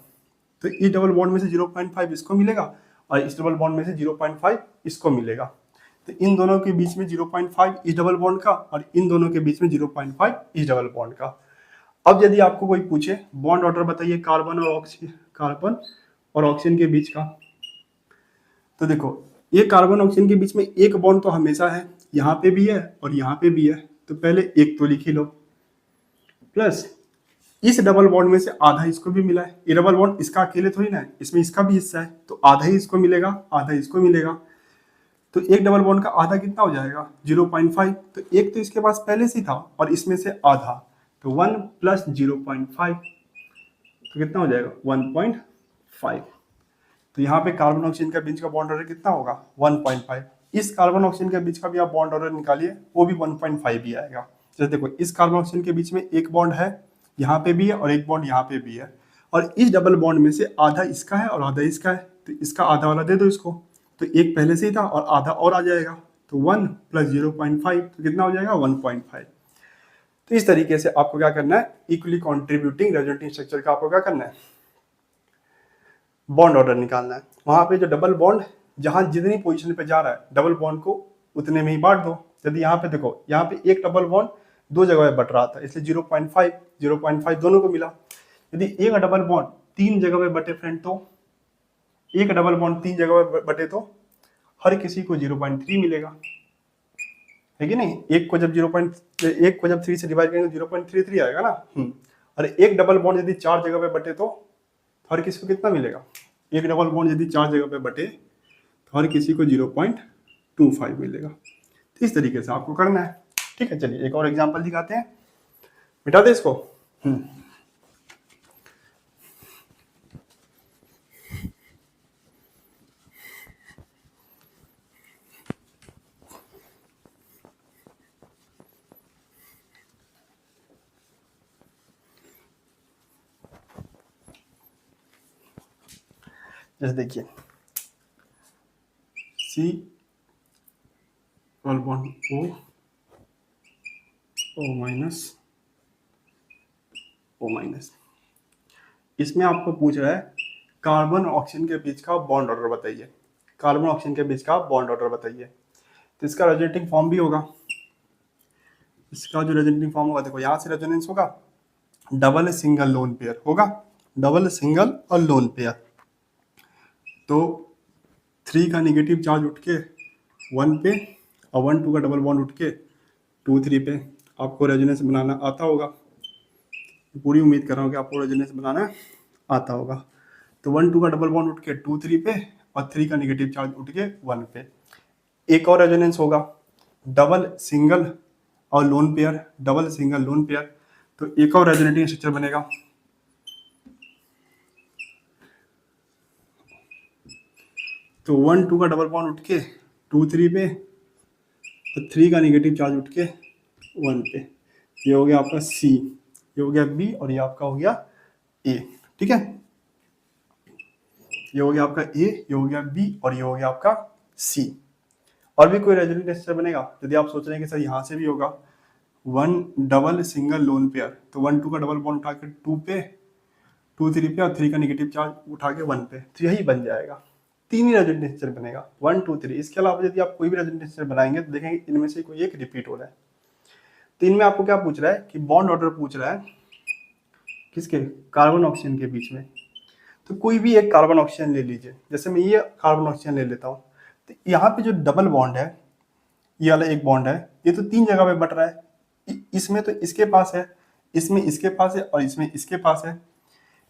तो इस डबल बॉन्ड में से 0.5 इसको मिलेगा और इस डबल बॉन्ड में से 0.5 इसको मिलेगा। तो इन दोनों के बीच में 0.5 इस डबल बॉन्ड का और इन दोनों के बीच में 0.5 इस डबल बॉन्ड का। अब यदि आपको कोई पूछे बॉन्ड ऑर्डर बताइए कार्बन और ऑक्सीजन के बीच का, तो देखो ये कार्बन ऑक्सीजन के बीच में एक बॉन्ड तो हमेशा है, यहाँ पे भी है और यहाँ पे भी है, तो पहले एक तो लिख ही लो, प्लस इस डबल बॉन्ड में से आधा इसको भी मिला है। ये डबल बॉन्ड इसका अकेले थोड़ी ना है, इसमें इसका भी हिस्सा है, तो आधा ही इसको मिलेगा, आधा इसको मिलेगा। तो एक डबल बॉन्ड का आधा कितना हो जाएगा 0.5। तो एक तो इसके पास पहले से था और इसमें से आधा, तो 1 + 0.5 तो कितना हो जाएगा 1.5। तो यहाँ पे कार्बन ऑक्सीजन के बीच का बॉन्ड ऑर्डर कितना होगा 1.5। इस कार्बन ऑक्सीजन के बीच का भी आप बॉन्ड ऑर्डर निकालिए, वो भी 1.5 ही आएगा। जैसे देखो इस कार्बन ऑक्सीजन के बीच में एक बॉन्ड है, यहाँ पे भी है और एक बॉन्ड यहाँ पे भी है, और इस डबल बॉन्ड में से आधा इसका है और आधा इसका है, तो इसका आधा वाला दे दो इसको, तो एक पहले से ही था और आधा और आ जाएगा, तो 1 + 0.5 तो कितना हो जाएगा 1.5। तो इस तरीके से आपको क्या करना है, इक्वली कॉन्ट्रीब्यूटिंग रेजोनेटिंग स्ट्रक्चर का आपको क्या करना है, बॉन्ड ऑर्डर निकालना है। वहां पे जो डबल बॉन्ड जहां जितनी पोजीशन पे जा रहा है डबल बॉन्ड को उतने में ही बांट दो। यदि यहाँ पे देखो, यहाँ पे एक डबल बॉन्ड दो जगह पे बट रहा था, इसलिए 0.5 दोनों को मिला। यदि एक डबल बॉन्ड तीन जगह पे बटे फ्रेंड, तो एक डबल बॉन्ड तीन जगह पे बटे तो हर किसी को 0.3 मिलेगा, है कि नहीं। एक को जब 3 से डिवाइड करेंगे 0.33 आएगा ना। और एक डबल बॉन्ड यदि चार जगह पे बटे तो हर किसी को कितना मिलेगा, एक डबल बॉन्ड यदि चार जगह पे बटे तो हर किसी को 0.25 मिलेगा। तो इस तरीके से आपको करना है। ठीक है, चलिए एक और एग्जांपल दिखाते हैं, मिटा दे इसको। जैसे देखिए C डबल बॉन्ड O-, इसमें आपको पूछ रहा है कार्बन ऑक्सीजन के बीच का बॉन्ड ऑर्डर बताइए, कार्बन ऑक्सीजन के बीच का बॉन्ड ऑर्डर बताइए। तो इसका रेजोनेटिंग फॉर्म भी होगा, इसका जो रेजोनेटिंग फॉर्म होगा देखो, यहाँ से रेजोनेंस होगा डबल सिंगल लोन पेयर होगा, डबल सिंगल और लोन पेयर। तो 3 का नेगेटिव चार्ज उठ के 1 पे और 1 2 का डबल बॉन्ड उठ के 2 3 पे। आपको रेजोनेंस बनाना आता होगा, पूरी उम्मीद कर रहा हूँ कि आपको रेजोनेंस बनाना आता होगा। तो 1 2 का डबल बॉन्ड उठ के 2 3 पे और 3 का नेगेटिव चार्ज उठ के 1 पे। एक और रेजोनेंस होगा डबल सिंगल और loan pair, double single lone pair. तो एक और रेजोनेटिंग स्ट्रक्चर बनेगा, तो 1 2 का डबल बॉन्ड उठ के 2 3 पे और 3 का नेगेटिव चार्ज उठ के 1 पे। ये हो गया आपका C, ये हो गया B और ये आपका हो गया A। ठीक है, ये हो गया आपका A, ये हो गया B और ये हो गया आपका C। और भी कोई रेजोनेटिंग स्ट्रक्चर बनेगा, यदि आप सोच रहे हैं कि सर यहाँ से भी होगा 1 डबल सिंगल लोन पेयर, तो 1 2 का डबल बॉन्ड उठा के 2 पे 2 3 पे और 3 का नेगेटिव चार्ज उठा के 1 पे, तो यही बन जाएगा। 3 ही रेजोनेटिंग स्ट्रक्चर बनेगा 1 2 3। इसके अलावा यदि आप कोई भी रेजोनेटिंग स्ट्रक्चर बनाएंगे तो देखेंगे इनमें से कोई एक रिपीट हो रहा है। तो इनमें आपको क्या पूछ रहा है कि बॉन्ड ऑर्डर पूछ रहा है किसके, कार्बन ऑक्सीजन के बीच में। तो कोई भी एक कार्बन ऑक्सीजन ले लीजिए, जैसे मैं ये कार्बन ऑक्सीजन ले लेता हूँ, तो यहाँ पे जो डबल बॉन्ड है, ये वाला एक बॉन्ड है, ये तो 3 जगह पे बट रहा है। इसमें तो इसके पास है, इसमें इसके पास है और इसमें इसके पास है।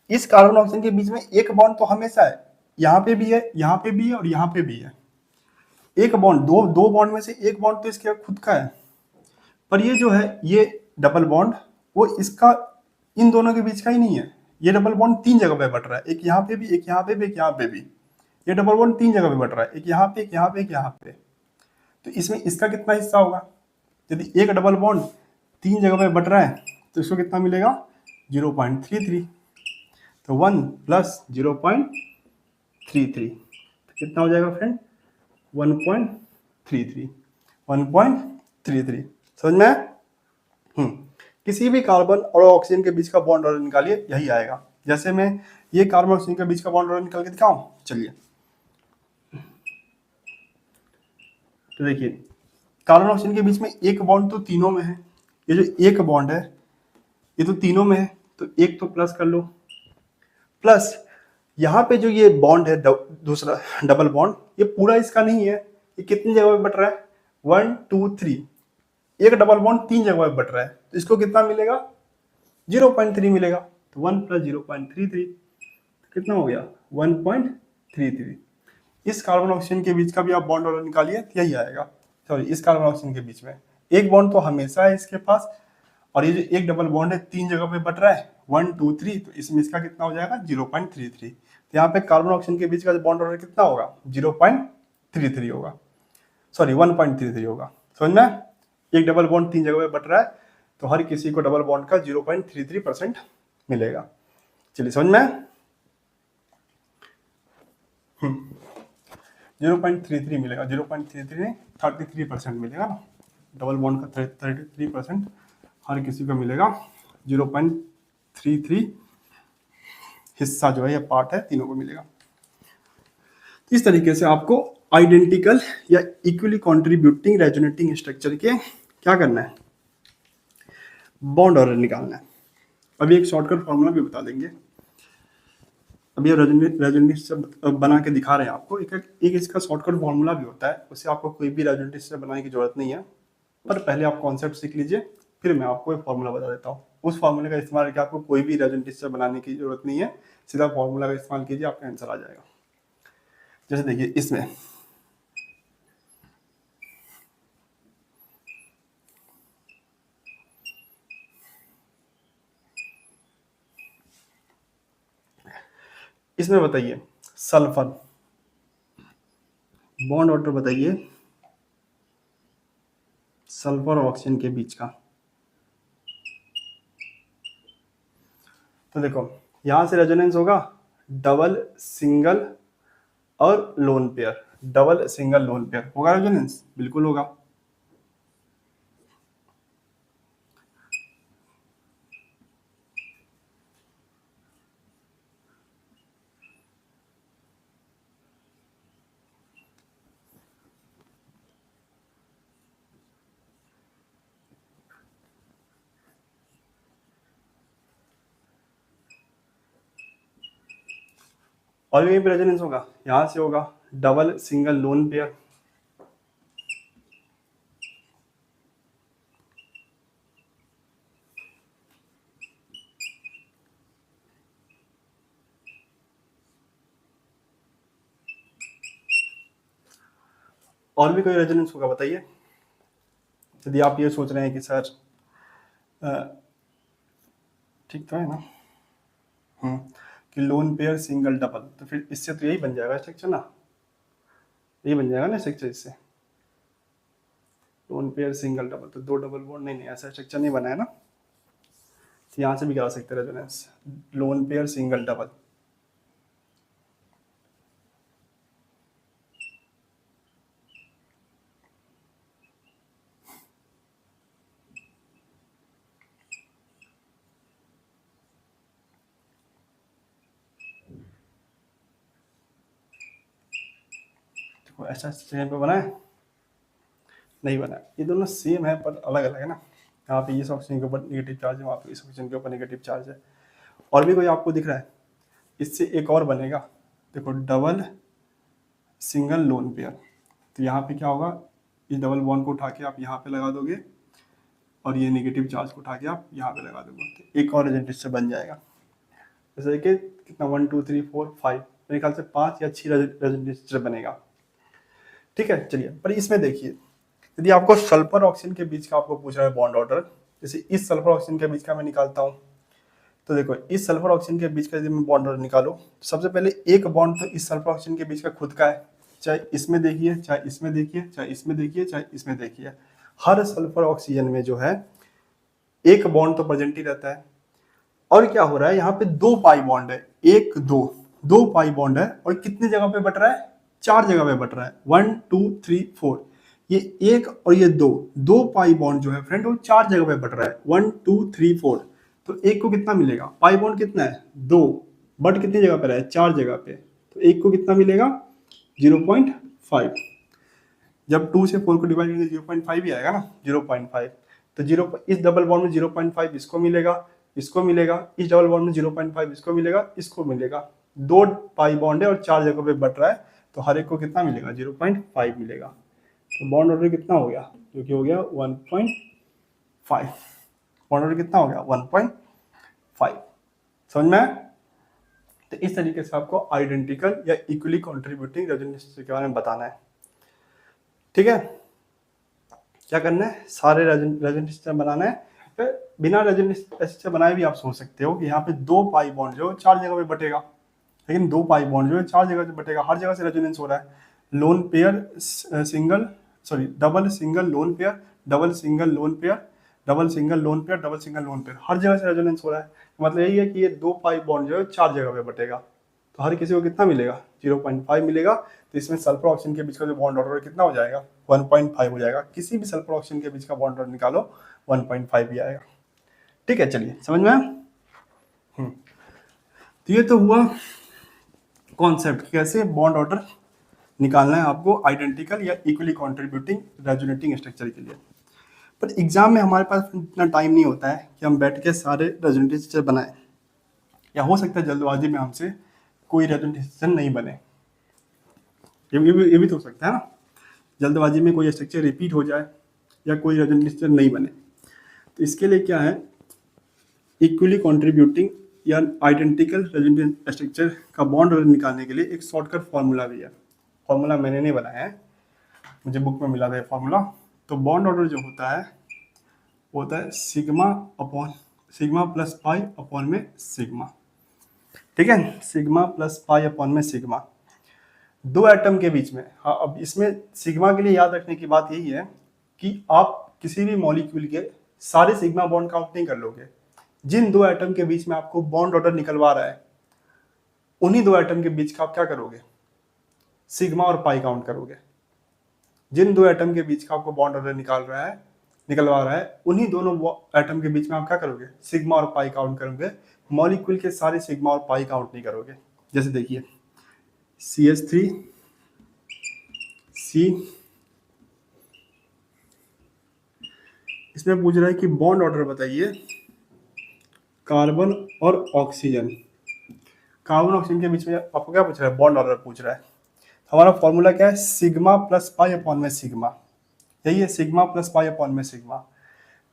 इस कार्बन ऑक्सीजन के बीच में एक बॉन्ड तो हमेशा है, यहाँ पे भी है, यहाँ पे भी है और यहाँ पे भी है। एक बॉन्ड, दो बॉन्ड में से एक बॉन्ड तो इसके खुद का है, पर ये जो है ये डबल बॉन्ड वो इसका इन दोनों के बीच का ही नहीं है, ये डबल बॉन्ड 3 जगह पे बट रहा है, एक यहाँ पे भी, एक यहाँ पे भी, एक यहाँ पे भी। ये डबल बॉन्ड 3 जगह पे बट रहा है, एक यहाँ पे, एक यहाँ पे, एक यहाँ पे। तो इसमें इसका कितना हिस्सा होगा? यदि एक डबल बॉन्ड 3 जगह पे बट रहा है तो इसको कितना मिलेगा? 0.33। तो 1 प्लस 0.33 तो कितना हो जाएगा फ्रेंड? 1.33। 1.33 समझ में? किसी भी कार्बन और ऑक्सीजन के बीच का बॉन्ड ऑर्डर निकालिए, यही आएगा। जैसे मैं ये कार्बन और ऑक्सीजन के बीच का बॉन्ड ऑर्डर निकाल के दिखाऊं, चलिए। तो देखिए कार्बन और ऑक्सीजन के बीच में एक बॉन्ड तो तीनों में है, ये जो एक बॉन्ड है ये तो तीनों में है, तो एक तो प्लस कर लो। प्लस यहाँ पे जो ये बॉन्ड है दूसरा डबल बॉन्ड, ये पूरा इसका नहीं है, ये कितनी जगह पे बट रहा है? 1 2 3। एक डबल बॉन्ड 3 जगह पे बट रहा है, तो इसको कितना मिलेगा? 0.3 मिलेगा। तो 1 प्लस 0.33 कितना हो गया? 1.33। इस कार्बन ऑक्सीजन के बीच का भी आप बॉन्ड ऑर्डर निकालिए, तो यही आएगा। सॉरी, इस कार्बन ऑक्सीजन के बीच में एक बॉन्ड तो हमेशा है इसके पास, और ये जो एक डबल बॉन्ड है 3 जगह पे बट रहा है 1 2 3, तो इसमें इसका कितना हो जाएगा? 0.33। तो यहाँ पे कार्बन ऑक्सीजन के बीच का बॉन्ड ऑर्डर कितना होगा? 0.33 होगा, सॉरी 1.33 होगा। समझ में? एक डबल बॉन्ड 3 जगह पे बट रहा है तो हर किसी को डबल बॉन्ड का 0.33% मिलेगा। चलिए समझ में? 0.33 मिलेगा, 0.33 नहीं 33% मिलेगा ना। डबल बॉन्ड का 33% हर किसी को मिलेगा। 0.33 हिस्सा जो है या पार्ट है तीनों को मिलेगा। इस तरीके से आपको आइडेंटिकल या इक्वली कॉन्ट्रीब्यूटिंग रेजोनेटिंग स्ट्रक्चर के क्या करना है? बॉन्ड ऑर्डर निकालना है। अभी एक शॉर्टकट फॉर्मूला भी बता देंगे। अभी रेजोनेटिंग स्ट्रक्चर बना के दिखा रहे हैं आपको। एक इसका शॉर्टकट फॉर्मूला भी होता है, उससे आपको कोई भी रेजोनेटिंग स्ट्रक्चर बनाने की जरूरत नहीं है, पर पहले आप कॉन्सेप्ट सीख लीजिए, फिर मैं आपको एक फॉर्मूला बता देता हूँ। उस फॉर्मूले का इस्तेमाल करके आपको कोई भी रेजोनेटिंग स्ट्रक्चर बनाने की जरूरत नहीं है, सीधा फॉर्मूला का इस्तेमाल कीजिए, आपका आंसर आ जाएगा। जैसे देखिए इसमें बताइए सल्फर बॉन्ड ऑर्डर बताइए सल्फर और ऑक्सीजन के बीच का। तो देखो यहां से रेजोनेंस होगा डबल सिंगल और loan pair. Double single lone pair होगा रेजोनेंस? बिल्कुल होगा। और यहीं पे रेजोनेंस होगा, यहां से होगा डबल सिंगल लोन पेयर। और भी कोई रेजोनेंस होगा बताइए। यदि आप ये सोच रहे हैं कि सर ठीक तो है ना, कि लोन पेयर सिंगल डबल, तो फिर इससे तो यही बन जाएगा स्ट्रक्चर ना, यही बन जाएगा ना स्ट्रक्चर इससे। लोन पेयर सिंगल डबल तो दो डबल बॉन्ड, नहीं ऐसा स्ट्रक्चर नहीं बना है ना। तो यहाँ से भी करा सकते हैं resonance, loan pair single double. देखो ऐसा सेम पे बना है, नहीं बना है। ये दोनों सेम है पर अलग अलग है ना। यहाँ पे इस ऑक्सीजन के ऊपर नेगेटिव चार्ज है, वहाँ पे इस ऑक्सीजन के ऊपर नेगेटिव चार्ज है। और भी कोई आपको दिख रहा है? इससे एक और बनेगा, देखो डबल सिंगल लोन पेयर। तो यहाँ पे क्या होगा, इस डबल बॉन्ड को उठा के आप यहाँ पे लगा दोगे और ये नेगेटिव चार्ज को उठा के आप यहाँ पे लगा दोगे, तो एक और रेजोनेंस स्ट्रक्चर बन जाएगा। जैसे कि कितना 1 2 3 4 5, मेरे ख्याल से 5 या 6 रेजोनेंस स्ट्रक्चर बनेगा। ठीक है चलिए, पर इसमें देखिए यदि आपको सल्फर ऑक्सीजन के बीच का आपको पूछ रहा है बॉन्ड ऑर्डर, जैसे इस सल्फर ऑक्सीजन के बीच का मैं निकालता हूँ, तो देखो इस सल्फर ऑक्सीजन के बीच का यदि मैं बॉन्ड ऑर्डर निकालूं, तो सबसे पहले एक बॉन्ड तो इस सल्फर ऑक्सीजन के बीच का खुद का है, चाहे इसमें देखिए, चाहे इसमें देखिए, चाहे इसमें देखिए, चाहे इसमें देखिए, हर सल्फर ऑक्सीजन में जो है एक बॉन्ड तो प्रेजेंट ही रहता है। और क्या हो रहा है, यहाँ पे दो पाई बॉन्ड है, एक दो, दो पाई बॉन्ड है, और कितनी जगह पे बट रहा है, चार जगह पे बट रहा है, 1 2 3 4, ये एक और ये दो, दो पाई बॉन्ड जो है फ्रेंड वो चार जगह पे बट रहा है, 1 2 3 4। तो एक को कितना मिलेगा, पाई बॉन्ड कितना है, दो, बट कितनी जगह पे रहा है, चार जगह पे, तो एक को कितना मिलेगा, 0.5। जब 2 से 4 को डिवाइड करेंगे 0.5 ही आएगा ना, 0.5। तो इस डबल बॉन्ड में 0.5 इसको मिलेगा, इसको मिलेगा, इस डबल बॉन्ड में 0.5 इसको मिलेगा, इसको मिलेगा, दो पाई बॉन्ड है और चार जगह पे बट रहा है, तो हर एक को कितना मिलेगा, 0.5 मिलेगा। तो बॉन्ड ऑर्डर कितना हो गया, जो कि हो गया 1.5। बॉन्ड ऑर्डर कितना हो गया, 1.5। समझ में आया? तो इस तरीके से आपको आइडेंटिकल या इक्वली कंट्रीब्यूटिंग रेजोनेंस के बारे में बताना है। ठीक है, क्या करना है, सारे रेजोनेंस बनाना है। फिर बिना रेजोनेंस बनाए भी आप सोच सकते हो कि यहाँ पे दो पाई बॉन्ड जो चार जगह पे बटेगा, लेकिन दो पाई बॉन्ड जो है चार जगह से बटेगा, हर जगह से रेजोनेंस हो रहा है। Lone pair single, sorry double single lone pair, double single lone pair, double single lone pair, double single lone pair, हर जगह से रेजोनेंस हो रहा है। मतलब यही है कि ये दो पाई बॉन्ड जो है चार जगह पे बटेगा, तो हर किसी को कितना मिलेगा, 0.5 मिलेगा। तो इसमें सल्फर ऑक्सीजन के बीच का जो बॉन्ड ऑर्डर कितना हो जाएगा, 1.5 हो जाएगा। किसी भी सल्फर ऑक्सीजन के बीच का बॉन्ड ऑर्डर निकालो 1.5 ही आएगा। ठीक है, चलिए समझ में आया? तो ये तो हुआ कॉन्सेप्ट, कैसे बॉन्ड ऑर्डर निकालना है आपको आइडेंटिकल या इक्वली कंट्रीब्यूटिंग रेजोनेटिंग स्ट्रक्चर के लिए। पर एग्जाम में हमारे पास इतना टाइम नहीं होता है कि हम बैठ के सारे रेजोनेटिंग स्ट्रक्चर बनाएं, या हो सकता है जल्दबाजी में हमसे कोई रेजोनेटिंग स्ट्रक्चर नहीं बने, ये भी तो हो सकता है ना, जल्दबाजी में कोई स्ट्रक्चर रिपीट हो जाए या कोई रेजोनेटिंग स्ट्रक्चर नहीं बने। तो इसके लिए क्या है, इक्वली कंट्रीब्यूटिंग या आइडेंटिकल रेजोनेटिंग स्ट्रक्चर का बॉन्ड ऑर्डर निकालने के लिए एक शॉर्टकट फॉर्मूला भी है। फॉर्मूला मैंने नहीं बनाया है, मुझे बुक में मिला था ये फॉर्मूला। तो बॉन्ड ऑर्डर जो होता है वो होता है सिग्मा प्लस पाई अपॉन में सिग्मा। ठीक है, सिग्मा प्लस पाई अपॉन में सिग्मा, दो एटम के बीच में। हाँ, अब इसमें सिग्मा के लिए याद रखने की बात यही है कि आप किसी भी मॉलिक्यूल के सारे सिग्मा बॉन्ड काउंट नहीं कर लोगे। जिन दो एटम के बीच में आपको बॉन्ड ऑर्डर निकलवा रहा है, उन्हीं दो एटम के बीच का आप क्या करोगे, सिग्मा और पाई काउंट करोगे। जिन दो एटम के बीच का आपको बॉन्ड ऑर्डर निकलवा रहा है, उन्हीं दोनों एटम के बीच में आप क्या करोगे, सिग्मा और पाई काउंट करोगे। मॉलिक्यूल के सारे सिग्मा और पाई काउंट नहीं करोगे। जैसे देखिए CH3 C, इसमें पूछ रहा है कि बॉन्ड ऑर्डर बताइए कार्बन और ऑक्सीजन। कार्बन ऑक्सीजन के बीच में आपको क्या पूछ रहा है, बॉन्ड ऑर्डर पूछ रहा है। हमारा फॉर्मूला क्या है, सिग्मा प्लस पाई अपॉन में सिग्मा, यही है, सिग्मा प्लस पाई अपॉन में सिग्मा।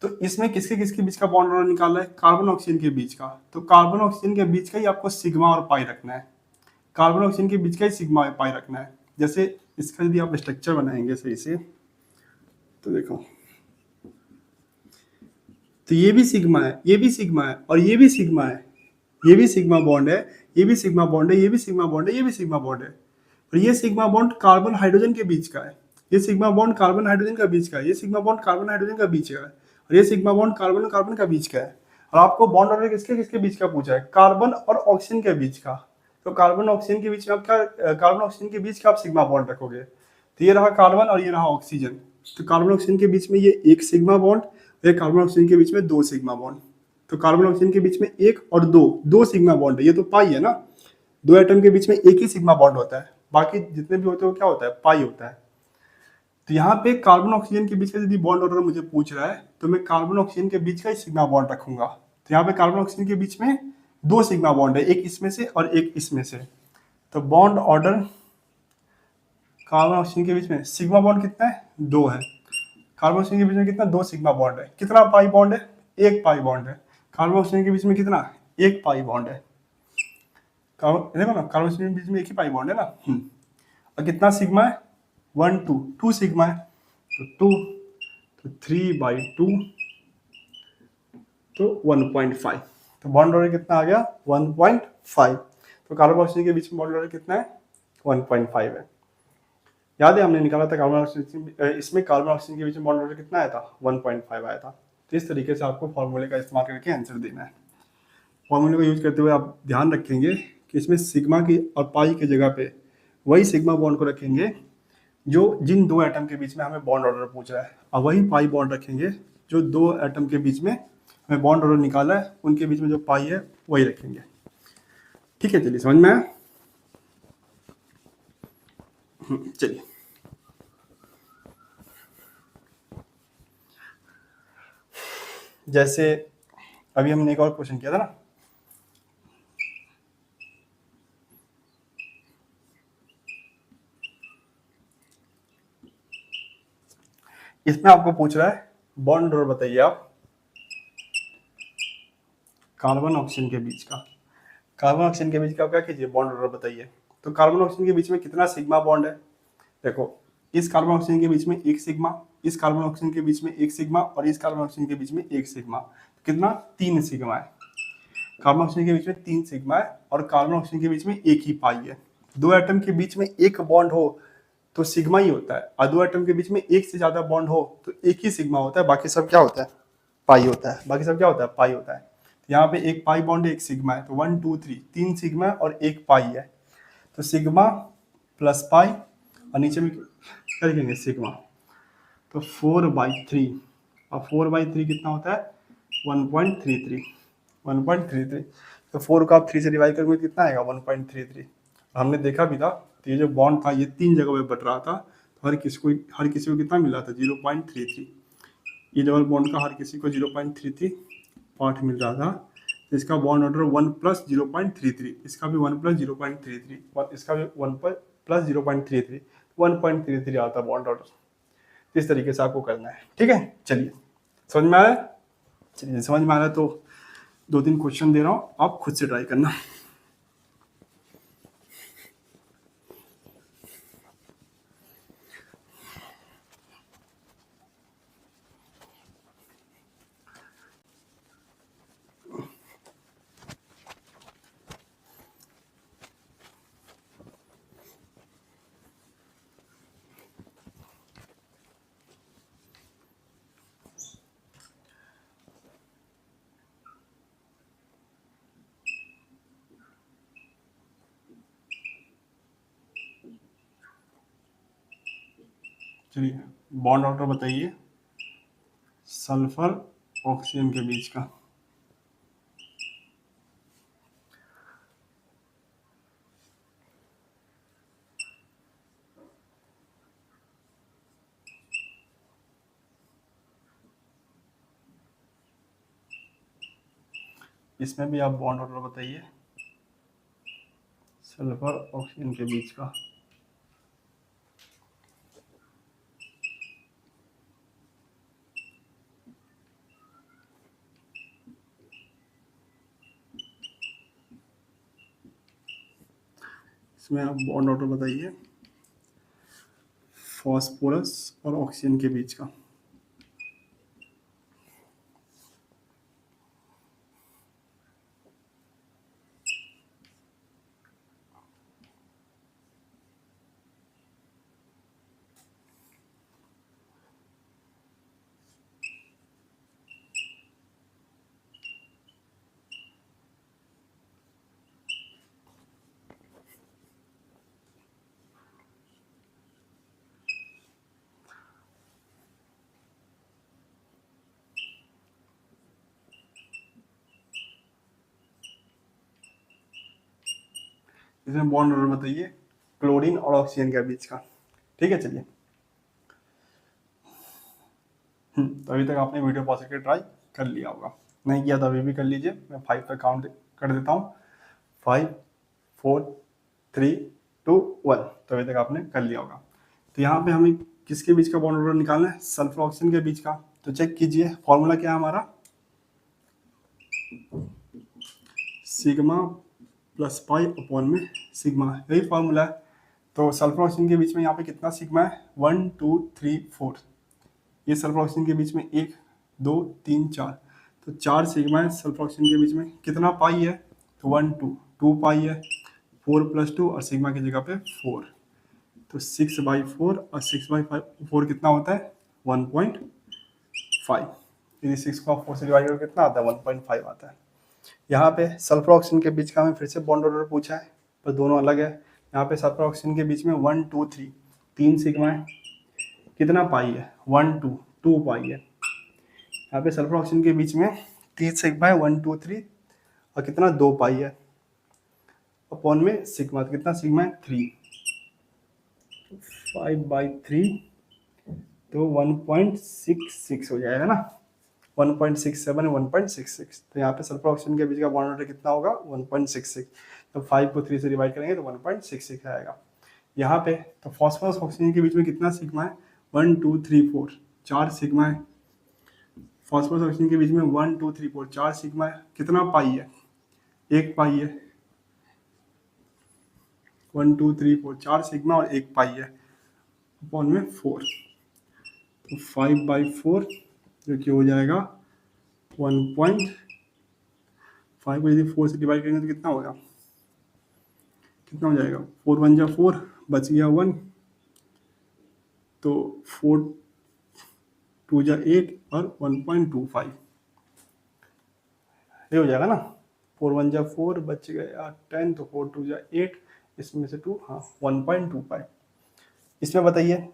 तो इसमें किसके किसके बीच का बॉन्ड ऑर्डर निकालना है, कार्बन ऑक्सीजन के बीच का। तो कार्बन ऑक्सीजन के बीच का ही आपको सिग्मा और पाई रखना है, कार्बन ऑक्सीजन के बीच का ही सिग्मा और पाई रखना है। जैसे इसका यदि आप स्ट्रक्चर बनाएंगे सही से, तो देखो, तो ये भी सिग्मा है, ये भी सिग्मा है, और ये भी सिग्मा है, ये भी सिग्मा बॉन्ड है, ये भी सिग्मा बॉन्ड है, ये भी सिग्मा बॉन्ड है, ये भी सिग्मा बॉन्ड है। और ये सिग्मा बॉन्ड कार्बन हाइड्रोजन के बीच का है, ये सिग्मा बॉन्ड कार्बन हाइड्रोजन का बीच का है, ये सिग्मा बॉन्ड कार्बन हाइड्रोजन का बीच का है, और ये सिग्मा बॉन्ड कार्बन कार्बन का बीच का है। और आपको बॉन्ड ऑर्डर किसके किसके बीच का पूछा है, कार्बन और ऑक्सीजन के बीच का। तो कार्बन ऑक्सीजन के बीच में आप क्या, कार्बन ऑक्सीजन के बीच का आप सिग्मा बॉन्ड रखोगे। तो ये रहा कार्बन और ये रहा ऑक्सीजन। तो कार्बन ऑक्सीजन के बीच में ये एक सिग्मा बॉन्ड, ये कार्बन ऑक्सीजन के बीच में दो सिग्मा बॉन्ड। तो कार्बन ऑक्सीजन के बीच में एक और दो सिग्मा बॉन्ड है। ये तो पाई है ना, दो एटम के बीच में एक ही सिग्मा बॉन्ड होता है, बाकी जितने भी होते हैं वो क्या होता है, पाई होता है। तो यहाँ पे कार्बन ऑक्सीजन के बीच का यदि बॉन्ड ऑर्डर मुझे पूछ रहा है, तो मैं कार्बन ऑक्सीजन के बीच का ही सिग्मा बॉन्ड रखूंगा। तो यहाँ पे कार्बन ऑक्सीजन के बीच में दो सिग्मा बॉन्ड है, एक इसमें से और एक इसमें से। तो बॉन्ड ऑर्डर कार्बन ऑक्सीजन के बीच में सिग्मा बॉन्ड कितना है, दो है। कार्बन ऑक्सीजन के बीच में कितना, दो सिग्मा बॉन्ड है। कितना पाई बॉन्ड है, एक पाई बॉन्ड है। कार्बन ऑक्सीजन के बीच में कितना, एक पाई बॉन्ड है। देखो ना, कार्बन ऑक्सीजन के बीच में एक ही पाई बॉन्ड है ना। और कितना सिग्मा है, 1 2 2 सिग्मा है, तो 2, तो 3/2 तो 1.5। तो बॉन्ड ऑर्डर कितना आ गया 1.5। तो कार्बन ऑक्सीजन के बीच में बॉन्ड ऑर्डर कितना है 1.5 है। याद है हमने निकाला था कार्बन ऑक्सीजन, इसमें कार्बन ऑक्सीजन के बीच में बॉन्ड ऑर्डर कितना आया था 1.5 आया था। तो इस तरीके से आपको फॉर्मूले का इस्तेमाल करके आंसर देना है। फॉर्मूले को यूज करते हुए आप ध्यान रखेंगे कि इसमें सिग्मा की और पाई की जगह पे वही सिग्मा बॉन्ड को रखेंगे जो जिन दो एटम के बीच में हमें बॉन्ड ऑर्डर पूछ रहा है, और वही पाई बॉन्ड रखेंगे जो दो एटम के बीच में हमें बॉन्ड ऑर्डर निकाला है उनके बीच में जो पाई है वही रखेंगे। ठीक है, चलिए समझ में आया। चलिए जैसे अभी हमने एक और क्वेश्चन किया था ना, इसमें आपको पूछ रहा है बॉन्ड ऑर्डर बताइए आप कार्बन ऑक्सीजन के बीच का। कार्बन ऑक्सीजन के बीच का क्या कीजिए बॉन्ड ऑर्डर बताइए। तो कार्बन ऑक्सीजन के बीच में कितना सिग्मा बॉन्ड है, देखो इस कार्बन ऑक्सीजन के बीच में एक सिग्मा, इस कार्बन ऑक्सीजन के बीच में एक सिग्मा और इस कार्बन ऑक्सीजन के बीच में एक सिग्मा, कितना 3 सिग्मा है। कार्बन ऑक्सीजन के बीच में 3 सिग्मा है और कार्बन ऑक्सीजन के बीच में एक ही पाई है। दो एटम के बीच में एक बॉन्ड हो तो सिग्मा ही होता है, और दो एटम के बीच में एक से ज्यादा बॉन्ड हो तो एक ही सिग्मा होता है, बाकी सब क्या होता है पाई होता है। बाकी सब क्या होता है पाई होता है। यहाँ पे एक पाई बॉन्ड है एक सिग्मा है, तो 1 2 3 3 सिग्मा और एक पाई है। तो सिग्मा प्लस पाई और नीचे में क्या लिखेंगे सिग्मा, तो 4/3 और 4/3 कितना होता है 1.33। 1.33 तो 4 को आप 3 से डिवाइड करोगे कितना आएगा 1.33। हमने देखा भी था, तो ये जो बॉन्ड था ये 3 जगह पे बट रहा था, तो हर किसी को कितना मिला था 0.33। ये डबल बॉन्ड का हर किसी को 0.33 पार्ट मिल रहा था। तो इसका बॉन्ड ऑर्डर 1 + 0.33, इसका भी 1 + 0.33 और इसका भी 1 + 0.33, 1.33 आता बॉन्ड ऑर्डर। इस तरीके से आपको करना है। ठीक है, चलिए समझ में आया। चलिए समझ में आ रहा है तो 2-3 क्वेश्चन दे रहा हूँ, आप खुद से ट्राई करना। चलिए बॉन्ड ऑर्डर बताइए सल्फर ऑक्सीजन के बीच का। इसमें भी आप बॉन्ड ऑर्डर बताइए सल्फर ऑक्सीजन के बीच का। इसमें आप बॉन्ड ऑर्डर बताइए फॉस्फोरस और ऑक्सीजन के बीच का। इसमें बॉन्ड ऑर्डर बताइए क्लोरीन और ऑक्सीजन के बीच का। ठीक है, चलिए तो अभी तक आपने वीडियो पॉज करके ट्राई कर लिया होगा, नहीं किया तो अभी भी कर लीजिए। मैं 5 तक काउंट कर देता हूँ, 5 4 3 2 1। तो अभी तक आपने कर लिया होगा। तो यहाँ पे हमें किसके बीच का बॉन्ड ऑर्डर निकालना है सल्फर ऑक्सीजन के बीच का। तो चेक कीजिए फॉर्मूला क्या है हमारा सिग्मा प्लस पाई अपॉन में सिग्मा, यही फॉर्मूला है। तो सल्फर ऑक्सीजन के बीच में यहाँ पे कितना सिग्मा है 1 2 3 4। ये सल्फर ऑक्सीजन के बीच में 1 2 3 4, तो 4 सिग्मा है सल्फर ऑक्सीजन के बीच में, कितना पाई है, तो 1 2 पाई है, 4 + 2 और सिग्मा की जगह पे 4, तो 6/4 और 6/4 कितना होता है 1.5। यदि 6 को 4 से डिवाइड करो कितना आता है 1.5 आता है। यहाँ पे सल्फर ऑक्सीजन के बीच का हमें फिर से बॉन्ड ऑर्डर पूछा है, पर दोनों अलग है। यहाँ पे सल्फर ऑक्सीजन के बीच में 1 2 3 3 सिग्मा है, कितना पाई है 1 2 पाई है। यहाँ पे सल्फर ऑक्सीजन के बीच में 3 सिग्मा है 1 2 3 और कितना 2 पाई है, अपॉन में सिग्मा, तो कितना सिग्मा है 3, 5/3 तो 1.66 हो जाएगा ना, 1.67 1.66। तो यहाँ पे सल्फर ऑक्सीजन के बीच का बॉन्ड ऑर्डर कितना होगा 1.66, तो 5 को 3 से डिवाइड करेंगे तो 1.66 आएगा। यहाँ पे तो फॉस्फोरस ऑक्सीजन के बीच में कितना सिग्मा है 1 2 3 4 4 सिग्मा है, फॉस्फोरस ऑक्सीजन के बीच में 1 2 3 4 4 सिग्मा है, कितना पाई है 1 पाई है, 1 2 3 4 4 सिग्मा और 1 पाई है, अपॉन में 4, तो 5/4 जो कि हो जाएगा 1.5 को यदि 4 से डिवाइड करेंगे तो कितना होगा, कितना हो जाएगा 4 1 जा 4 बच गया 1, तो 4 2 जा 8 और 1.25 ये हो जाएगा ना, 4 1 जा 4 बच गया 10, तो 4 2 जा 8, इसमें से 2 हाँ 1.25। इसमें बताइए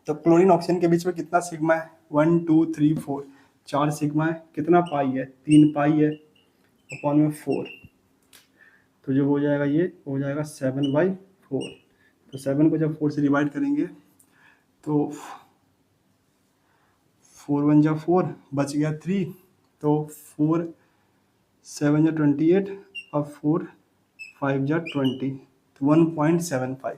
तो क्लोरीन ऑक्सीजन के बीच में कितना सिग्मा है 1 2 3 4 4 सिग्मा है, कितना पाई है 3 पाई है, अपॉन में 4, तो जो हो जाएगा ये हो जाएगा 7/4, तो 7 को जब 4 से डिवाइड करेंगे तो 4 1 जा 4 बच गया 3, तो 4 7 जा 28 और 4 5 जा 20, तो 1.75।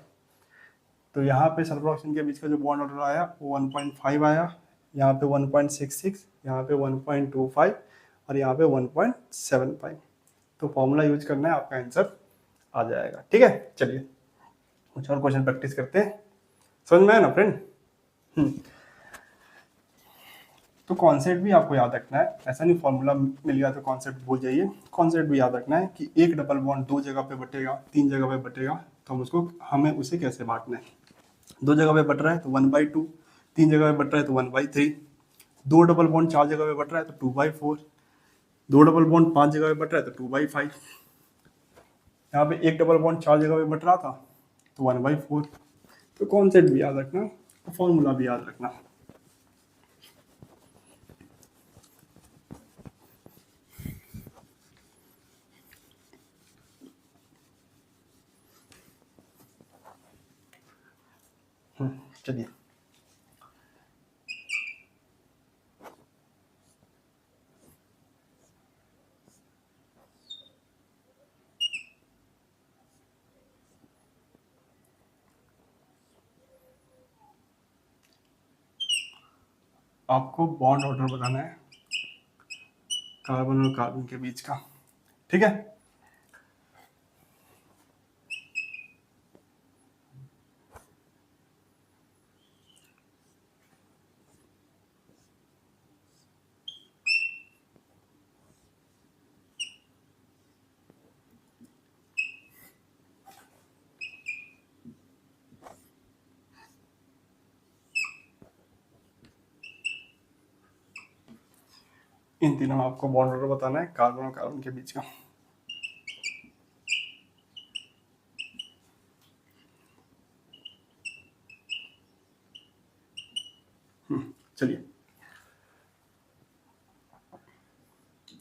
तो यहाँ पे सल्फर ऑक्सीजन के बीच का जो बॉन्ड ऑर्डर आया वो 1.5 आया, यहाँ पे 1.66, यहाँ पे 1.25 और यहाँ पे 1.75। तो फॉर्मूला यूज करना है, आपका आंसर आ जाएगा। ठीक है, चलिए कुछ और क्वेश्चन प्रैक्टिस करते हैं। समझ में आया ना फ्रेंड? तो कॉन्सेप्ट भी आपको याद रखना है, ऐसा नहीं फॉर्मूला मिल गया तो कॉन्सेप्ट भूल जाइए। कॉन्सेप्ट भी याद रखना है कि एक डबल बॉन्ड 2 जगह पे बटेगा 3 जगह पे बटेगा, तो हमें उसे कैसे बांटना है। 2 जगह पे बट रहा है तो 1/2, 3 जगह पे बट रहा है तो 1/3, 2 डबल बॉन्ड 4 जगह पे बट रहा है तो 2/4, 2 डबल बॉन्ड 5 जगह पे बट रहा है तो 2/5, यहाँ पे एक डबल बॉन्ड 4 जगह पे बट रहा था तो 1/4। तो कॉन्सेप्ट भी याद रखना, फॉर्मूला भी याद रखना। चलिए आपको बॉन्ड ऑर्डर बताना है कार्बन और कार्बन के बीच का। ठीक है, इन तीनों में आपको बॉन्ड ऑर्डर बताना है कार्बन और कार्बन के बीच का। चलिए,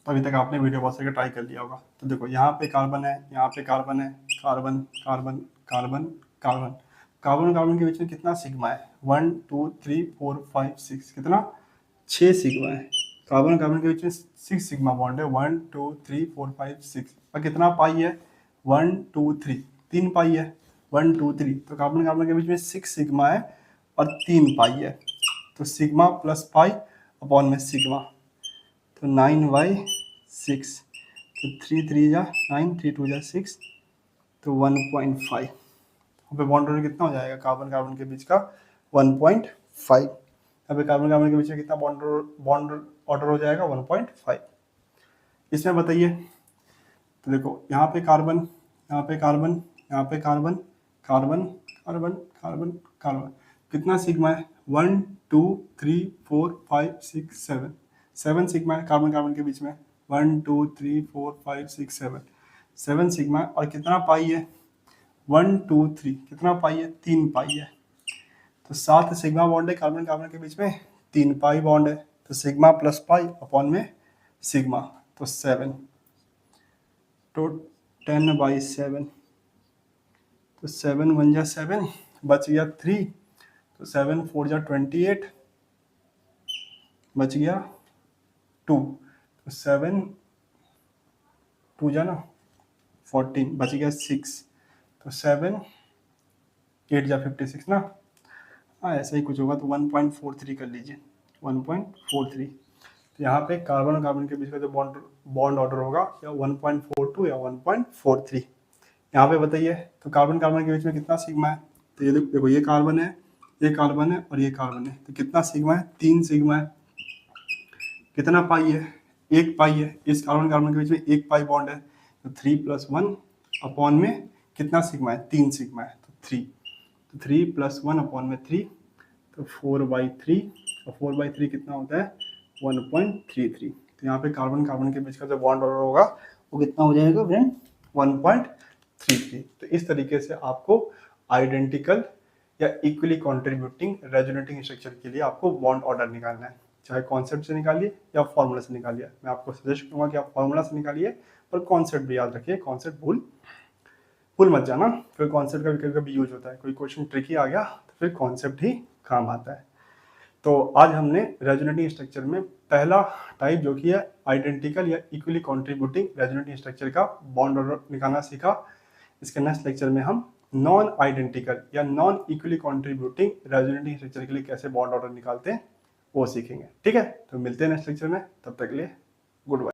तो अभी तक आपने वीडियो पॉज करके ट्राई कर लिया होगा। तो देखो यहाँ पे कार्बन है, यहाँ पे कार्बन है, carbon carbon carbon carbon, carbon और कार्बन के बीच में कितना सिग्मा है 1 2 3 4 5 6, कितना 6 सिग्मा है। कार्बन और कार्बन के बीच में 6 सिग्मा बॉन्ड है 1 2 3 4 5 6, और कितना पाई है 1 2 3, 3 पाई है 1 2 3, तो कार्बन कार्बन के बीच में 6 सिग्मा है और 3 पाई है, तो सिग्मा प्लस पाई अपॉन में सिग्मा, तो 9/6, तो 3 3 जा 9, 3 2 जा 6, तो 1.5। यहाँ पे बॉन्ड ऑर्डर कितना हो जाएगा कार्बन कार्बन के बीच का 1.5। यहाँ पे कार्बन कार्बन के बीच में कितना बॉन्ड ऑर्डर हो जाएगा 1.5। इसमें बताइए, तो देखो यहाँ पे कार्बन, यहाँ पे कार्बन, यहाँ पे carbon, carbon carbon carbon carbon, कितना सिग्मा है 1 2 3 4 5 6 7, 7 सिग्मा है कार्बन कार्बन के बीच में 1 2 3 4 5 6 7, 7 सिग्मा है। और कितना पाई है 1 2 3, कितना पाई है 3 पाई है। तो 7 सिग्मा बॉन्ड है कार्बन कार्बन के बीच में, 3 पाई बॉन्ड है, तो सिग्मा प्लस पाई अपॉन में सिग्मा, तो 7, तो 10/7, तो 7 1 जा 7, बच गया 3, तो 7 4 जा 28, बच गया 2, तो 7 2 जा ना 14, बच गया 6, तो 7 8 जा 56 ना, हाँ ऐसा ही कुछ होगा, तो 1.43 कर लीजिए, 1.43। तो यहाँ पे कार्बन और कार्बन के बीच का जो बॉन्ड ऑर्डर होगा या 1.42 या 1.43। यहाँ पे बताइए, तो कार्बन कार्बन के बीच में कितना सिग्मा है, तो ये देखो ये कार्बन है, ये कार्बन है और ये कार्बन है, तो कितना सिग्मा है 3 सिग्मा है। कितना पाई है 1 पाई है, इस कार्बन कार्बन के बीच में 1 पाई बॉन्ड है, तो 3 + 1 अपॉन में कितना सिग्मा है 3 सिग्मा है, तो 3, तो 3 + 1 अपॉन में 3, तो 4/3, और 4/3 कितना होता है 1.33। तो यहाँ पे कार्बन कार्बन के बीच का जो बॉन्ड ऑर्डर होगा वो कितना हो जाएगा फ्रेंड 1.33। तो इस तरीके से आपको आइडेंटिकल या इक्वली कंट्रीब्यूटिंग रेजोनेटिंग स्ट्रक्चर के लिए आपको बॉन्ड ऑर्डर निकालना है, चाहे कॉन्सेप्ट से निकालिए या फॉर्मूला से निकालिए। मैं आपको सजेस्ट करूंगा कि आप फॉर्मूला से निकालिए, पर कॉन्सेप्ट भी याद रखिए, कॉन्सेप्ट भूल मत जाना, फिर कॉन्सेप्ट का कभी कभी यूज होता है, कोई क्वेश्चन ट्रिकी आ गया तो फिर कॉन्सेप्ट ही काम आता है। तो आज हमने रेजोनेटिंग स्ट्रक्चर में पहला टाइप जो कि है आइडेंटिकल या इक्वली कंट्रीब्यूटिंग रेजोनेटिंग स्ट्रक्चर का बॉन्ड ऑर्डर निकालना सीखा। इसके नेक्स्ट लेक्चर में हम नॉन आइडेंटिकल या non equally contributing resonating structure के लिए कैसे बॉन्ड ऑर्डर निकालते हैं वो सीखेंगे। ठीक है, तो मिलते हैं नेक्स्ट लेक्चर में, तब तक के लिए गुड बाय।